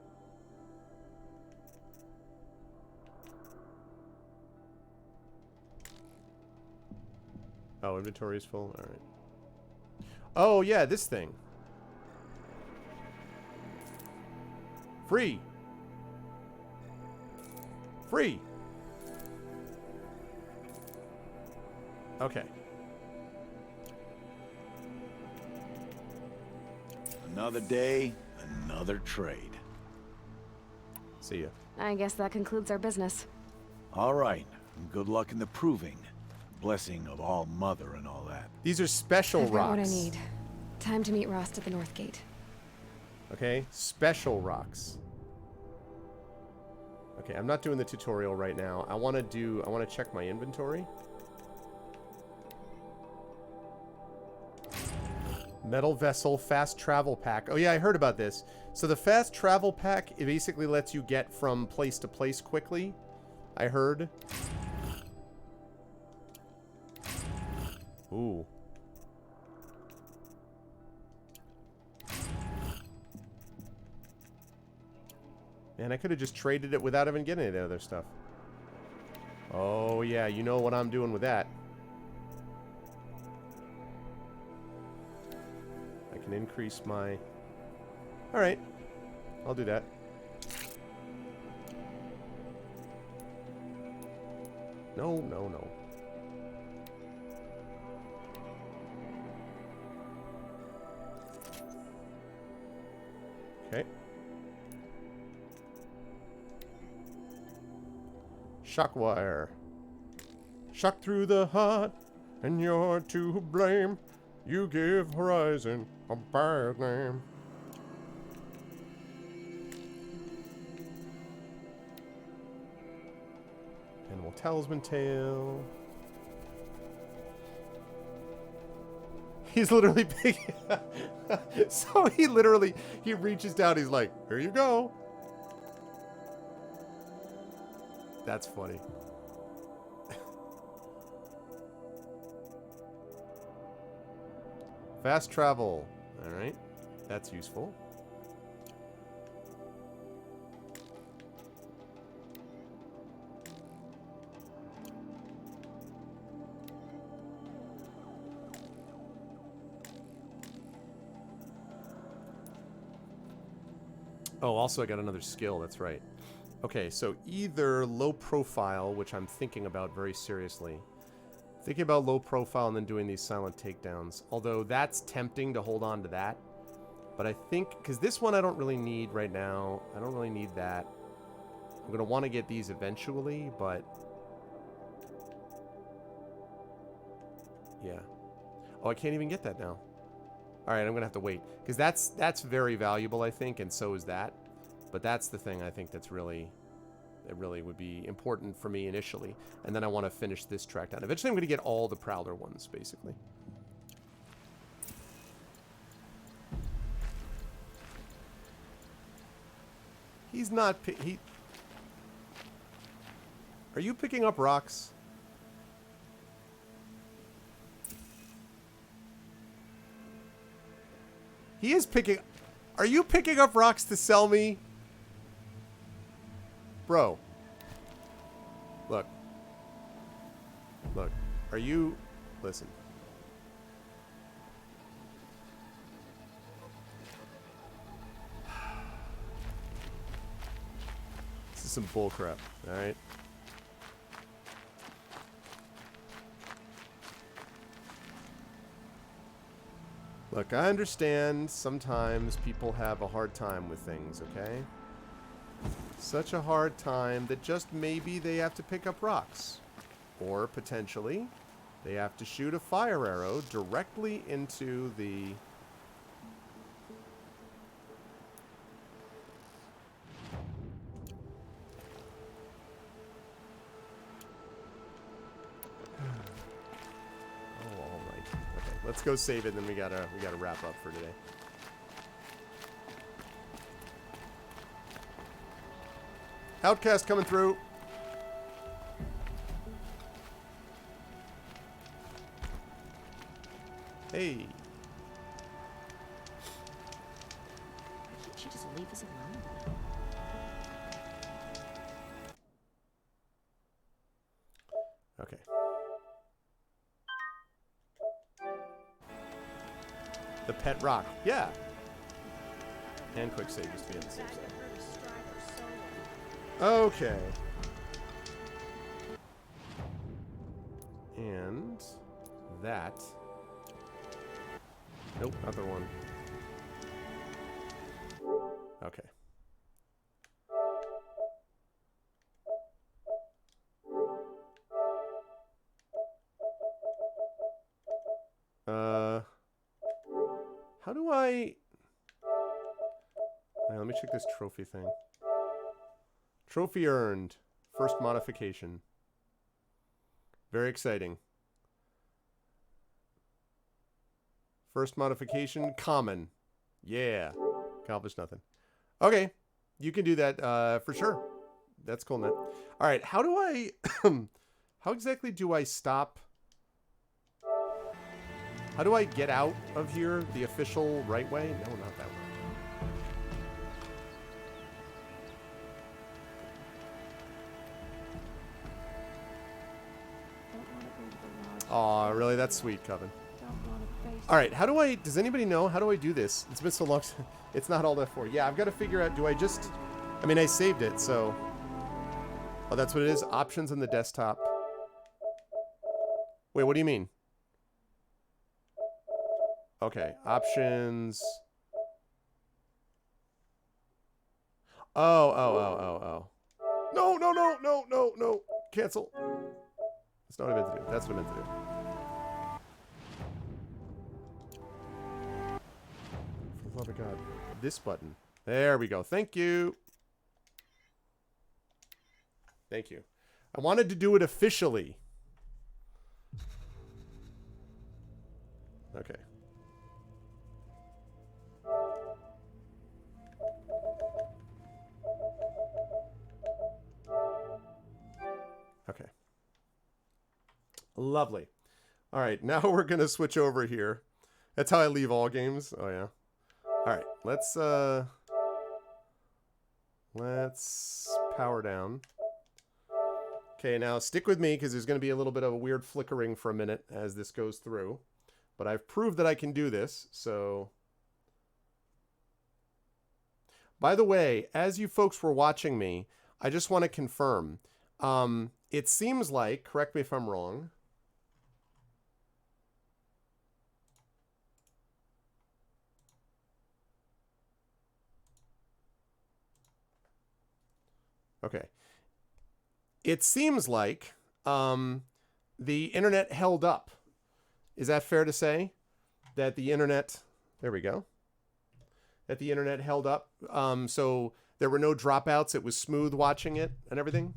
Oh, inventory is full? Alright. Oh, yeah, this thing. Free! Free! Okay. Another day, another trade. See ya. I guess that concludes our business. All right. Good luck in the proving. Blessing of All Mother and all that. These are special I've got rocks. what I need. Time to meet Rost at the North Gate. Okay, special rocks. Okay, I'm not doing the tutorial right now. I want to check my inventory. Metal vessel, fast travel pack. Oh yeah, I heard about this. So the fast travel pack, it basically lets you get from place to place quickly. I heard. Ooh. Man, I could have just traded it without even getting any of the other stuff. Oh yeah, you know what I'm doing with that. I can increase my... Alright. I'll do that. No, no, no. Okay. Shock wire. Shock through the heart, and you're to blame. You give Horizon a bad name. Animal Talisman Tail. He's literally picking... So he reaches down, he's like, here you go. That's funny. Fast travel. Alright. That's useful. Oh, also I got another skill, that's right. Okay, so either low profile, which I'm thinking about very seriously. Thinking about low profile and then doing these silent takedowns. Although that's tempting to hold on to that. But I think, because this one I don't really need right now. I don't really need that. I'm going to want to get these eventually, but... yeah. Oh, I can't even get that now. Alright, I'm going to have to wait. Because that's very valuable, I think, and so is that. But that's the thing I think that's really... that really would be important for me initially. And then I want to finish this track down. Eventually I'm going to get all the Prowler ones, basically. He's not... Are you picking up rocks? He is picking... Are you picking up rocks to sell me? Bro. Look. Look. Are you... Listen. This is some bullcrap, alright? Look, I understand sometimes people have a hard time with things, okay? Such a hard time that just maybe they have to pick up rocks. Or, potentially, they have to shoot a fire arrow directly into the... Oh, alright. Okay, let's go save it, and then we gotta wrap up for today. Outcast coming through. Hey. Why can't you just leave us alone? Okay. The pet rock. Yeah. And quick save just to be on the safe side. Okay. And that. Nope, other one. Okay. How do I... All right, let me check this trophy thing. Trophy earned. First modification. Very exciting. First modification, common. Yeah. Accomplished nothing. Okay. You can do that for sure. That's cool, Net. All right. How do I... how exactly do I stop... How do I get out of here the official right way? No, not that way. Aw, really? That's sweet, Coven. All right, how do I... Does anybody know? How do I do this? It's been so long. It's not all that for. Yeah, I've got to figure out... Do I just... I mean, I saved it, so... Oh, that's what it is? Options on the desktop. Wait, what do you mean? Okay, options... Oh. No. Cancel. That's not what I meant to do. That's what I meant to do. For the love of God. This button. There we go. Thank you. Thank you. I wanted to do it officially. Okay. Okay. Lovely. All right, now we're going to switch over here. That's how I leave all games. Oh, yeah. All right, let's power down. Okay, now stick with me because there's going to be a little bit of a weird flickering for a minute as this goes through. But I've proved that I can do this, so... By the way, as you folks were watching me, I just want to confirm. It seems like, correct me if I'm wrong... Okay. It seems like the internet held up. Is that fair to say? That the internet... There we go. That the internet held up. So there were no dropouts. It was smooth watching it and everything.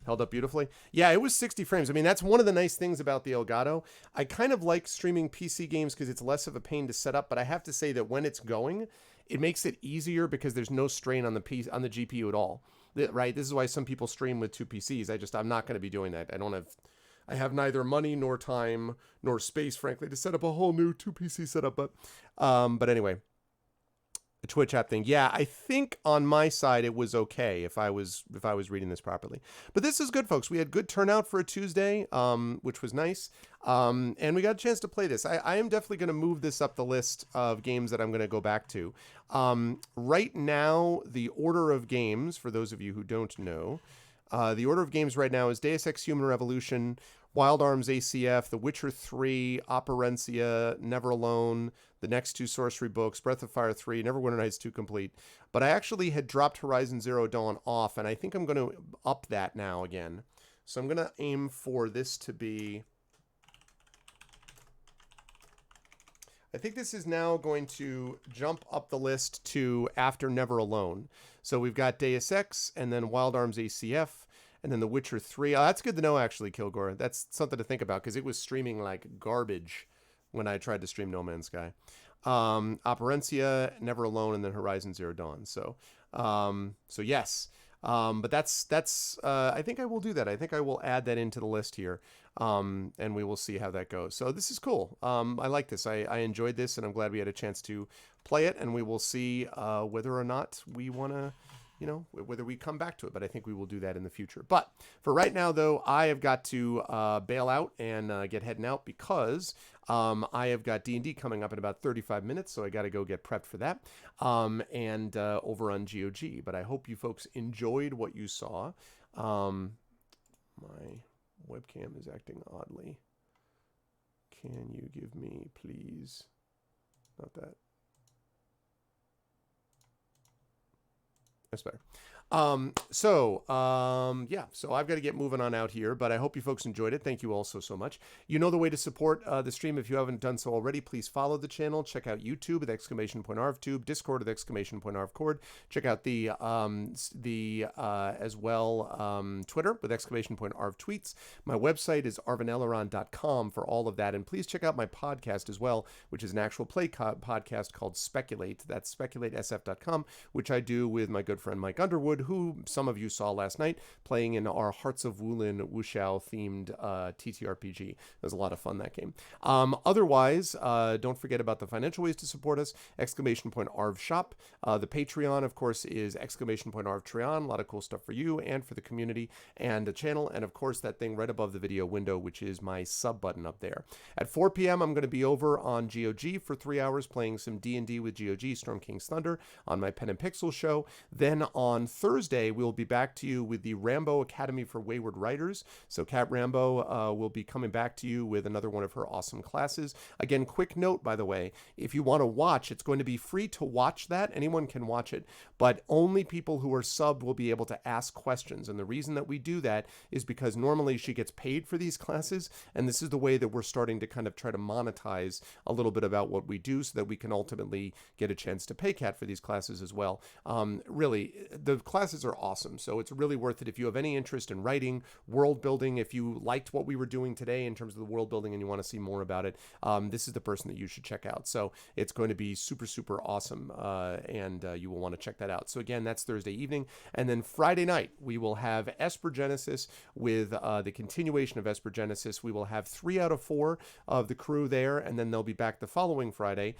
Held up beautifully. Yeah, it was 60 frames. I mean, that's one of the nice things about the Elgato. I kind of like streaming PC games because it's less of a pain to set up, but I have to say that when it's going, it makes it easier because there's no strain on the GPU at all. Right? This is why some people stream with two PCs. I'm not going to be doing that. I have neither money nor time nor space, frankly, to set up a whole new 2-PC setup. But anyway, the Twitch app thing. Yeah, I think on my side it was okay if I was reading this properly. But this is good, folks. We had good turnout for a Tuesday, which was nice. And we got a chance to play this. I am definitely going to move this up the list of games that I'm going to go back to. Right now, the order of games, for those of you who don't know, the order of games right now is Deus Ex Human Revolution, Wild Arms ACF, The Witcher 3, Operencia, Never Alone, the next two Sorcery books, Breath of Fire 3, Neverwinter Nights 2 complete. But I actually had dropped Horizon Zero Dawn off, and I think I'm going to up that now again. So I'm going to aim for this to be... I think this is now going to jump up the list to after Never Alone. So we've got Deus Ex, and then Wild Arms ACF, and then The Witcher 3. Oh, that's good to know, actually, Kilgore. That's something to think about, because it was streaming like garbage when I tried to stream No Man's Sky. Operencia, Never Alone, and then Horizon Zero Dawn. So yes. But that's I think I will do that. I think I will add that into the list here. And we will see how that goes. So this is cool. I like this. I enjoyed this, and I'm glad we had a chance to play it, and we will see whether or not we want to, whether we come back to it. But I think we will do that in the future. But for right now, though, I have got to bail out and get heading out because I have got D&D coming up in about 35 minutes, so I got to go get prepped for that and over on GOG. But I hope you folks enjoyed what you saw. My webcam is acting oddly. Can you give me, please? Not that. That's better. Yeah, so I've got to get moving on out here, but I hope you folks enjoyed it. Thank you all so much. You know the way to support the stream. If you haven't done so already, please follow the channel. Check out YouTube with !arvtube, Discord with !arvcord. Check out the as well Twitter with !arvtweets. My website is arvaneleron.com for all of that, and please check out my podcast as well, which is an actual play podcast called Speculate. That's speculatesf.com, which I do with my good friend Mike Underwood, who some of you saw last night playing in our Hearts of Wulin Wuxiao themed TTRPG. It was a lot of fun, that game. Otherwise, don't forget about the financial ways to support us. !Arv shop. The Patreon, of course, is !Arv Treon. A lot of cool stuff for you and for the community and the channel. And of course, that thing right above the video window, which is my sub button up there. At 4 p.m., I'm going to be over on GOG for 3 hours playing some D&D with GOG, Storm King's Thunder, on my Pen and Pixel show. Then on Thursday, we'll be back to you with the Rambo Academy for Wayward Writers. So Kat Rambo will be coming back to you with another one of her awesome classes. Again, quick note, by the way, if you want to watch, it's going to be free to watch that. Anyone can watch it, but only people who are subbed will be able to ask questions. And the reason that we do that is because normally she gets paid for these classes, and this is the way that we're starting to kind of try to monetize a little bit about what we do so that we can ultimately get a chance to pay Kat for these classes as well. Really, the classes are awesome, so it's really worth it. If you have any interest in writing, world building, if you liked what we were doing today in terms of the world building and you want to see more about it, this is the person that you should check out. So it's going to be super awesome, and you will want to check that out. So again, that's Thursday evening, and then Friday night we will have Esper Genesis with the continuation of Esper Genesis. We will have 3 out of 4 of the crew there, and then they'll be back the following Friday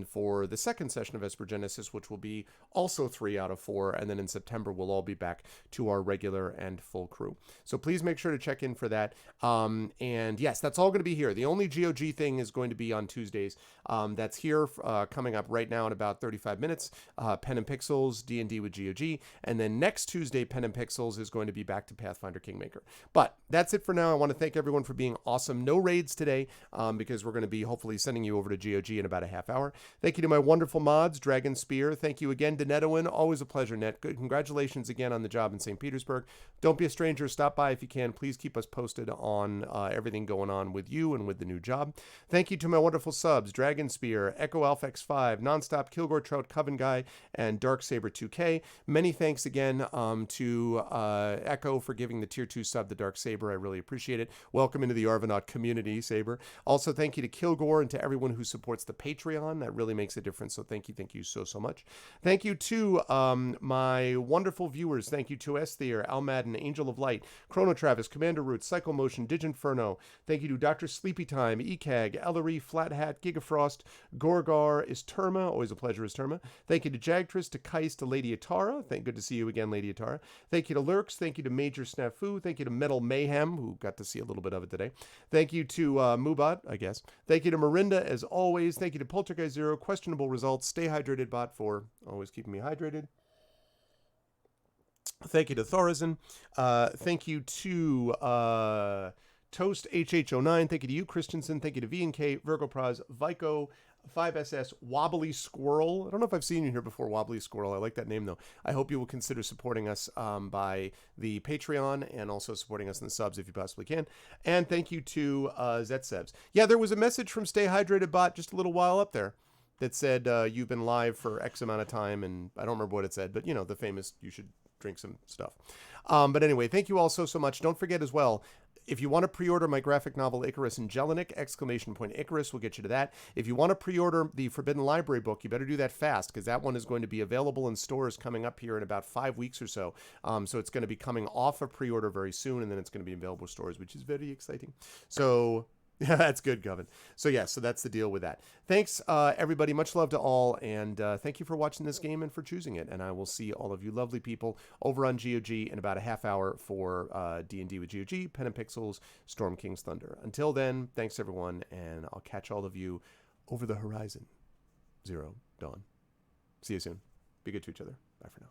for the second session of Esper Genesis, which will be also 3 out of 4, and then in September we'll all be back to our regular and full crew. So please make sure to check in for that. And yes, that's all going to be here. The only GOG thing is going to be on Tuesdays. That's here coming up right now in about 35 minutes. Pen and Pixels, D&D with GOG. And then next Tuesday, Pen and Pixels is going to be back to Pathfinder Kingmaker. But that's it for now. I want to thank everyone for being awesome. No raids today because we're going to be hopefully sending you over to GOG in about a half hour. Thank you to my wonderful mods, Dragon Spear. Thank you again to Netowin. Always a pleasure, Net. Good. Congratulations again on the job in St. Petersburg. Don't be a stranger. Stop by if you can. Please keep us posted on everything going on with you and with the new job. Thank you to my wonderful subs, Dragon Spear, Echo Alpha X5, Nonstop, Kilgore Trout, Coven Guy, and Darksaber 2K. Many thanks again to Echo for giving the Tier 2 sub to Darksaber. I really appreciate it. Welcome into the Arvanaut community, Saber. Also, thank you to Kilgore and to everyone who supports the Patreon. That really makes a difference, so thank you so much. Thank you to my wonderful viewers. Thank you to Esther, Almadden, Angel of Light, Chrono Travis, Commander Root, Psycho Motion, Diginferno. Thank you to Dr. Sleepy Time, ECAG, Ellery, Flat Hat, Gigafrost, Gorgar, Isterma. Always a pleasure, Isterma. Thank you to Jagtris, to Kais, to Lady Atara. Good to see you again, Lady Atara. Thank you to Lurks. Thank you to Major Snafu. Thank you to Metal Mayhem, who got to see a little bit of it today. Thank you to Mubat, I guess. Thank you to Marinda, as always. Thank you to Poltergeist Zero, Questionable Results, Stay Hydrated Bot for always keeping me hydrated. Thank you to Thorazin. Thank you to Toast HH09. Thank you to you, Christensen. Thank you to V&K, Virgo Praz, Vico, 5SS, Wobbly Squirrel. I don't know if I've seen you here before, Wobbly Squirrel. I like that name, though. I hope you will consider supporting us by the Patreon and also supporting us in the subs if you possibly can. And thank you to Zetsebs. Yeah, there was a message from Stay Hydrated Bot just a little while up there that said you've been live for X amount of time, and I don't remember what it said, but, you know, the famous, you should drink some stuff. But anyway, thank you all so much. Don't forget as well, if you want to pre-order my graphic novel Icarus and Jelinek, !Icarus will get you to that. If you want to pre-order the Forbidden Library book, you better do that fast, because that one is going to be available in stores coming up here in about 5 weeks or so. So it's going to be coming off of pre-order very soon, and then it's going to be available in stores, which is very exciting. So yeah, that's good, Govan. So yeah, so that's the deal with that. Thanks, everybody. Much love to all, and thank you for watching this game and for choosing it. And I will see all of you lovely people over on GOG in about a half hour for D&D with GOG, Pen and Pixels, Storm King's Thunder. Until then, thanks everyone, and I'll catch all of you over the horizon. Zero Dawn. See you soon. Be good to each other. Bye for now.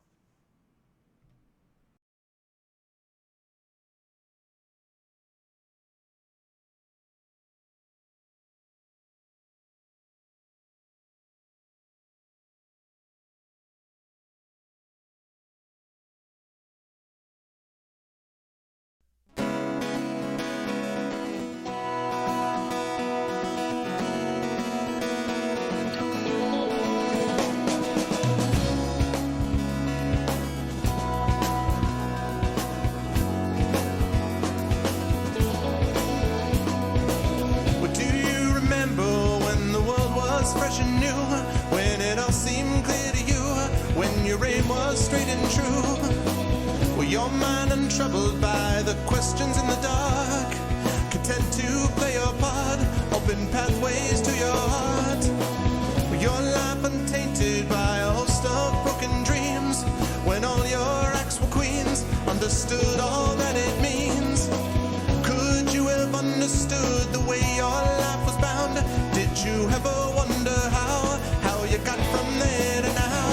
straight and true. With your mind untroubled by the questions in the dark, content to play your part, open pathways to your heart. With your life untainted by a host of broken dreams, when all your acts were queens, understood all that it means. Could you have understood the way your life was bound? Did you ever wonder how you got from there to now?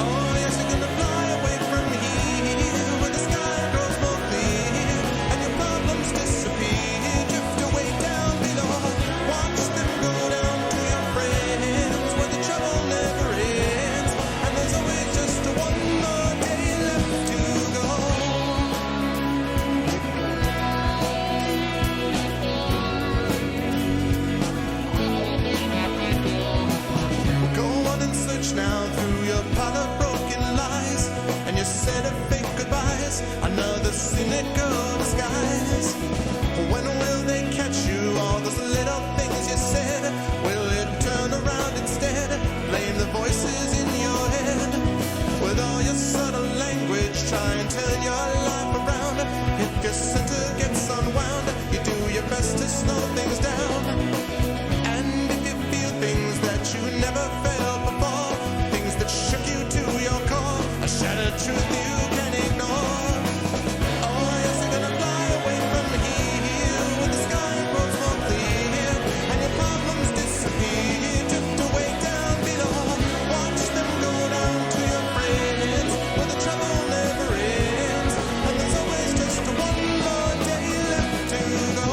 Oh yes, you're gonna fly away from here, where the sky grows more clear, and your problems disappear, drift away down below. Watch them go down to your friends, where the trouble never ends, and there's always just one more day left to go. Go on and search now through your pile of broken lies, and your set of fake goodbyes, another cynical disguise. When will they catch you? All those little things you said, will it turn around instead? Blame the voices in your head. With all your subtle language, try and turn your life around. If your center gets unwound, you do your best to slow things down. And if you feel things that you never felt before, things that shook you to your core, a shattered truth you can ignore. Oh yes, you're gonna fly away from here, where the sky grows more clear, and your problems disappear, drift away down below. Watch them go down to your friends, where the trouble never ends, and there's always just one more day left to go.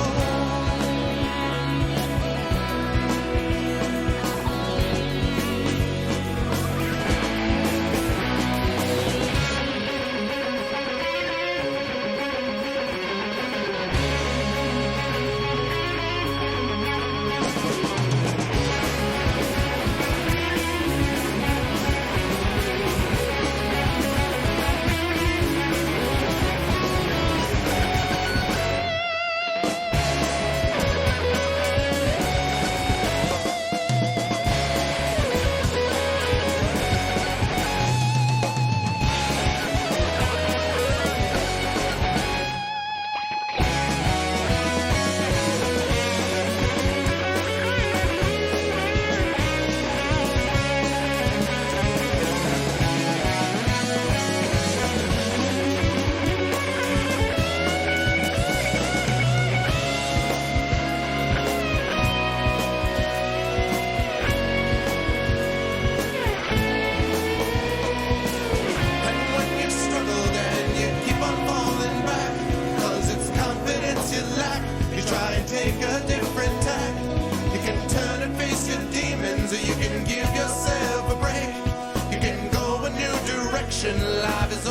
And when you've struggled and you keep on falling back, 'cause it's confidence you lack, you try and take a different tack. You can turn and face your demons, or you can give yourself a break. You can go a new direction, life is